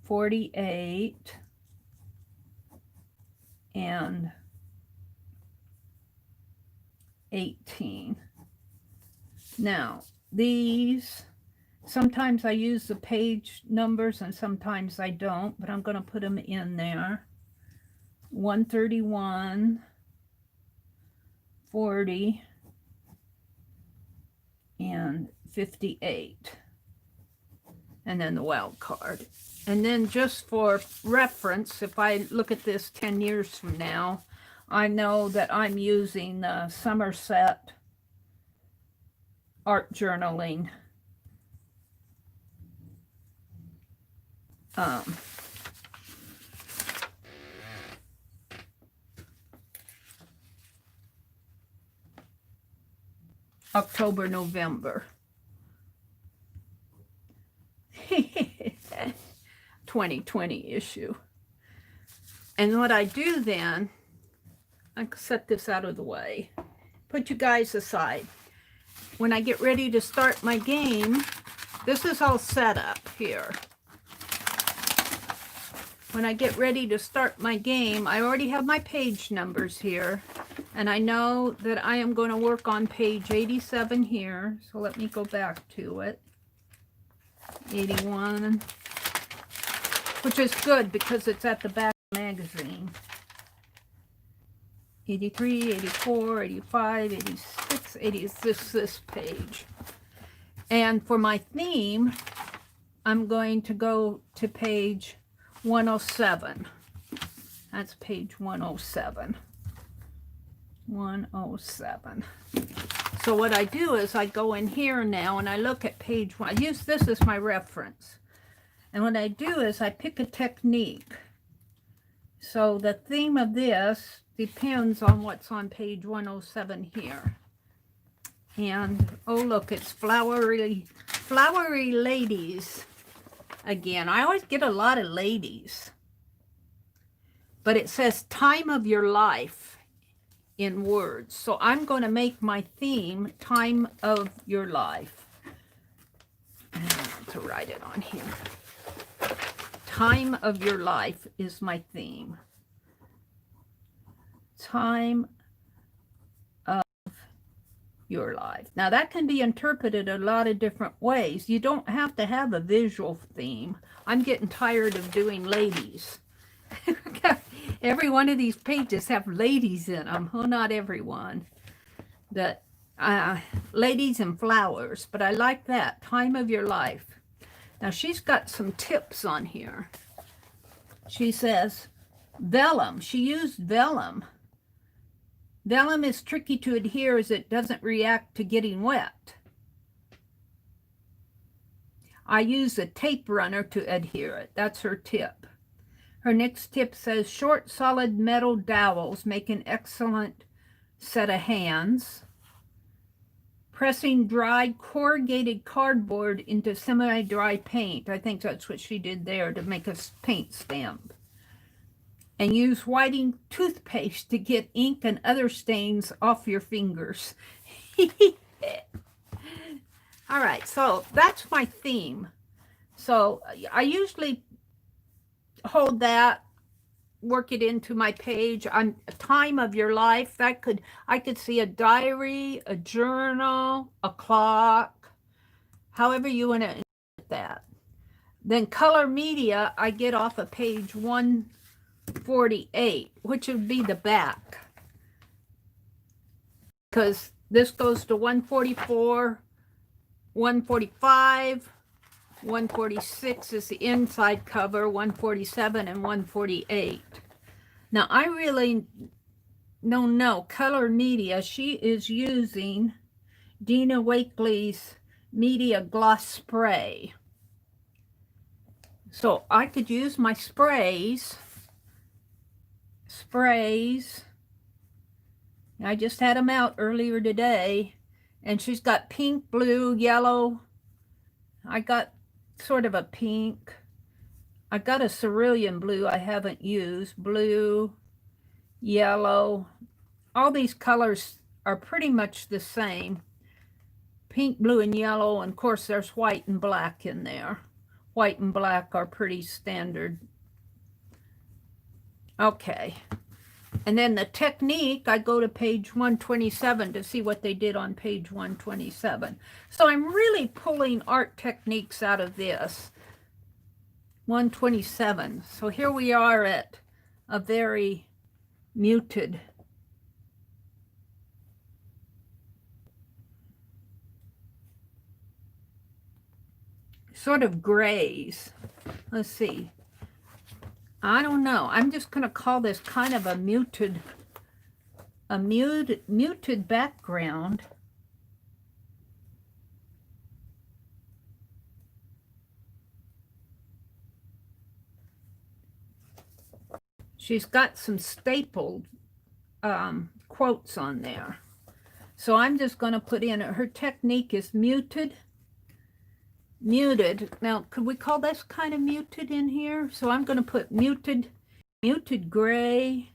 48, and 18. Now, these, sometimes I use the page numbers and sometimes I don't, but I'm going to put them in there. 131, 40, and 58. And then the wild card. And then just for reference, if I look at this 10 years from now, I know that I'm using the Somerset art journaling October, November 2020 issue. And what I do then, I set this out of the way, put you guys aside. When I get ready to start my game, this is all set up here. When I get ready to start my game, I already have my page numbers here, and I know that I am going to work on page 87 here. So let me go back to it. 81, which is good because it's at the back of the magazine. 83, 84, 85, 86, 80 is this page. And for my theme, I'm going to go to page 107. That's page 107. 107. So what I do is I go in here now and I look at page 1. I use this as my reference. And what I do is I pick a technique. So the theme of this depends on what's on page 107 here. And oh look, it's flowery ladies again. I always get a lot of ladies. But it says time of your life in words. So I'm going to make my theme time of your life. And I have to write it on here. Time of your life is my theme. Time of your life. Now that can be interpreted a lot of different ways. You don't have to have a visual theme. I'm getting tired of doing ladies. Every one of these pages have ladies in them. Well, not everyone. That ladies and flowers, but I like that. Time of your life. Now she's got some tips on here. She says vellum. She used vellum. Vellum is tricky to adhere as it doesn't react to getting wet. I use a tape runner to adhere it. That's her tip. Her next tip says short solid metal dowels make an excellent set of hands. Pressing dried corrugated cardboard into semi-dry paint. I think that's what she did there to make a paint stamp. And use whiting toothpaste to get ink and other stains off your fingers. All right, so that's my theme. So I usually hold that, work it into my page on time of your life. That I could see a diary, a journal, a clock, however you want to interpret that. Then color media, I get off of page 148, which would be the back, because this goes to 144, 145, 146 is the inside cover, 147 and 148. Now I really don't know color media. She is using Dina Wakley's Media Gloss Spray. So I could use my sprays. I just had them out earlier today. And she's got pink, blue, yellow. I got sort of a pink. I got a cerulean blue I haven't used. Blue, yellow. All these colors are pretty much the same. Pink, blue, and yellow. And of course there's white and black in there. White and black are pretty standard. Okay. And then the technique, I go to page 127 to see what they did on page 127. So I'm really pulling art techniques out of this. 127. So here we are at a very muted. Sort of grays. Let's see. I don't know. I'm just going to call this kind of a muted background. She's got some stapled quotes on there. So I'm just going to put in, her technique is muted. Now, could we call this kind of muted in here? So I'm going to put muted gray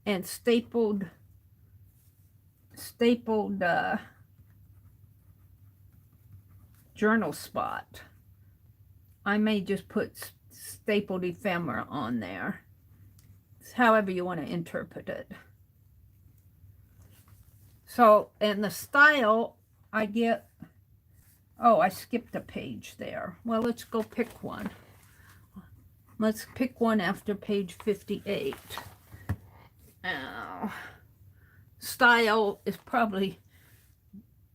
and stapled journal spot. I may just put stapled ephemera on there. It's however you want to interpret it. So, and the style, I get, oh, I skipped a page there. Well, let's go pick one. Let's pick one after page 58. Now, style is probably,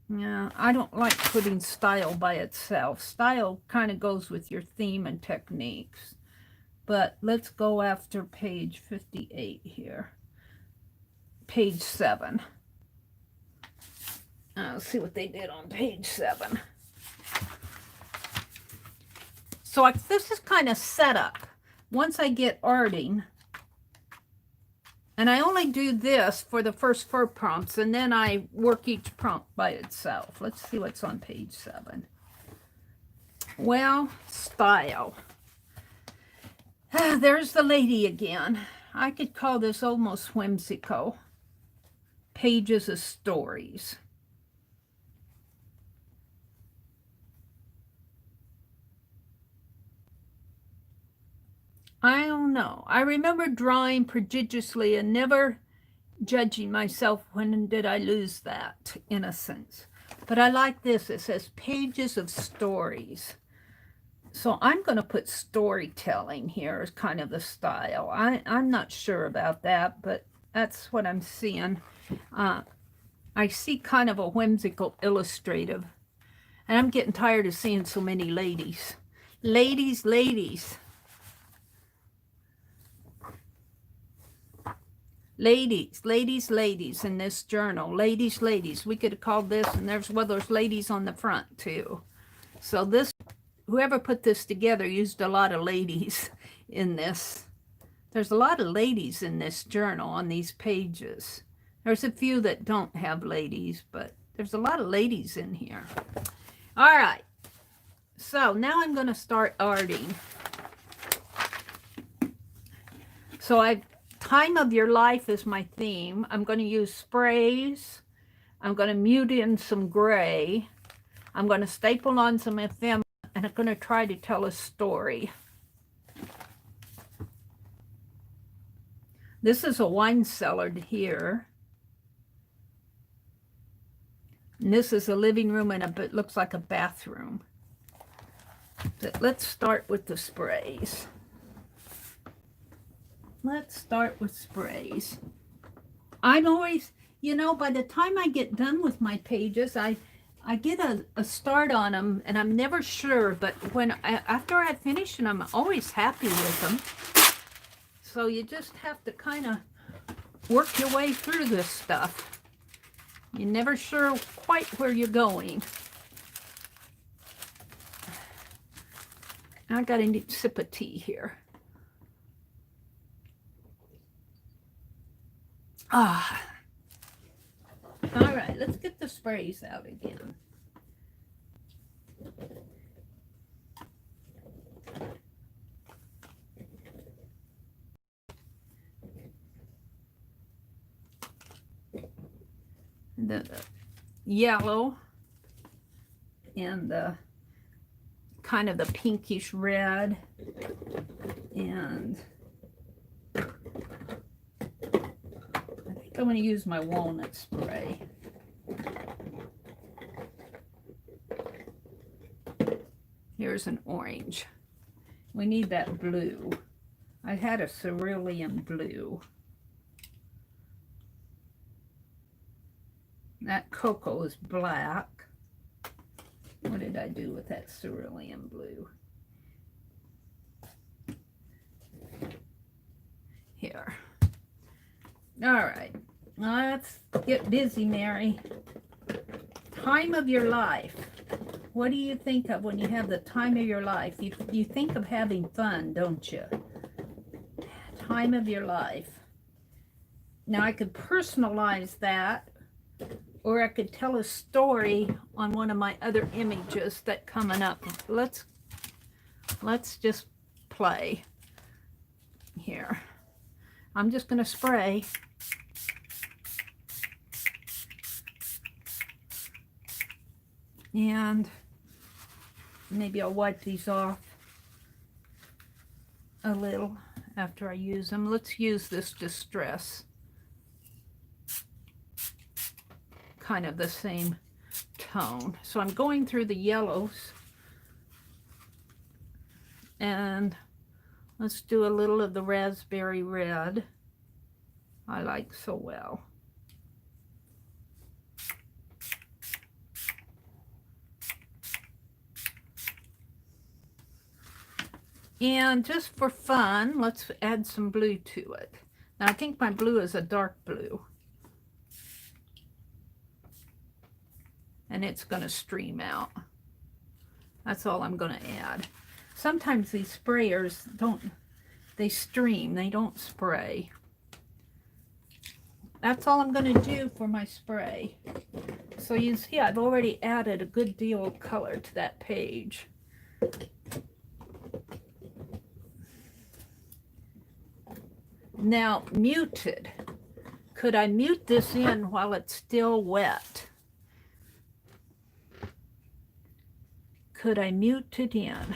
yeah, I don't like putting style by itself. Style kind of goes with your theme and techniques. But let's go after page 58 here. Page 7. Let's see what they did on page 7. So this is kind of set up. Once I get arting, and I only do this for the first 4 prompts, and then I work each prompt by itself. Let's see what's on page 7. Well, style. There's the lady again. I could call this almost whimsical. Pages of stories. I don't know. I remember drawing prodigiously and never judging myself. When did I lose that innocence? But I like this. It says pages of stories. So I'm going to put storytelling here as kind of the style. I'm not sure about that, but that's what I'm seeing. I see kind of a whimsical illustrative. And I'm getting tired of seeing so many ladies. Ladies, ladies. Ladies, ladies, ladies in this journal. Ladies, ladies. We could have called this, and there's ladies on the front too. So this, whoever put this together used a lot of ladies in this. There's a lot of ladies in this journal on these pages. There's a few that don't have ladies, but there's a lot of ladies in here. All right. So now I'm going to start arting. So time of your life is my theme. I'm going to use sprays. I'm going to mute in some gray. I'm going to staple on some ephemera, and I'm going to try to tell a story. This is a wine cellar here. And this is a living room, and it looks like a bathroom. But let's start with the sprays. Let's start with sprays. I'm always, you know, by the time I get done with my pages, I get a start on them, and I'm never sure, but after I finish them, I'm always happy with them. So you just have to kind of work your way through this stuff. You're never sure quite where you're going. I got a sip of tea here. Ah. All right, let's get the sprays out again. The yellow and the kind of the pinkish red, and I think I'm going to use my walnut spray. Here's an orange. We need that blue. I had a cerulean blue. That cocoa is black. What did I do with that cerulean blue? Here. All right. Let's get busy, Meri. Time of your life. What do you think of when you have the time of your life? You think of having fun, don't you? Time of your life. Now I could personalize that, or I could tell a story on one of my other images that coming up. Let's just play here. I'm just going to spray. And maybe I'll wipe these off a little after I use them. Let's use this Distress. Kind of the same tone. So I'm going through the yellows, and let's do a little of the raspberry red I like so well. And just for fun, let's add some blue to it. Now I think my blue is a dark blue. And it's going to stream out. That's all I'm going to add. Sometimes these sprayers they stream, they don't spray. That's all I'm going to do for my spray. So you see I've already added a good deal of color to that page. Now, muted. Could I mute this in while it's still wet? Could I mute it in?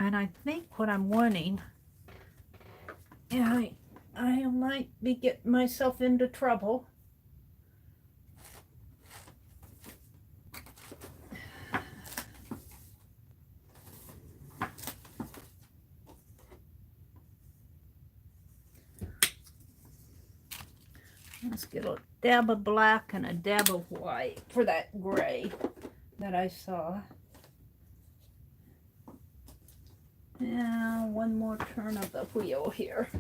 And I think what I'm wanting, yeah, I might be getting myself into trouble. Let's get a dab of black and a dab of white for that gray that I saw. Now, one more turn of the wheel here.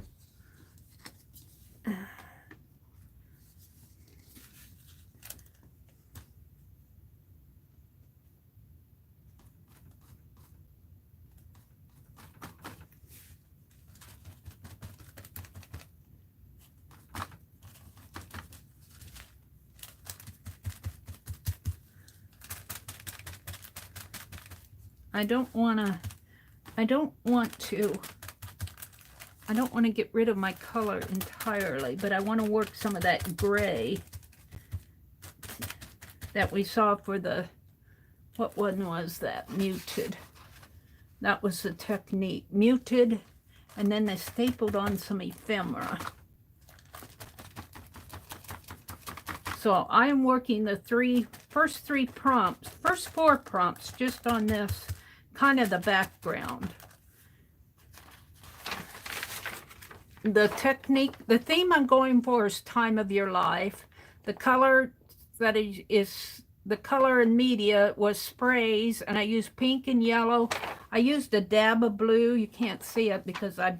I don't want to get rid of my color entirely, but I want to work some of that gray that we saw for the, what one was that? Muted. That was the technique. Muted, and then they stapled on some ephemera. So I'm working the first four prompts just on this, kind of the background. The technique, the theme I'm going for is time of your life. The color that is the color and media was sprays, and I used pink and yellow. I used a dab of blue. You can't see it because I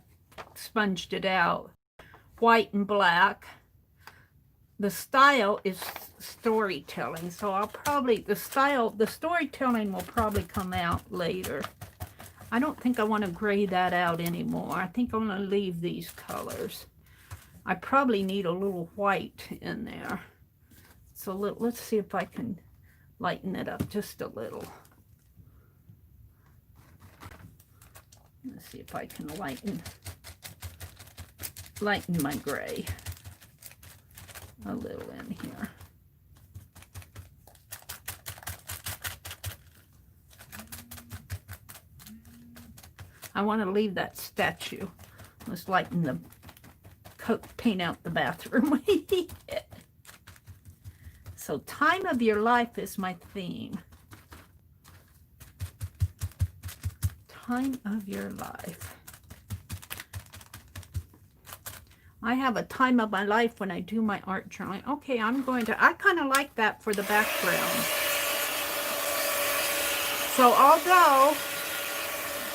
sponged it out. White and black. The style is storytelling, so I'll probably, the storytelling will probably come out later. I don't think I want to gray that out anymore. I think I'm going to leave these colors. I probably need a little white in there. So let's see if I can lighten it up just a little. Let's see if I can lighten my gray a little in here. I want to leave that statue. Let's lighten the paint out the bathroom. So time of your life is my theme. Time of your life. I have a time of my life when I do my art journaling. Okay, I kind of like that for the background. So although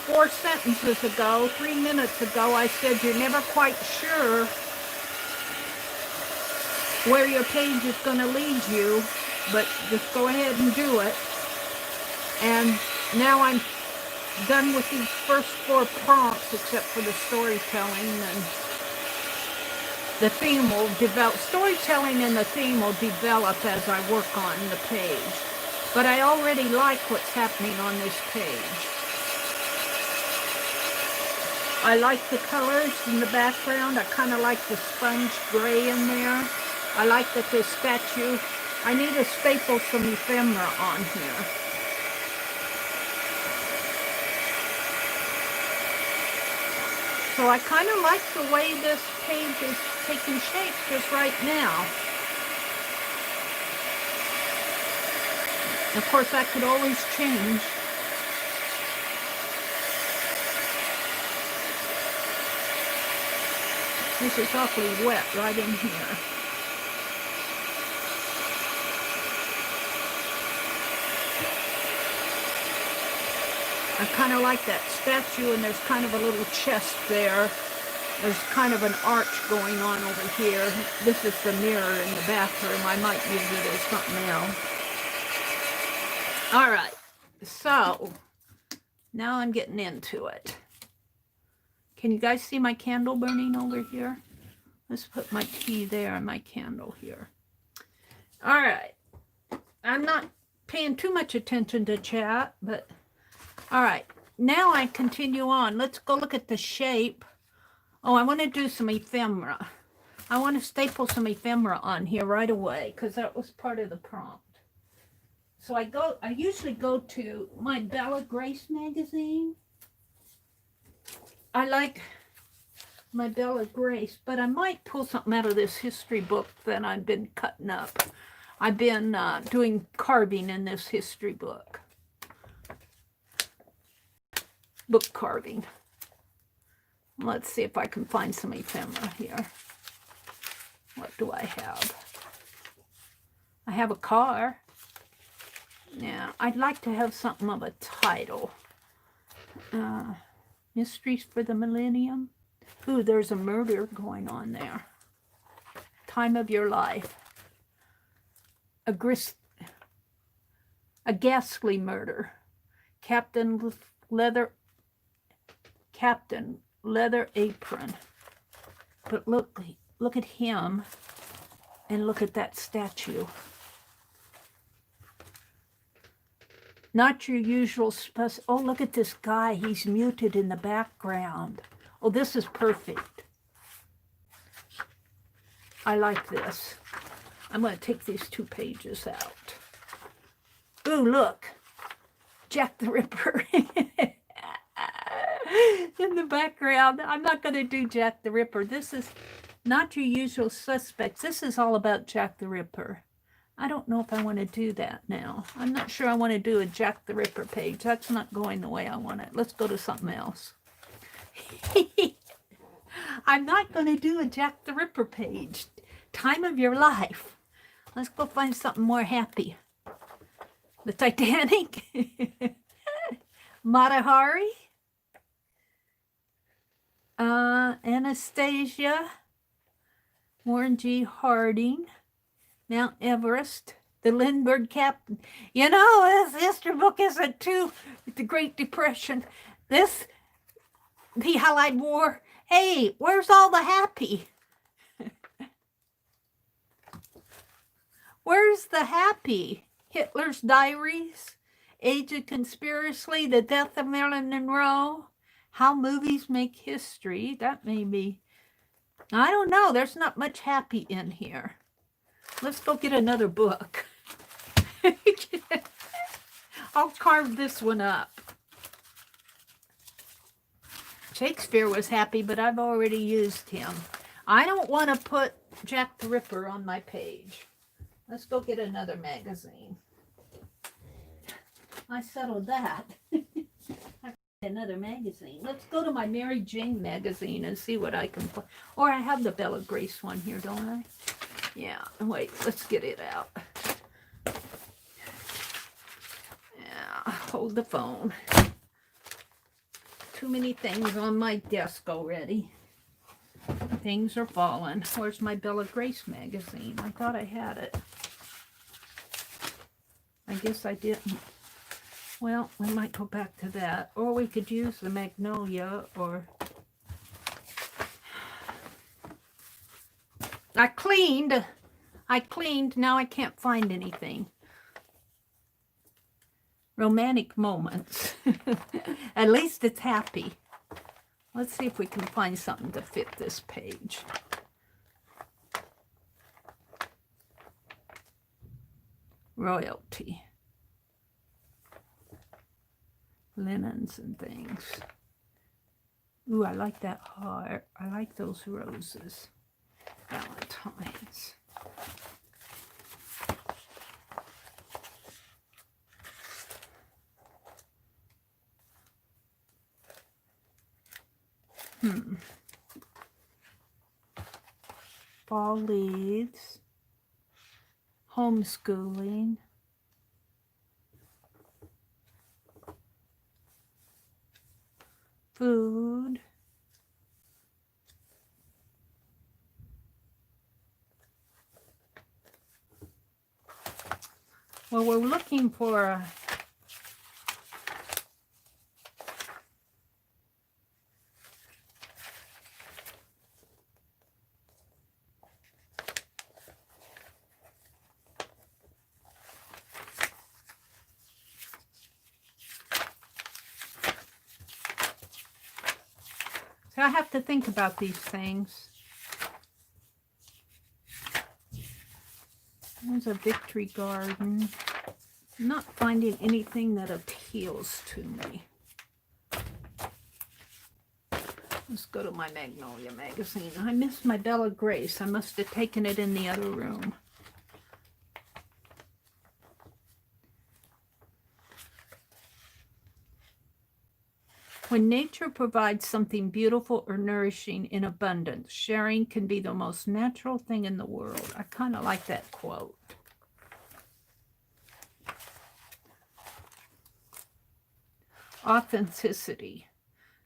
4 sentences ago, 3 minutes ago, I said you're never quite sure where your page is going to lead you, but just go ahead and do it. And now I'm done with these first 4 prompts, except for the storytelling, and the theme will develop. Storytelling and the theme will develop as I work on the page. But I already like what's happening on this page. I like the colors in the background. I kind of like the sponge gray in there. I like that this statue, I need to staple some ephemera on here. So I kind of like the way this page is taking shape just right now. Of course, that could always change. This is awfully wet right in here. I kind of like that statue, and there's kind of a little chest there. There's kind of an arch going on over here. This is the mirror in the bathroom. I might use it as something else. All right, so now I'm getting into it. Can you guys see my candle burning over here? Let's put my tea there and my candle here. All right, I'm not paying too much attention to chat, but all right, now I continue on. Let's go look at the shape. Oh, I want to do some ephemera. I want to staple some ephemera on here right away because that was part of the prompt. So I usually go to my Bella Grace magazine. I like my Bella Grace, but I might pull something out of this history book that I've been cutting up. I've been doing carving in this history book. Book carving. Let's see if I can find some ephemera here. What do I have? I have a car. Yeah, I'd like to have something of a title. Mysteries for the Millennium. Ooh, there's a murder going on there. Time of your life. A ghastly murder. Captain Leather Apron. But look at him and look at that statue. Not your usual oh, look at this guy. He's muted in the background. Oh, this is perfect. I like this. I'm going to take these 2 pages out. Ooh, look. Jack the Ripper. In the background. I'm not going to do Jack the Ripper. This is not your usual suspects. This is all about Jack the Ripper. I don't know if I want to do that now. I'm not sure I want to do a Jack the Ripper page. That's not going the way I want it. Let's go to something else. I'm not going to do a Jack the Ripper page. Time of your life. Let's go find something more happy. The Titanic. Matahari. Anastasia. Warren G. Harding. Mount Everest. The Lindbergh Captain. You know, this history book isn't too the Great Depression. This, the Allied War. Hey, where's all the happy? Where's the happy? Hitler's Diaries, Age of Conspiracy, The Death of Marilyn Monroe, How Movies Make History. That may be, I don't know. There's not much happy in here. Let's go get another book. I'll carve this one up. Shakespeare was happy, but I've already used him. I don't want to put Jack the Ripper on my page. Let's go get another magazine. I settled that. Another magazine. Let's go to my Mary Jane magazine and see what I can find. Or I have the Bella Grace one here, don't I? Yeah, wait, let's get it out. Yeah, hold the phone. Too many things on my desk already. Things are falling. Where's my Bella Grace magazine? I thought I had it. I guess I didn't. Well, we might go back to that. Or we could use the Magnolia or... I cleaned, now I can't find anything. Romantic moments. At least it's happy. Let's see if we can find something to fit this page. Royalty. Linens and things. Ooh, I like that heart. I like those roses. Valentine's. Fall leaves. Homeschooling. Food. Well, we're looking for a so I have to think about these things. There's a victory garden. I'm not finding anything that appeals to me. Let's go to my Magnolia magazine. I missed my Bella Grace. I must have taken it in the other room. When nature provides something beautiful or nourishing in abundance, sharing can be the most natural thing in the world. I kind of like that quote. Authenticity,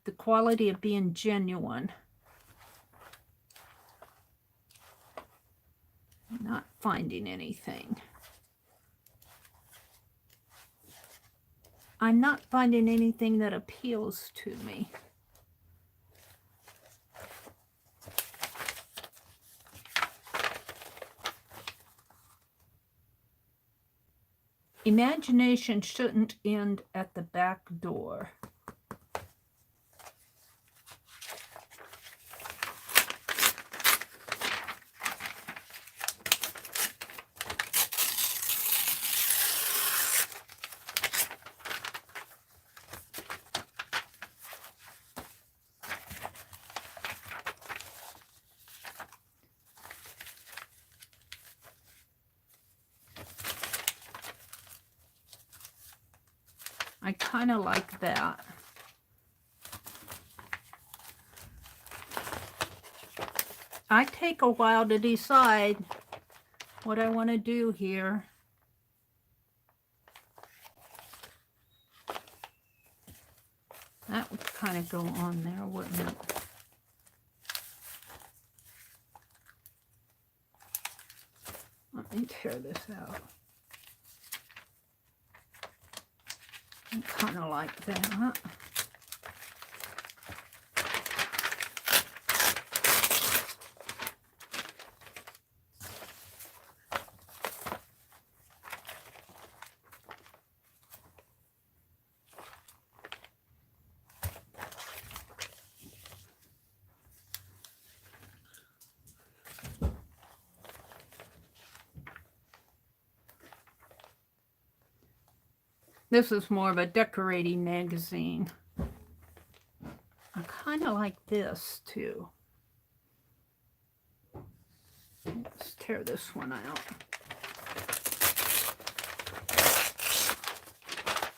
the quality of being genuine. Not finding anything. I'm not finding anything that appeals to me. Imagination shouldn't end at the back door. I kind of like that. I take a while to decide what I want to do here. That would kind of go on there, wouldn't it? Let me tear this out. I kind of like that. This is more of a decorating magazine. I kind of like this too. Let's tear this one out.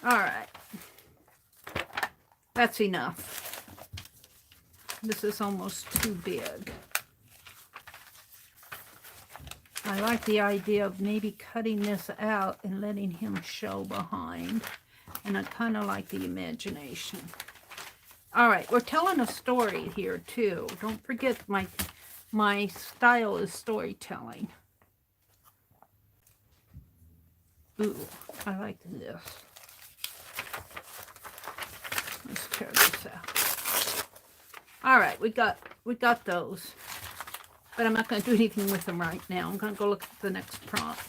All right. That's enough. This is almost too big. I like the idea of maybe cutting this out and letting him show behind. And I kind of like the imagination. All right, we're telling a story here too. Don't forget my style is storytelling. Ooh, I like this. Let's tear this out. All right, we got those. But I'm not going to do anything with them right now. I'm going to go look at the next prompt.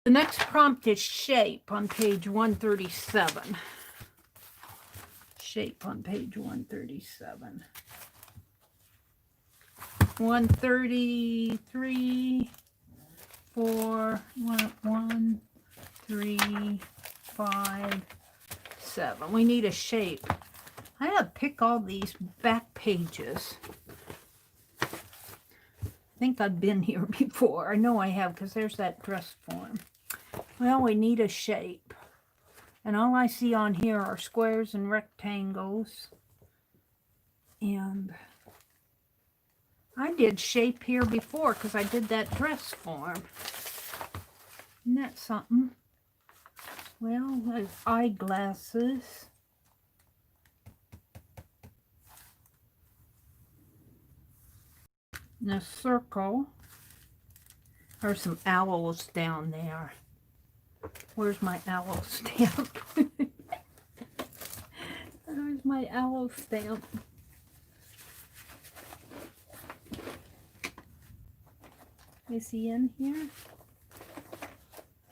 The next prompt is shape on page 137. Shape on page 137. 133, 4, 1, 3, 5, 7. We need a shape. I have to pick all these back pages. I think I've been here before. I know I have because there's that dress form. Well, we need a shape. And all I see on here are squares and rectangles. And I did shape here before because I did that dress form. Isn't that something? Well, there's eyeglasses. And a circle. There's some owls down there. Where's my owl stamp? There's my owl stamp. Is he in here?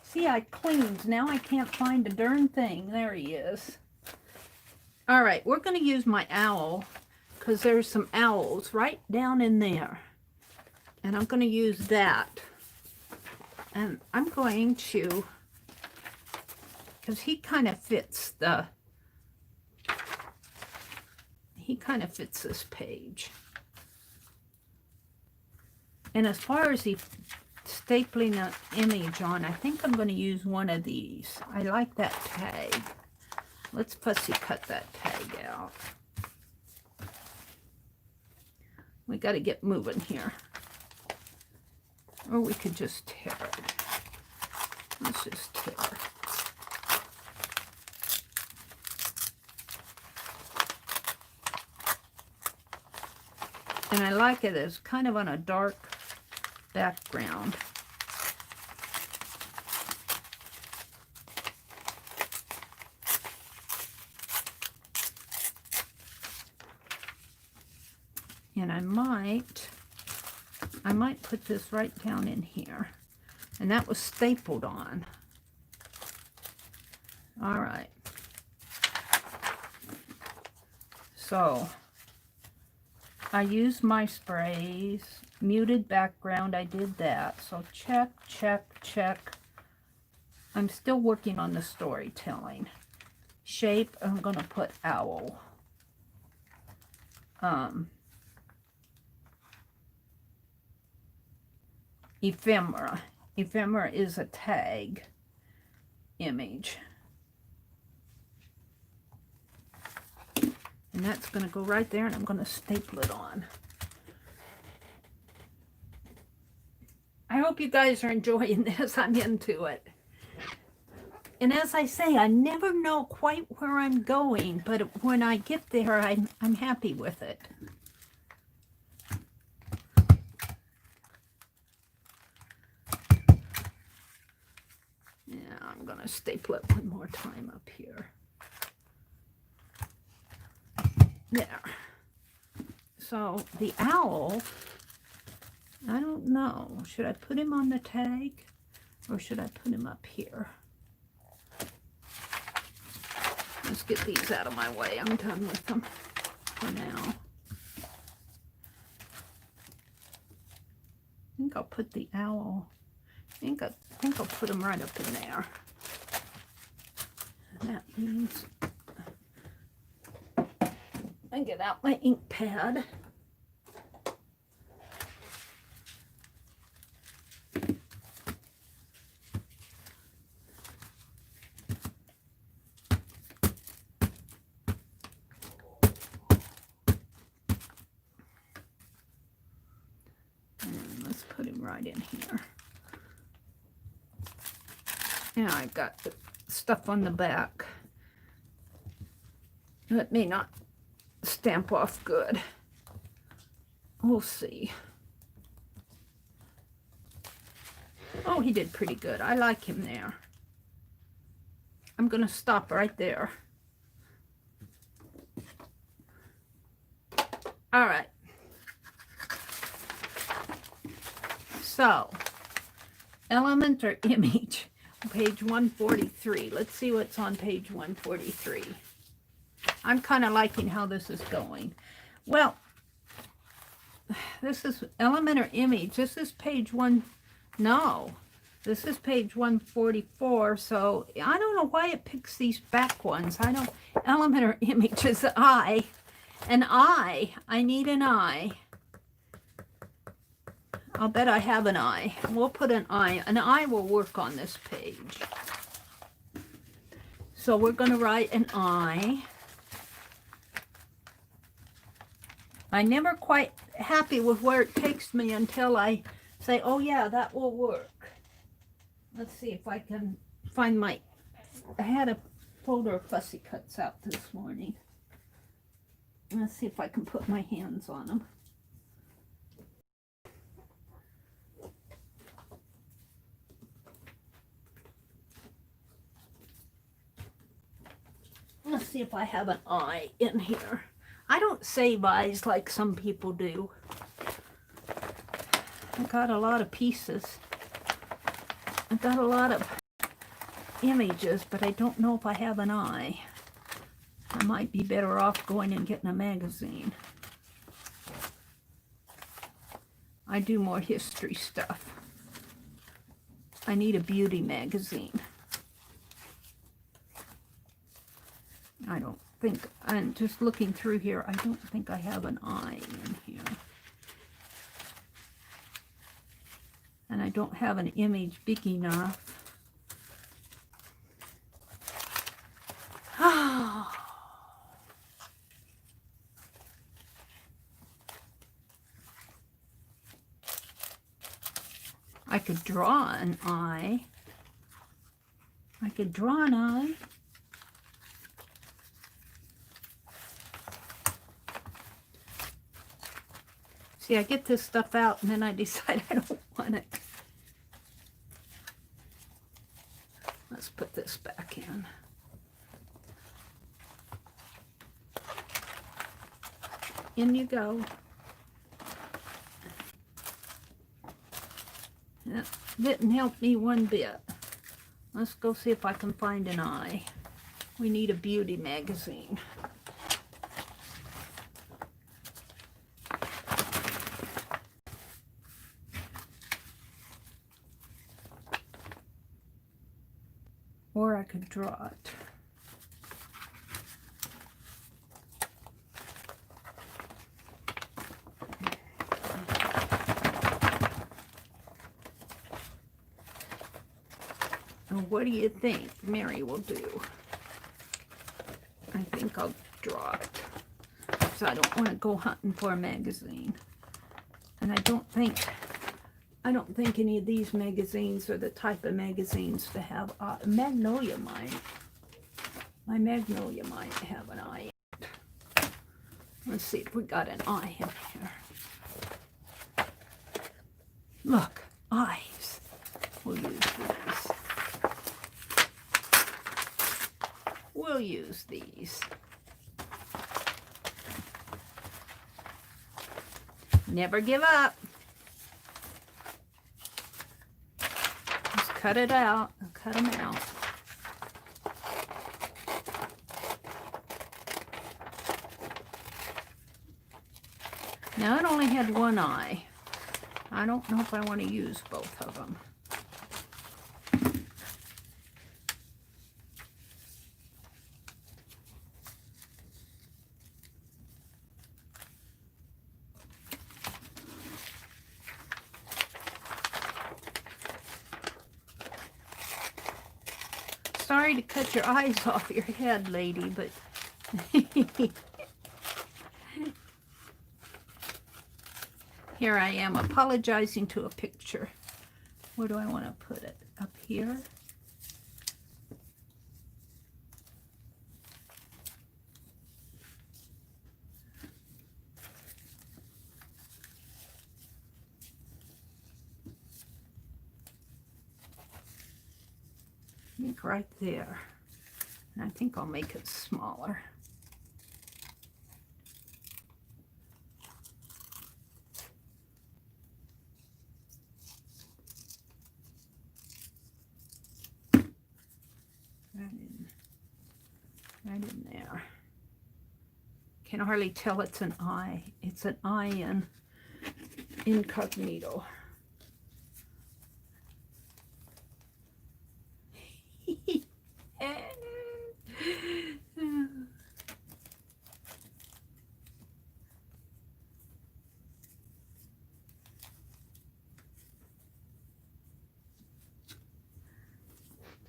See, I cleaned. Now I can't find a darn thing. There he is. All right, we're going to use my owl because there's some owls right down in there. And I'm going to use that. And I'm going to, because he kind of fits the, he kind of fits this page. And as far as the stapling an image on, I think I'm going to use one of these. I like that tag. Let's fussy cut that tag out. We got to get moving here. Or we could just tear it. Let's just tear it. And I like it as kind of on a dark background. And I might put this right down in here. And that was stapled on. All right. So I used my sprays, muted background, I did that. So check, check, check. I'm still working on the storytelling. Shape, I'm gonna put owl. Ephemera. Ephemera is a tag image. And that's going to go right there, and I'm going to staple it on. I hope you guys are enjoying this. I'm into it. And as I say, I never know quite where I'm going, but when I get there, I'm happy with it. Yeah, I'm going to staple it one more time up here. There. So the owl, I don't know. Should I put him on the tag or should I put him up here? Let's get these out of my way. I'm done with them for now. I think I'll put the owl. I think I'll put him right up in there. And that means I get out my ink pad. And let's put him right in here. Now I've got the stuff on the back. That may not stamp off good. We'll see. Oh, he did pretty good. I like him there. I'm going to stop right there. All right. So, element or image, page 143. Let's see what's on page 143. I'm kind of liking how this is going. Well, this is element or image. This is page one. No, this is page 144. So I don't know why it picks these back ones. I don't. Element or image is the eye. An eye. I need an eye. I'll bet I have an eye. We'll put an eye. An eye will work on this page. So we're going to write an eye. I'm never quite happy with where it takes me until I say, oh yeah, that will work. Let's see if I can find my, I had a folder of fussy cuts out this morning. Let's see if I can put my hands on them. Let's see if I have an eye in here. I don't save eyes like some people do. I got a lot of pieces. I got a lot of images, but I don't know if I have an eye. I might be better off going and getting a magazine. I do more history stuff. I need a beauty magazine. think, and just looking through here, I don't think I have an eye in here. And I don't have an image big enough. I could draw an eye. I could draw an eye. See, I get this stuff out and then I decide I don't want it. Let's put this back in. In you go. That didn't help me one bit. Let's go see if I can find an eye. We need a beauty magazine. Or I could draw it. And what do you think Meri will do? I think I'll draw it. Because I don't want to go hunting for a magazine. And I don't think any of these magazines are the type of magazines to have Magnolia might. My Magnolia might have an eye. Let's see if we got an eye in here. Look, eyes. We'll use these. We'll use these. Never give up. Just cut it out. Cut them out. Now it only had one eye. I don't know if I want to use both of them. Sorry to cut your eyes off your head, lady, but here I am apologizing to a picture. Where do I want to put it? Up here? I think right there. And I think I'll make it smaller. Right in there. Can hardly tell it's an eye. It's an eye in incognito.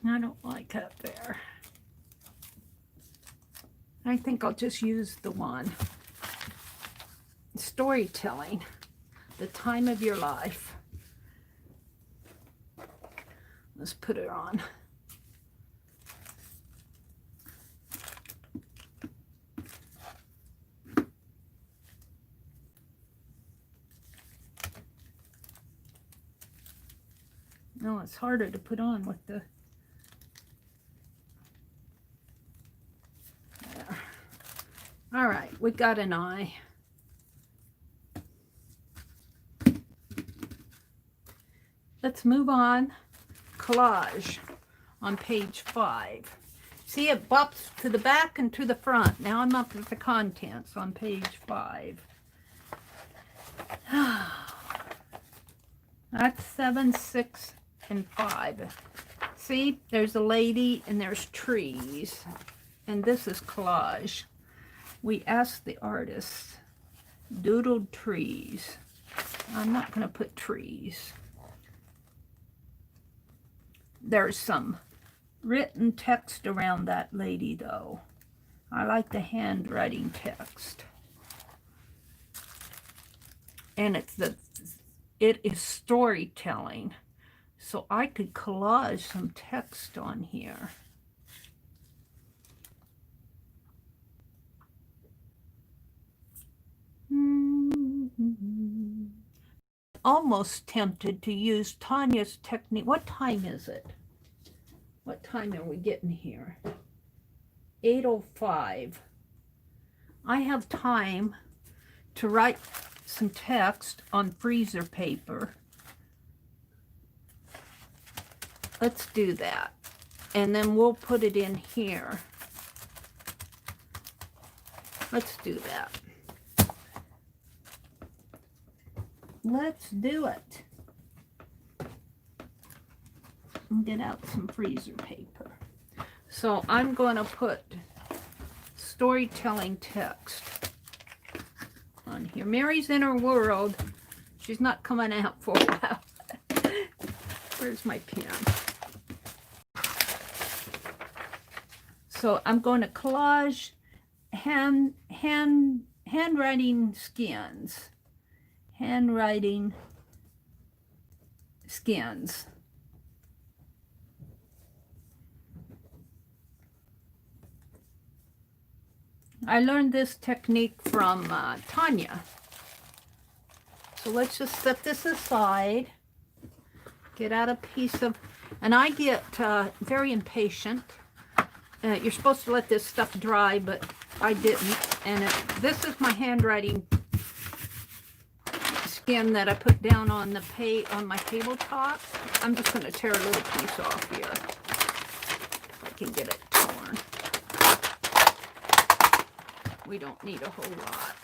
I don't like that there. I think I'll just use the one. Storytelling, the time of your life. Let's put it on. No, it's harder to put on with the... There. All right, we got an eye. Let's move on. Collage on page 5. See, it bops to the back and to the front. Now I'm up with the contents on page 5. That's 7, 6, and 5. See, there's a lady and there's trees. and this is Collage. We asked the artist, doodled trees. I'm not going to put trees. There's some written text around that lady, though. I like the handwriting text. And it is storytelling. So I could collage some text on here. Almost tempted to use Tanya's technique. What time is it? What time are we getting here? 8:05. I have time to write some text on freezer paper. Let's do that. And then we'll put it in here. Let's do that. Let's do it. And get out some freezer paper. So I'm going to put storytelling text on here. Meri's in her world. She's not coming out for a while. Where's my pen? So I'm going to collage handwriting skins. Handwriting skins. I learned this technique from Tanya. So let's just set this aside. Get out a piece of, and I get very impatient. You're supposed to let this stuff dry, but I didn't. And this is my handwriting skin that I put down on on my tabletop. I'm just going to tear a little piece off here. If I can get it torn. We don't need a whole lot.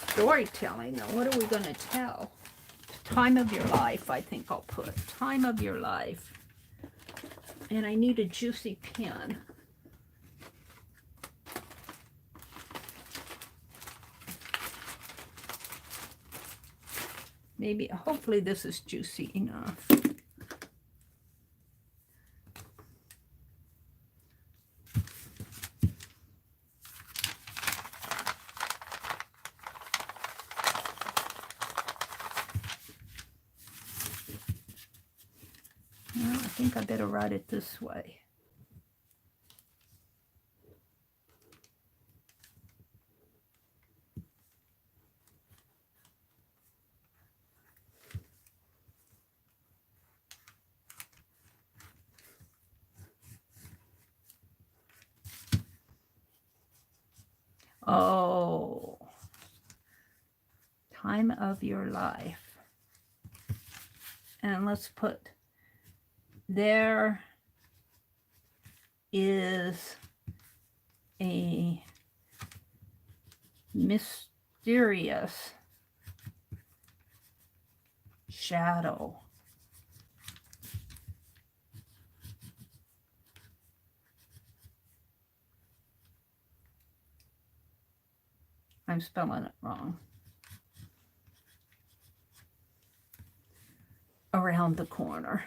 Storytelling, though. What are we going to tell? Time of your life, I think I'll put. Time of your life. And I need a juicy pen. Maybe, hopefully this is juicy enough. Well, I think I better write it this way. Oh, time of your life. And let's put, there is a mysterious shadow. I'm spelling it wrong. Around the corner.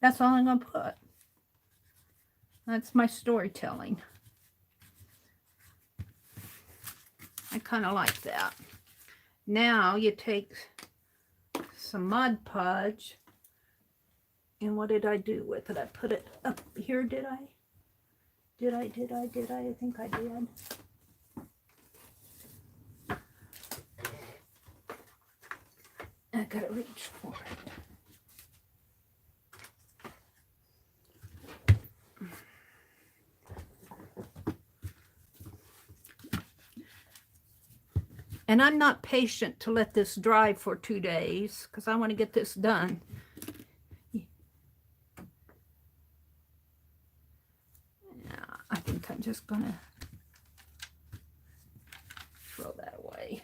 That's all I'm going to put. That's my storytelling. I kind of like that. Now you take some Mod Podge. And what did I do with it? I put it up here, did I? Did I? I think I did. I gotta reach for it. And I'm not patient to let this dry for 2 days because I want to get this done. I think I'm just gonna throw that away.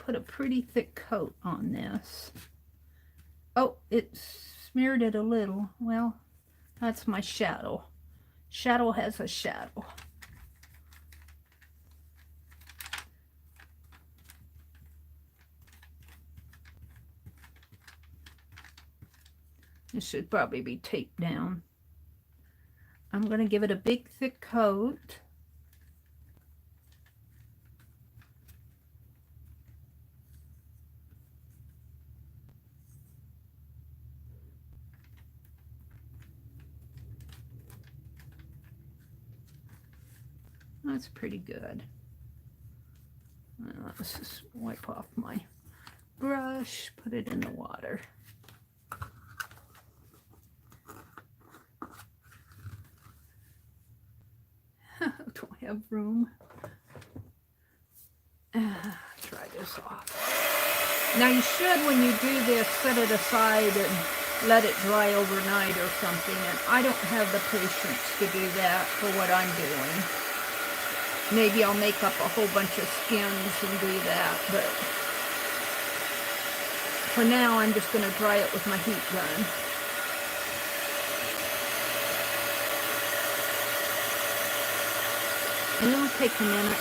put a pretty thick coat on this. Oh, it smeared it a little. Well, that's my shadow. Shadow has a shadow. This should probably be taped down. I'm going to give it a big thick coat. That's pretty good. Let's just wipe off my brush, put it in the water. Do I have room? Try this off. Now you should, when you do this, set it aside and let it dry overnight or something. And I don't have the patience to do that for what I'm doing. Maybe I'll make up a whole bunch of skins and do that, but for now I'm just going to dry it with my heat gun. And it'll take a minute.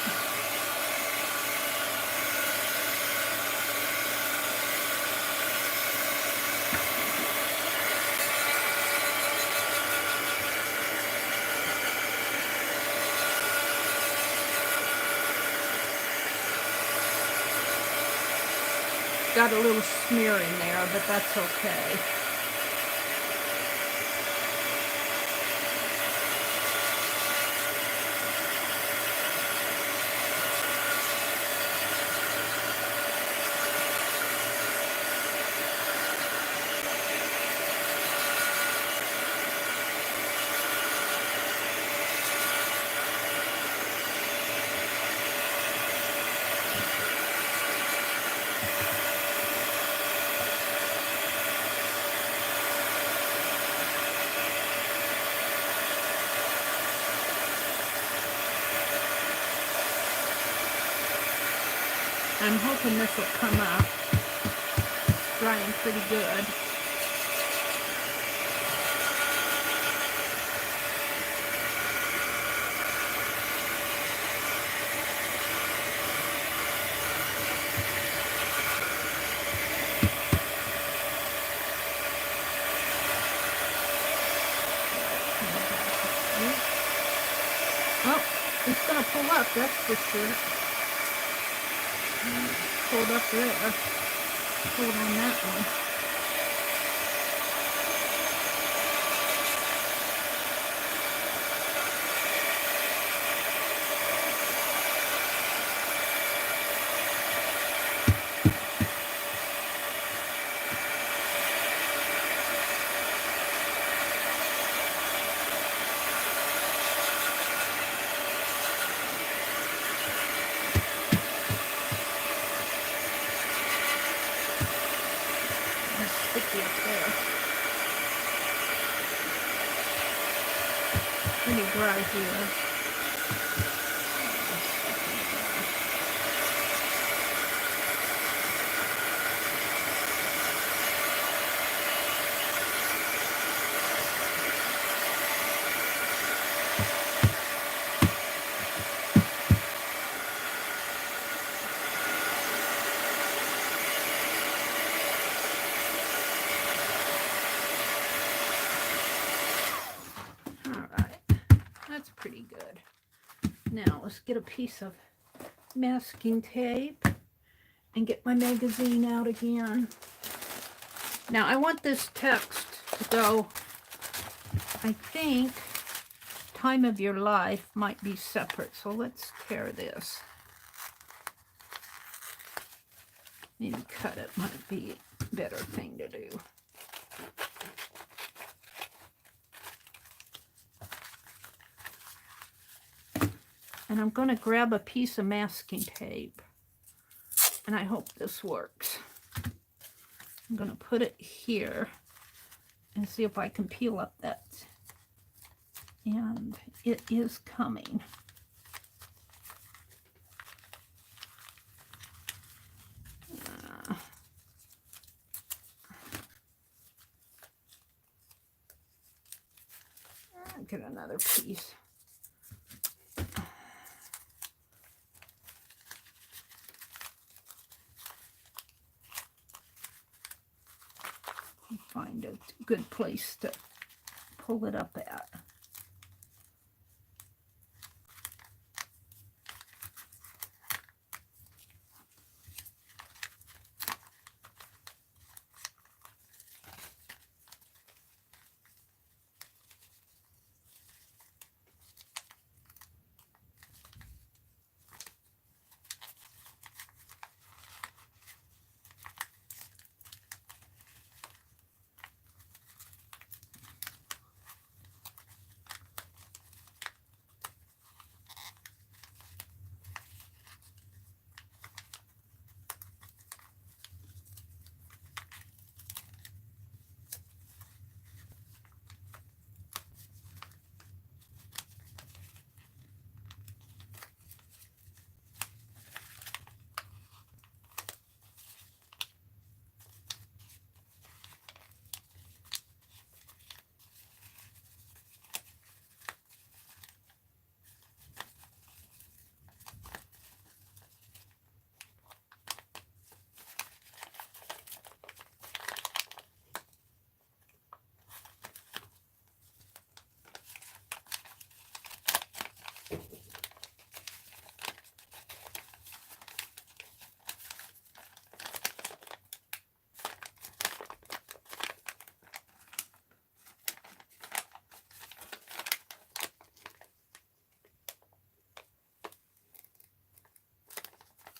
Got a little smear in there, but that's okay. I'm hoping this will come up. Drying pretty good. Oh, it's gonna pull up, that's for sure. Pulled up there. Hold on that one. Sticky up there. Pretty dry here. Pretty good. Now let's get a piece of masking tape and get my magazine out again. Now I want this text to go, I think time of your life might be separate, so let's tear this. Maybe cut it might be a better thing to do. And I'm going to grab a piece of masking tape, and I hope this works. I'm going to put it here and see if I can peel up that. And it is coming. get another piece. Find a good place to pull it up at.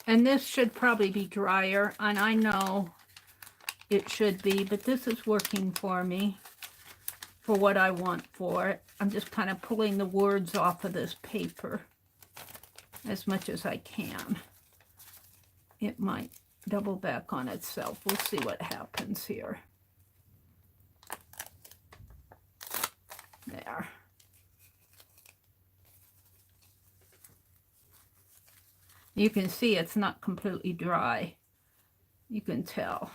And this should probably be drier, and I know it should be, but this is working for me for what I want for it. I'm just kind of pulling the words off of this paper as much as I can. It might double back on itself. We'll see what happens here. There. You can see it's not completely dry. You can tell.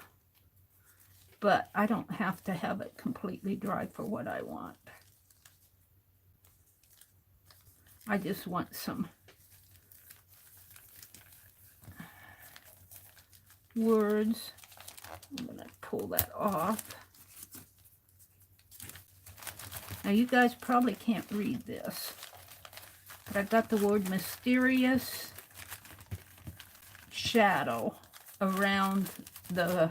But I don't have to have it completely dry for what I want. I just want some words. I'm going to pull that off. Now you guys probably can't read this, but I've got the word mysterious shadow around the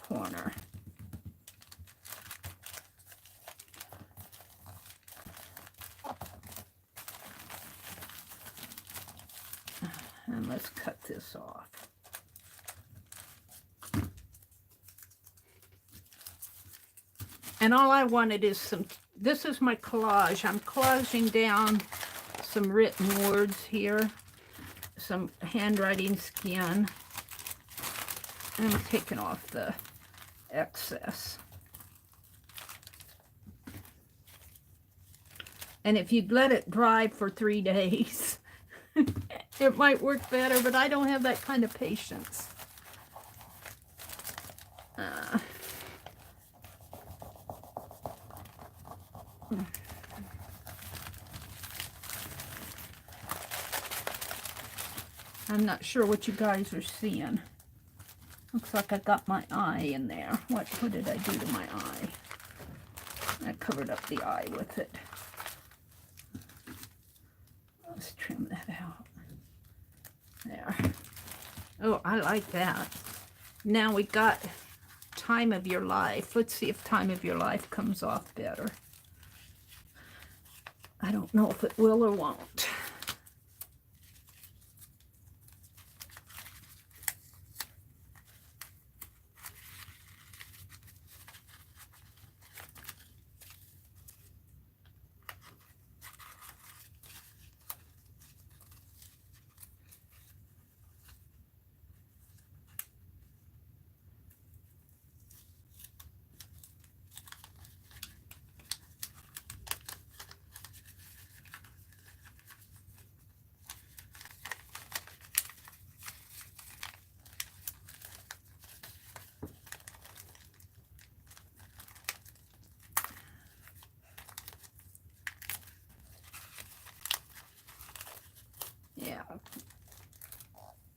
corner. And let's cut this off. And all I wanted is some, this is my collage. I'm collaging down some written words here, some handwriting skin. And I'm taking off the excess. And if you'd let it dry for 3 days, it might work better, but I don't have that kind of patience. I'm not sure what you guys are seeing. Looks like I got my eye in there. What did I do to my eye? I covered up the eye with it. Let's trim that out. There. Oh, I like that. Now we got time of your life. Let's see if time of your life comes off better. I don't know if it will or won't.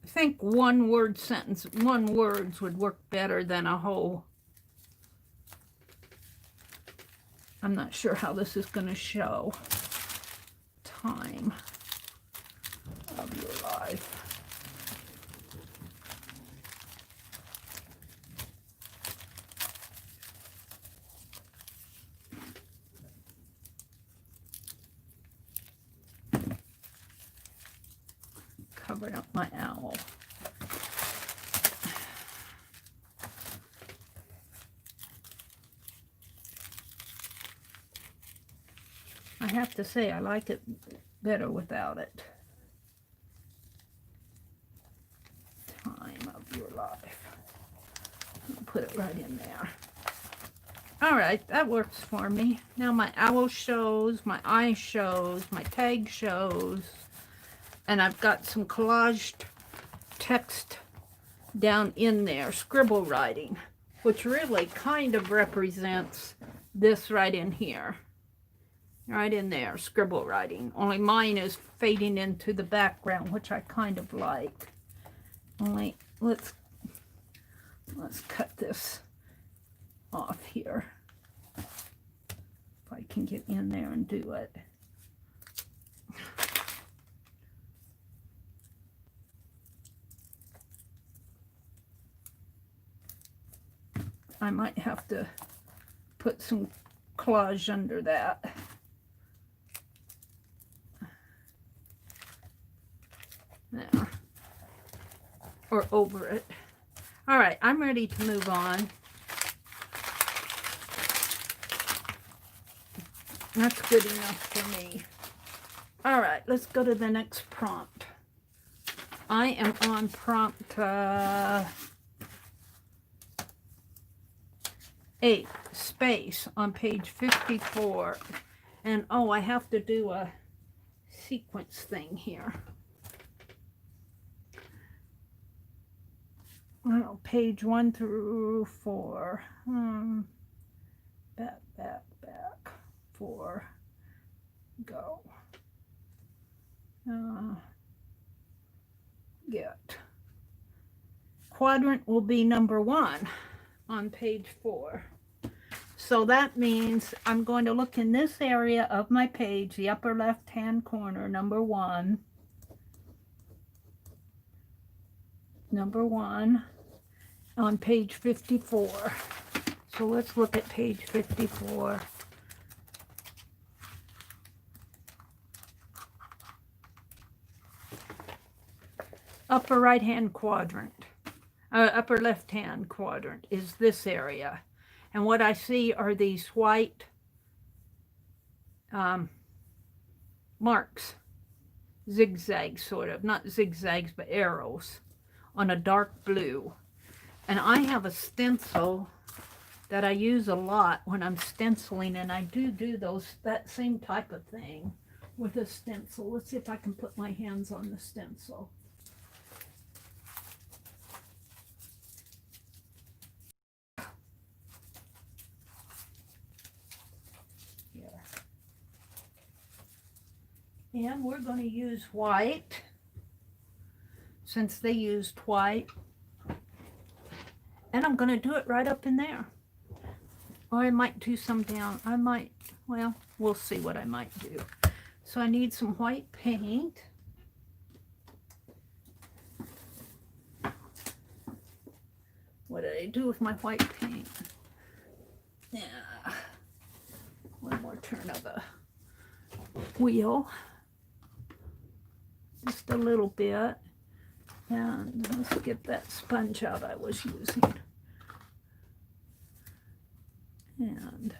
I think one word sentence, one words would work better than a whole. I'm not sure how this is going to show. Time of your life. Covering up my owl. I have to say I like it better without it. Time of your life. I'll put it right in there. All right, that works for me. Now my owl shows, my eye shows, my tag shows. And I've got some collaged text down in there, scribble writing, which really kind of represents this right in here. Right in there, scribble writing. Only mine is fading into the background, which I kind of like. Only, let's cut this off here. If I can get in there and do it. I might have to put some collage under that. There. Or over it. All right, I'm ready to move on. That's good enough for me. All right, let's go to the next prompt. I am on prompt 8, space, on page 54. And oh, I have to do a sequence thing here. Oh, page 1 through 4. Back, 4. Go. Get. Quadrant will be number 1 on page 4. So that means I'm going to look in this area of my page, the upper left-hand corner, number 1. Number 1 on page 54. So let's look at page 54. Upper right-hand quadrant, upper left-hand quadrant is this area. And what I see are these white marks, zigzags sort of, not zigzags, but arrows on a dark blue. And I have a stencil that I use a lot when I'm stenciling, and I do that same type of thing with a stencil. Let's see if I can put my hands on the stencil. And we're going to use white, since they used white. And I'm going to do it right up in there. Or I might do some down. Well, we'll see what I might do. So I need some white paint. What did I do with my white paint? Yeah. One more turn of the wheel. Just a little bit. And let's get that sponge out I was using. And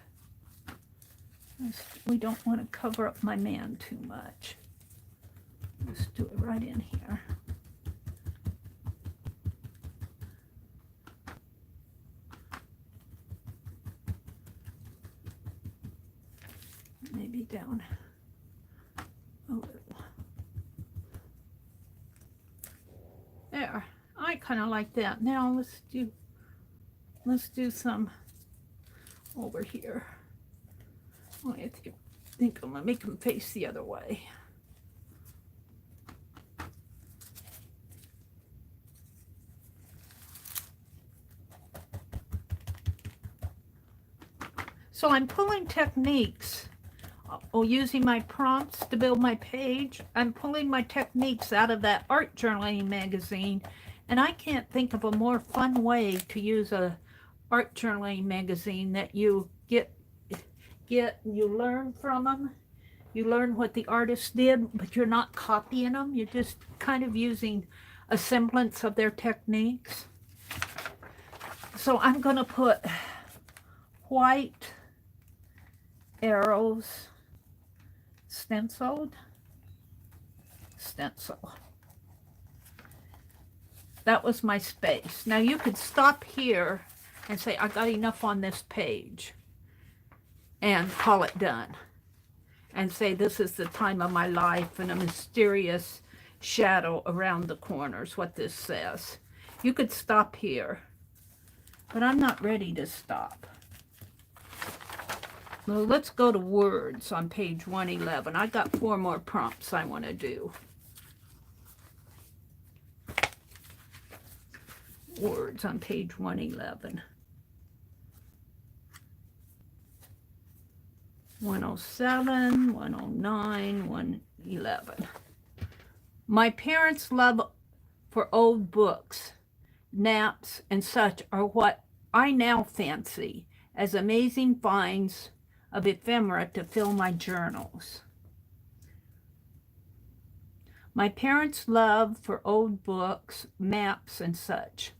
we don't want to cover up my man too much. Let's do it right in here. Maybe down a little. There, I kind of like that. Now let's do some over here. I think I'm gonna make them face the other way. So I'm pulling techniques, using my prompts to build my page. I'm pulling my techniques out of that art journaling magazine, and I can't think of a more fun way to use a art journaling magazine that you get you learn from them. You learn what the artist did, but you're not copying them. You're just kind of using a semblance of their techniques. So I'm going to put white arrows, stencil. That was my space. Now you could stop here and say, I got enough on this page, and call it done. And say, this is the time of my life and a mysterious shadow around the corners, what this says. You could stop here, but I'm not ready to stop. Well, let's go to words on page 111. I got 4 more prompts I want to do. Words on page 111. 107, 109, 111. My parents' love for old books, naps, and such are what I now fancy as amazing finds of ephemera to fill my journals. My parents' love for old books, maps, and such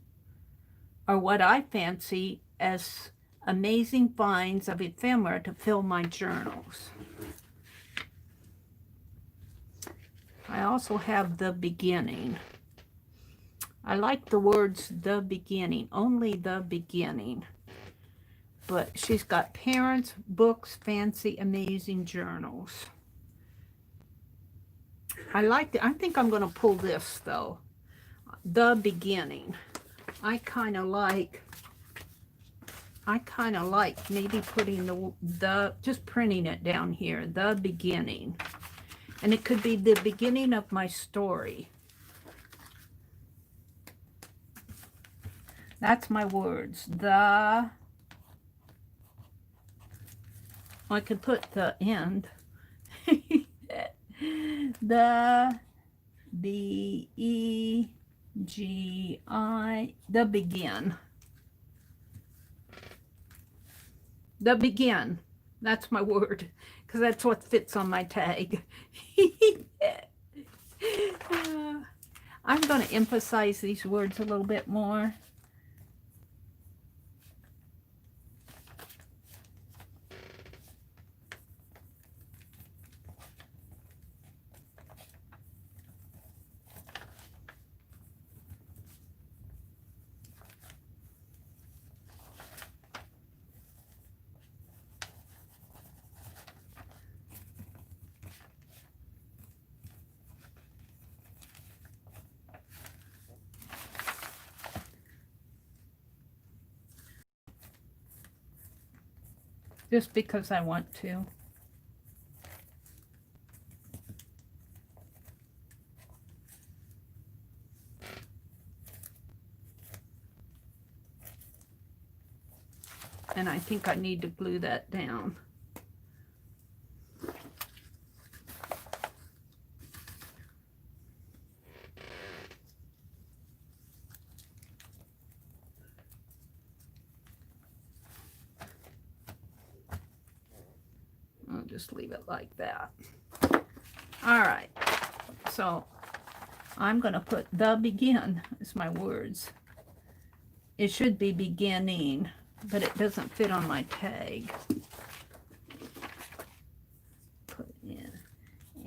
are what I fancy as amazing finds of ephemera to fill my journals. I also have the beginning. I like the words the beginning, only the beginning. But she's got parents, books, fancy, amazing journals. I like it. I think I'm going to pull this though. The beginning. I kind of like maybe putting the just printing it down here, the beginning. And it could be the beginning of my story. That's my words. I could put the end. The B-E-G-I, the begin. The begin. That's my word, because that's what fits on my tag. I'm going to emphasize these words a little bit more. Just because I want to. And I think I need to glue that down. I'll just leave it like that. All right. So I'm going to put the begin as my words. It should be beginning, but it doesn't fit on my tag. Put in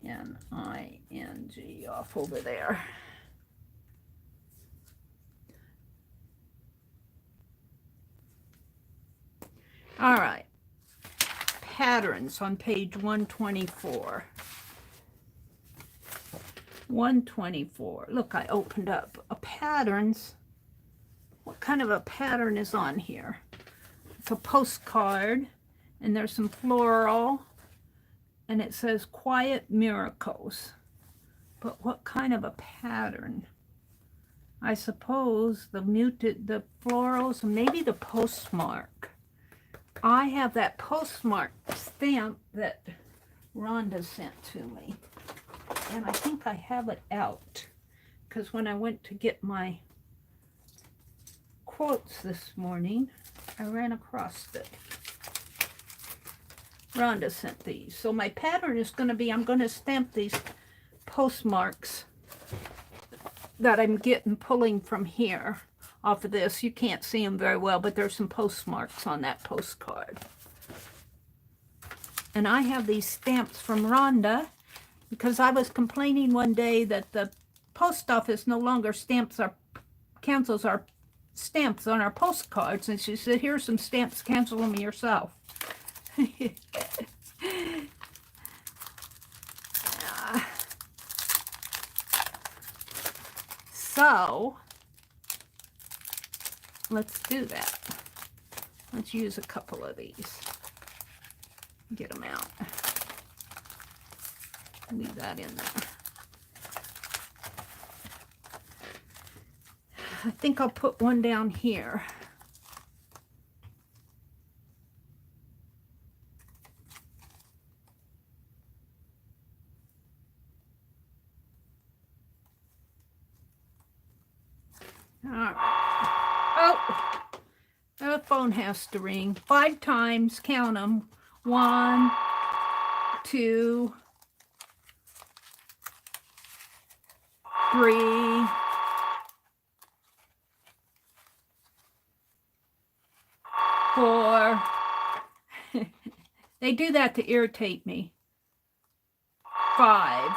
N-I-N-G off over there. All right. Patterns on page 124. 124. Look, I opened up a patterns. What kind of a pattern is on here? It's a postcard, and there's some floral, and it says quiet miracles. But what kind of a pattern? I suppose the florals, maybe the postmark. I have that postmark stamp that Rhonda sent to me. And I think I have it out. Because when I went to get my quotes this morning, I ran across it. Rhonda sent these. So my pattern is going to be, I'm going to stamp these postmarks that I'm pulling from here off of this. You can't see them very well, but there's some postmarks on that postcard. And I have these stamps from Rhonda because I was complaining one day that the post office no longer cancels our stamps on our postcards. And she said, here's some stamps, cancel them yourself. So, let's do that. Let's use a couple of these. Get them out. Leave that in there. I think I'll put one down here. All right. Oh, the phone has to ring 5 times. Count them. 1, 2, 3, 4. They do that to irritate me. 5.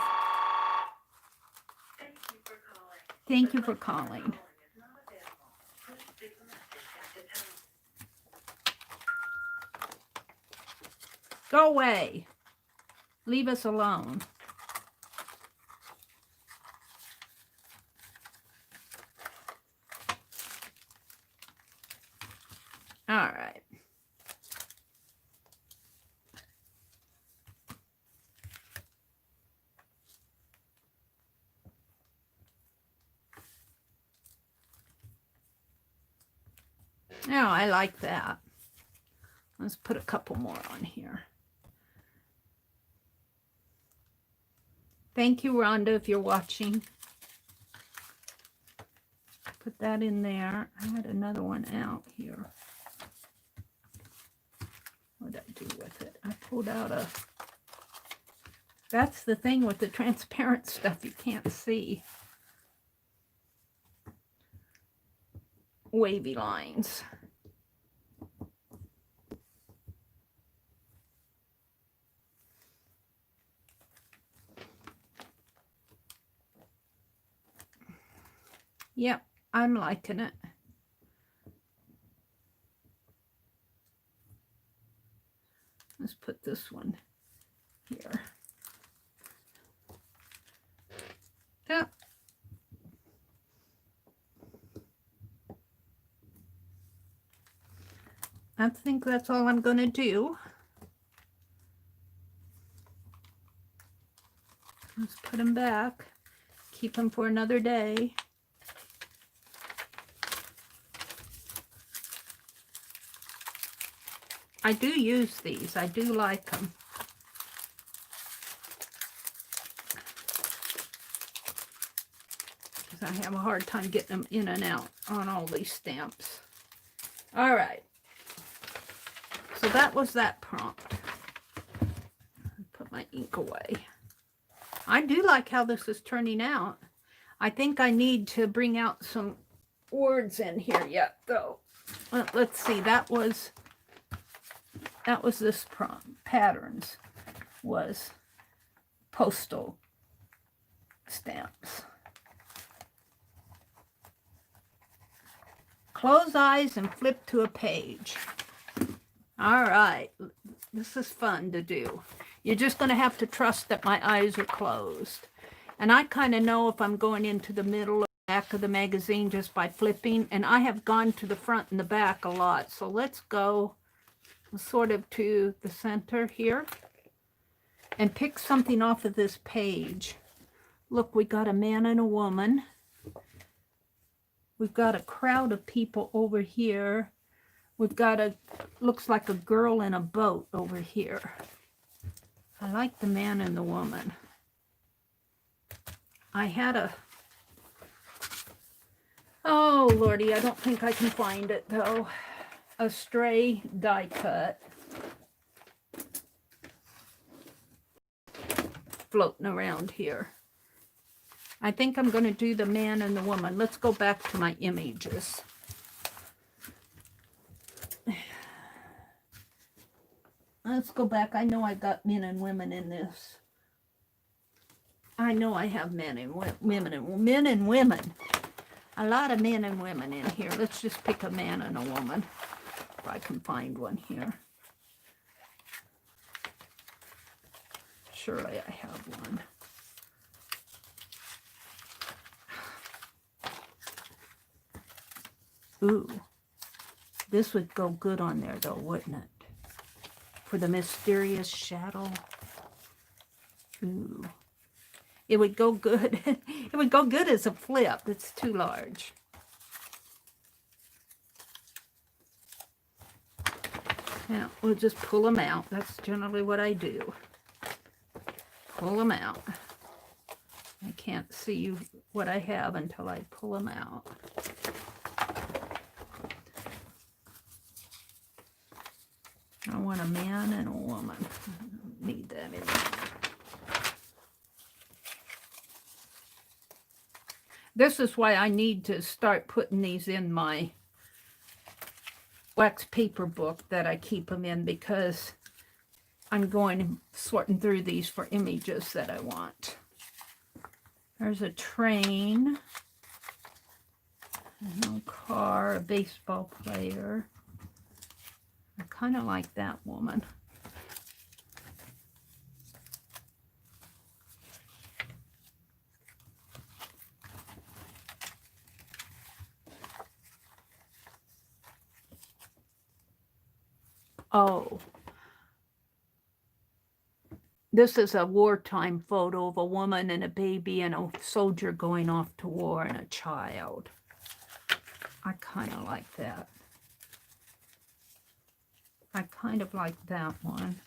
Thank you for calling. Go away. Leave us alone. All right. Now I like that. Let's put a couple more on here. Thank you, Rhonda, if you're watching. Put that in there. I had another one out here. What did I do with it? I pulled out a... That's the thing with the transparent stuff, you can't see. Wavy lines. Yep, I'm liking it. Let's put this one here. Yep. I think that's all I'm going to do. Let's put them back. Keep them for another day. I do use these. I do like them. Because I have a hard time getting them in and out on all these stamps. All right. So that was that prompt. Put my ink away. I do like how this is turning out. I think I need to bring out some words in here yet, though. Let's see. That was this prompt. Patterns was postal stamps. Close eyes and flip to a page. All right. This is fun to do. You're just going to have to trust that my eyes are closed. And I kind of know if I'm going into the middle or back of the magazine just by flipping. And I have gone to the front and the back a lot. So let's go sort of to the center here and pick something off of this page. Look, we got a man and a woman. We've got a crowd of people over here. We've got a, looks like a girl in a boat over here. I like the man and the woman. I had a, oh lordy, I don't think I can find it though. A stray die cut floating around here. I think I'm going to do the man and the woman. Let's go back to my images. Let's go back. I know I got men and women in this. I know I have men and women. A lot of men and women in here. Let's just pick a man and a woman. If I can find one here. Surely I have one. Ooh. This would go good on there though, wouldn't it? For the mysterious shadow. Ooh. It would go good. It would go good as a flip. It's too large. Now, we'll just pull them out. That's generally what I do. Pull them out. I can't see what I have until I pull them out. I want a man and a woman. I don't need that in there. This is why I need to start putting these in my wax paper book that I keep them in, because I'm going sorting through these for images that I want. There's a train, a car, a baseball player. I kind of like that woman. Oh, this is a wartime photo of a woman and a baby and a soldier going off to war and a child. I kind of like that. I kind of like that one.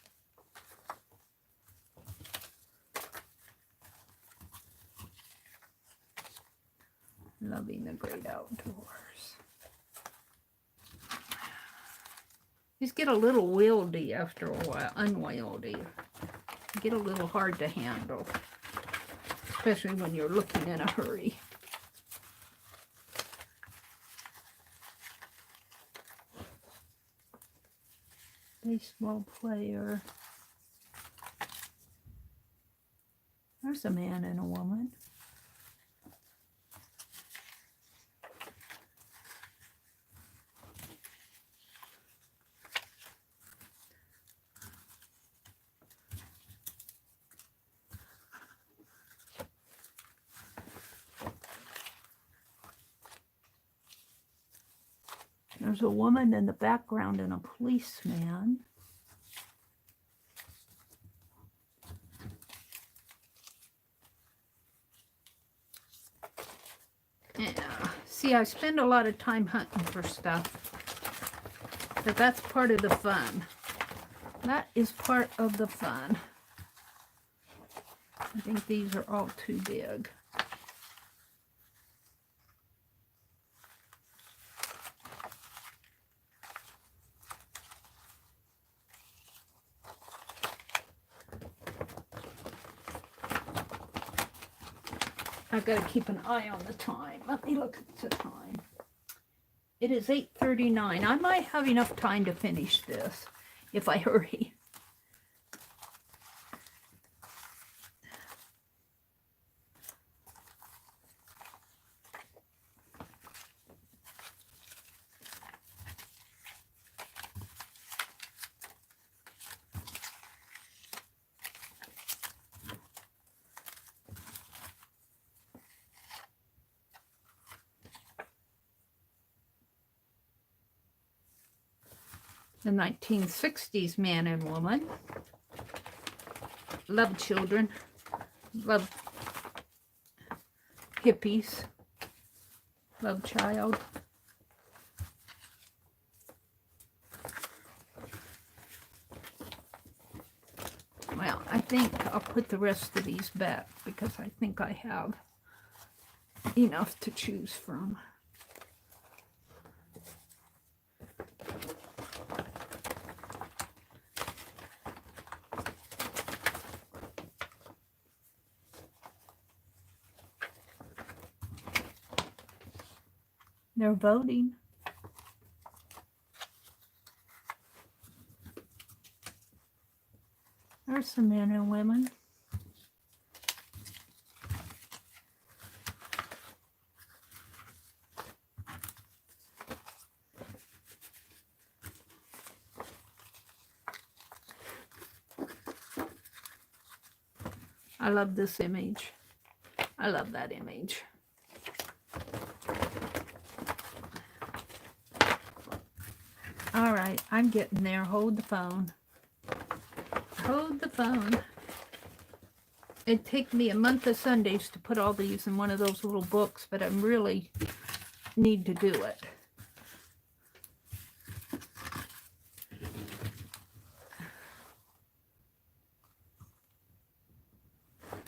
Loving the great outdoors. These get a little wieldy after a while, unwieldy. Get a little hard to handle, especially when you're looking in a hurry. Baseball player. There's a man and a woman. There's a woman in the background and a policeman. Yeah. See, I spend a lot of time hunting for stuff, but that's part of the fun. That is part of the fun. I think these are all too big. I've got to keep an eye on the time. Let me look at the time. It is 8:39. I might have enough time to finish this if I hurry. The 1960s man and woman. Love children. Love hippies. Love child. I think I'll put the rest of these back because I think I have enough to choose from. They're voting. There's some men and women. I love this image. I love that image. All right, I'm getting there. Hold the phone. Hold the phone. It'd take me a month of Sundays to put all these in one of those little books, but I really need to do it.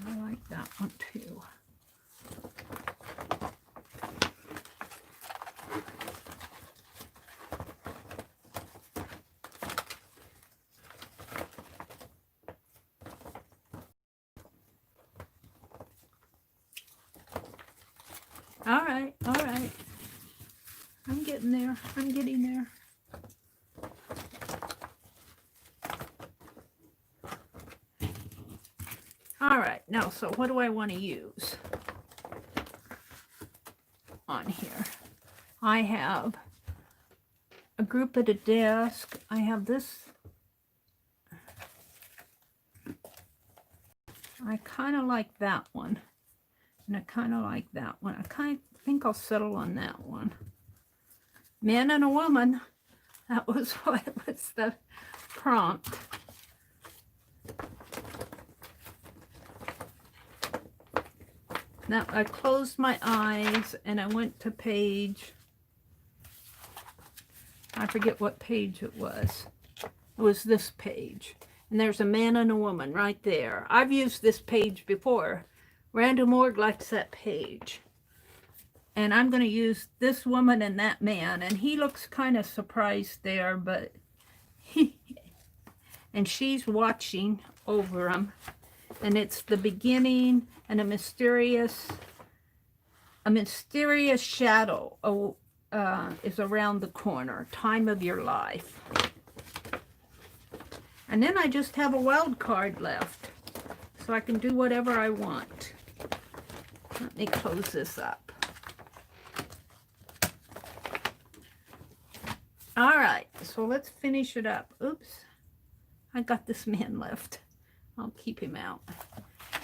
I like that one too. All right, all right. I'm getting there. I'm getting there. All right, now, so what do I want to use on here? I have a group at a desk. I have this. I kind of like that one. And I kind of like that one. I think I'll settle on that one. Man and a woman. That was what was the prompt. Now I closed my eyes and I went to page. I forget what page it was. It was this page. And there's a man and a woman right there. I've used this page before. Random Org likes that page. And I'm going to use this woman and that man. And he looks kind of surprised there, but and she's watching over him. And it's the beginning and a mysterious shadow is around the corner. Time of your life. And then I just have a wild card left. So I can do whatever I want. Let me close this up. All right, so let's finish it up. Oops, I got this man left. I'll keep him out.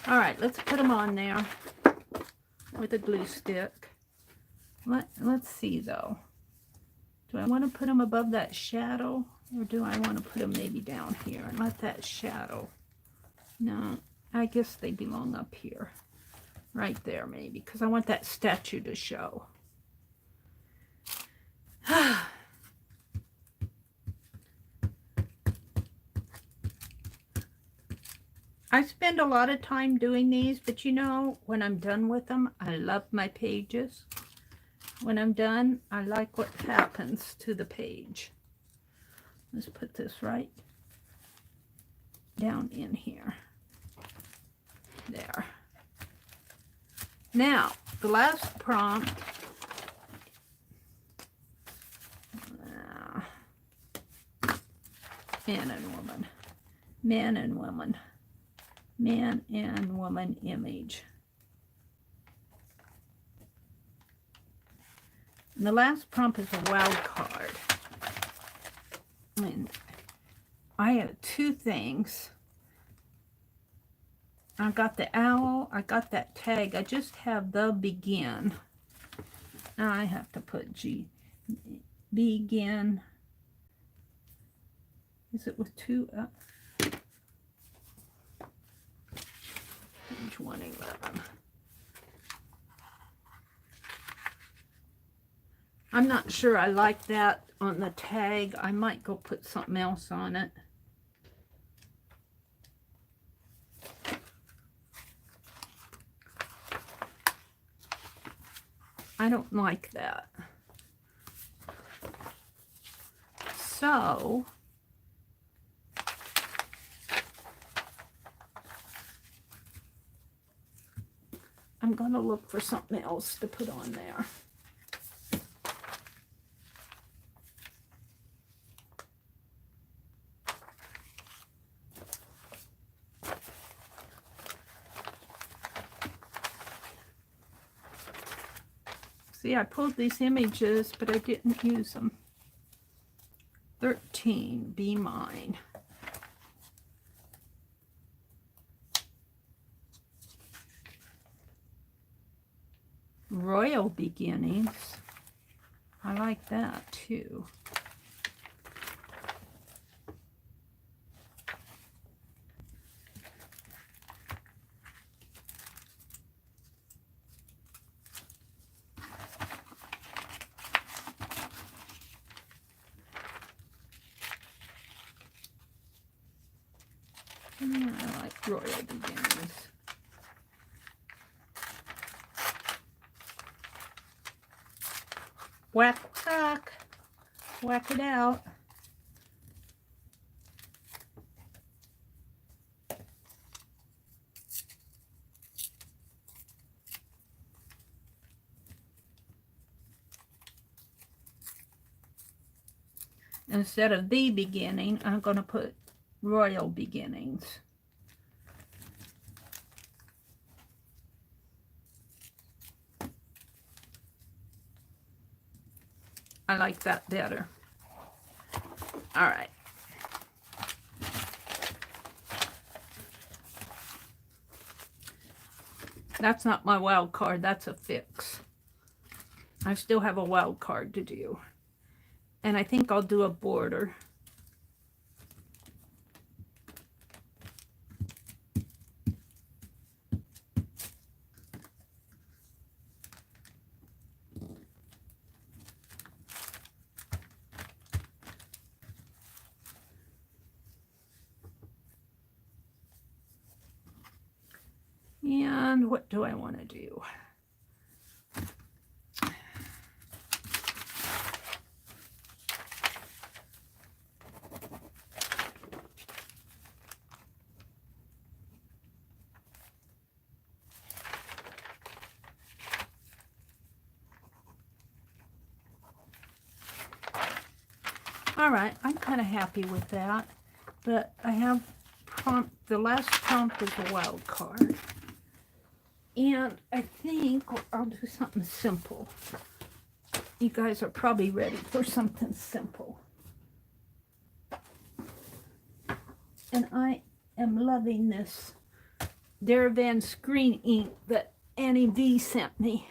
All right, let's put him on there with a glue stick. Let's see though. Do I want to put him above that shadow, or do I want to put him maybe down here and let that shadow? No, I guess they belong up here. Right there, maybe, because I want that statue to show. I spend a lot of time doing these, but you know, when I'm done with them, I love my pages. When I'm done, I like what happens to the page. Let's put this right down in here. There. Now, the last prompt, man and woman, man and woman, man and woman image. And the last prompt is a wild card. And I have two things. I got the owl, I got that tag. I just have the begin. Now I have to put G. Begin. Is it with two up? Page 111. I'm not sure I like that on the tag. I might go put something else on it. I don't like that. So I'm going to look for something else to put on there. See, I pulled these images, but I didn't use them. 13, Be Mine. Royal Beginnings. I like that too. I like Royal Beginnings. Whack, whack. Whack it out. Instead of the beginning, I'm going to put Royal Beginnings. I like that better. All right. That's not my wild card. That's a fix. I still have a wild card to do. And I think I'll do a border. And what do I want to do? All right, I'm kind of happy with that, but I have the last prompt is a wild card. And I think I'll do something simple. You guys are probably ready for something simple. And I am loving this Derivan screen ink that Annie V sent me.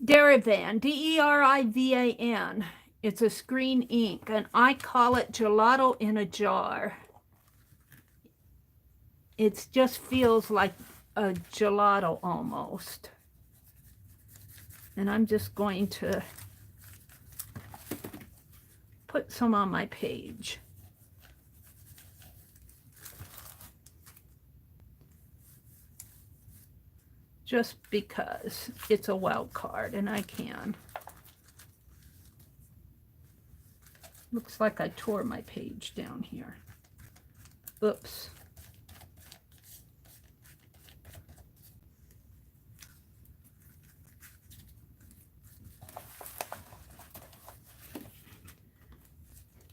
Derivan, D-E-R-I-V-A-N. It's a screen ink, and I call it gelato in a jar. It just feels like a gelato almost. And I'm just going to put some on my page. Just because it's a wild card and I can. Looks like I tore my page down here. Oops.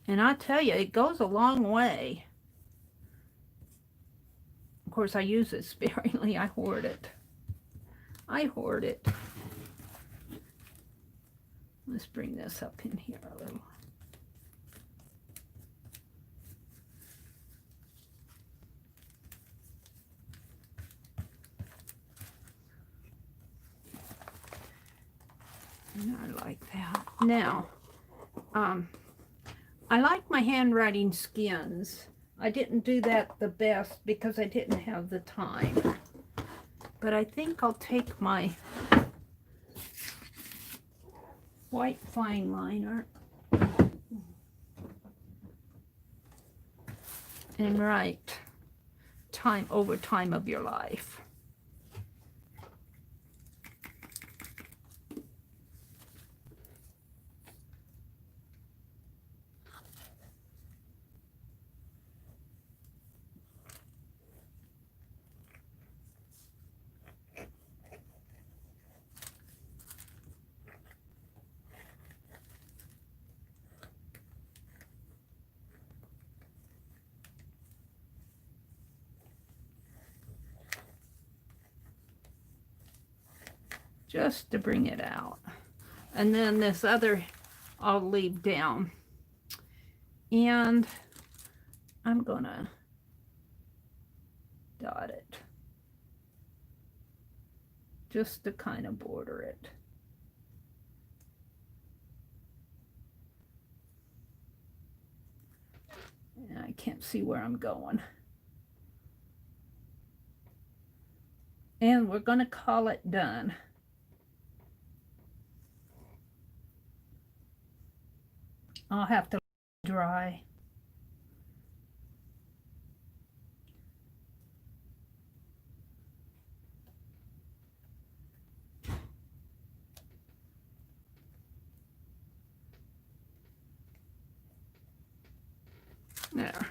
And I tell you, it goes a long way. Of course, I use it sparingly. I hoard it. I hoard it. Let's bring this up in here a little. And I like that. Now, I like my handwriting skins. I didn't do that the best because I didn't have the time. But I think I'll take my white fine liner and write time over time of your life. just to bring it out. And then this other I'll leave down. And I'm gonna dot it just to kind of border it. And I can't see where I'm going. And we're gonna call it done. I'll have to dry. There.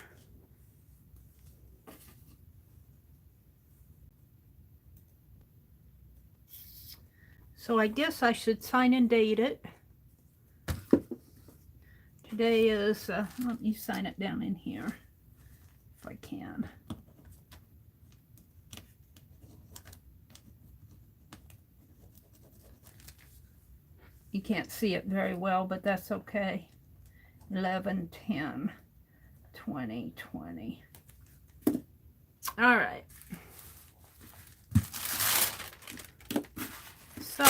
So I guess I should sign and date it. Today is, let me sign it down in here if I can. You can't see it very well, but that's okay. 11/10/2020. All right. So,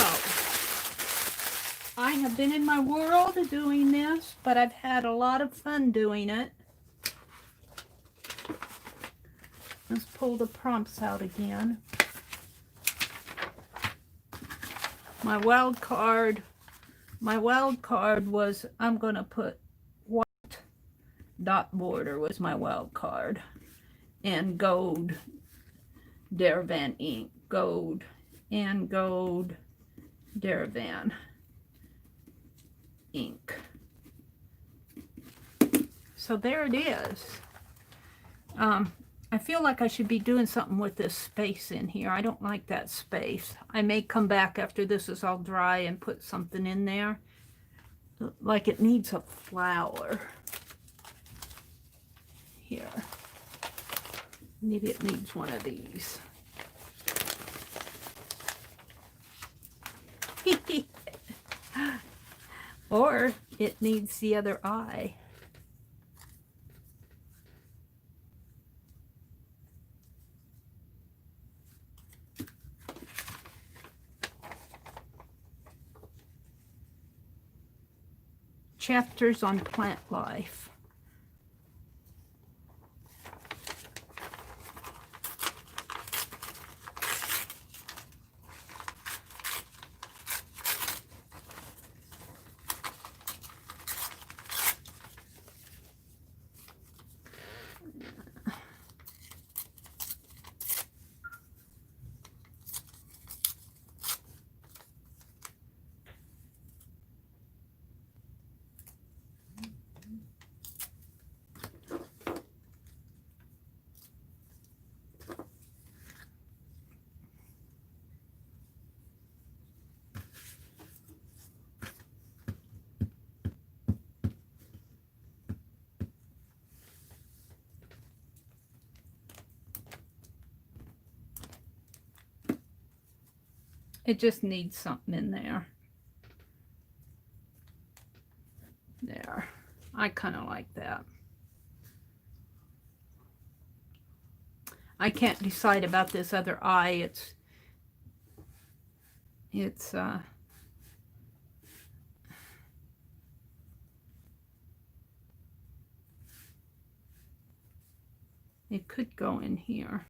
I have been in my world doing this, but I've had a lot of fun doing it. Let's pull the prompts out again. My wild card was, I'm going to put white dot border was my wild card. And gold Deravan ink. Gold and gold Deravan ink. So there it is. I feel like I should be doing something with this space in here. I don't like that space. I may come back after this is all dry and put something in there. Like it needs a flower. Here. Maybe it needs one of these. Or it needs the other eye. Chapters on plant life. It just needs something in there. There. I kind of like that. I can't decide about this other eye. It could go in here.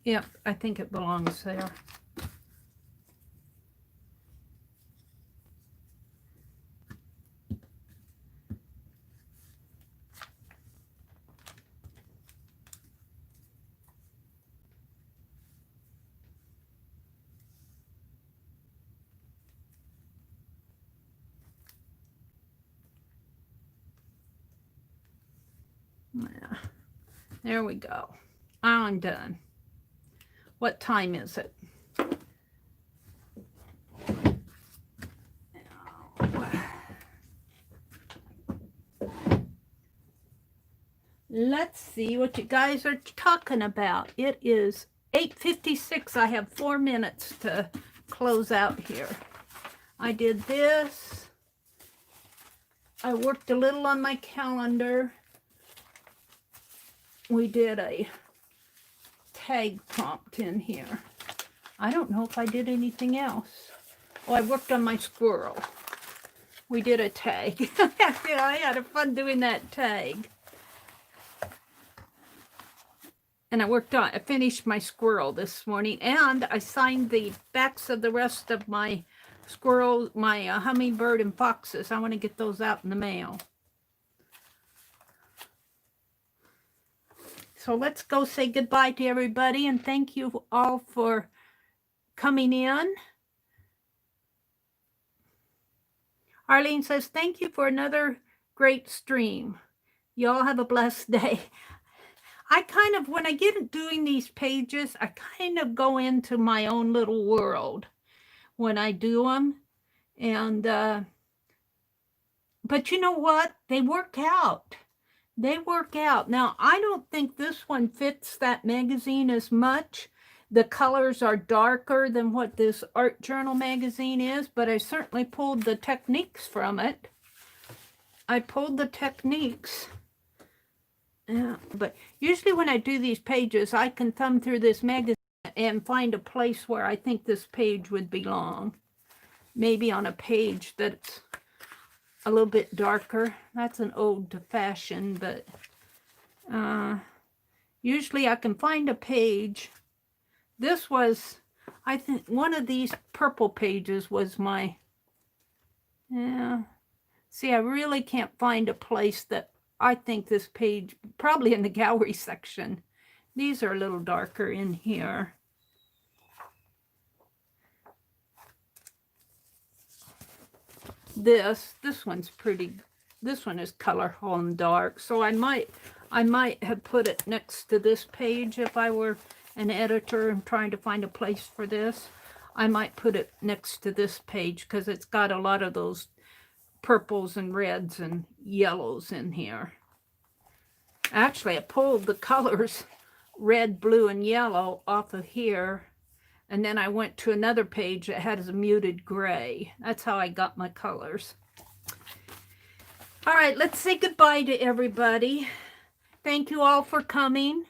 Yep, I think it belongs there. Yeah, there we go. I'm done. What time is it? Oh, Let's see what you guys are talking about. It is 8:56. I have 4 minutes to close out here. I did this. I worked a little on my calendar. We did a tag prompt in here. I don't know if I did anything else. Oh, I worked on my squirrel. We did a tag. I had fun doing that tag. And I finished my squirrel this morning, and I signed the backs of the rest of my squirrel, my hummingbird and foxes. I want to get those out in the mail. So let's go say goodbye to everybody, and thank you all for coming in. Arlene says, thank you for another great stream. You all have a blessed day. I kind of, when I get doing these pages, I kind of go into my own little world when I do them. And, but you know what? They work out. They work out. Now, I don't think this one fits that magazine as much. The colors are darker than what this art journal magazine is, but I certainly pulled the techniques from it. I pulled the techniques. Yeah, but usually when I do these pages, I can thumb through this magazine and find a place where I think this page would belong. Maybe on a page that's a little bit darker. That's an ode to fashion, but usually I can find a page. This was, I think, one of these purple pages was my, yeah. See, I really can't find a place that I think this page, probably in the gallery section. These are a little darker in here. This one's pretty, this one is colorful and dark. So I might have put it next to this page if I were an editor and trying to find a place for this. I might put it next to this page because it's got a lot of those purples and reds and yellows in here. Actually, I pulled the colors red, blue, and yellow off of here, and then I went to another page that has a muted gray. That's how I got my colors. All right, let's say goodbye to everybody. Thank you all for coming.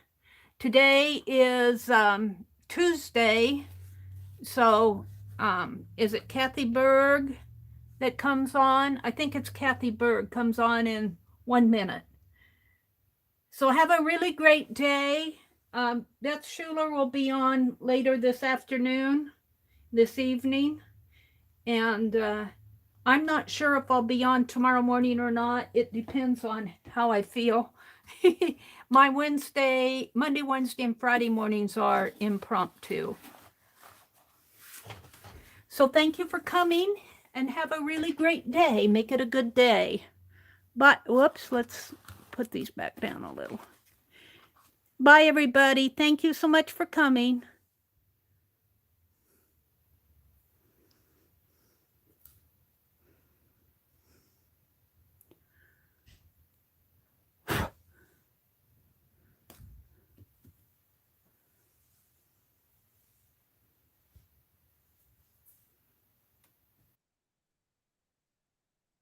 Today is Tuesday, so is it Kathy Berg that comes on? I think it's Kathy Berg comes on in 1 minute. So have a really great day. Beth Schuler will be on later this afternoon, this evening. And I'm not sure if I'll be on tomorrow morning or not. It depends on how I feel. My Monday, Wednesday, and Friday mornings are impromptu. So thank you for coming and have a really great day. Make it a good day. But, whoops, let's put these back down a little. Bye, everybody. Thank you so much for coming.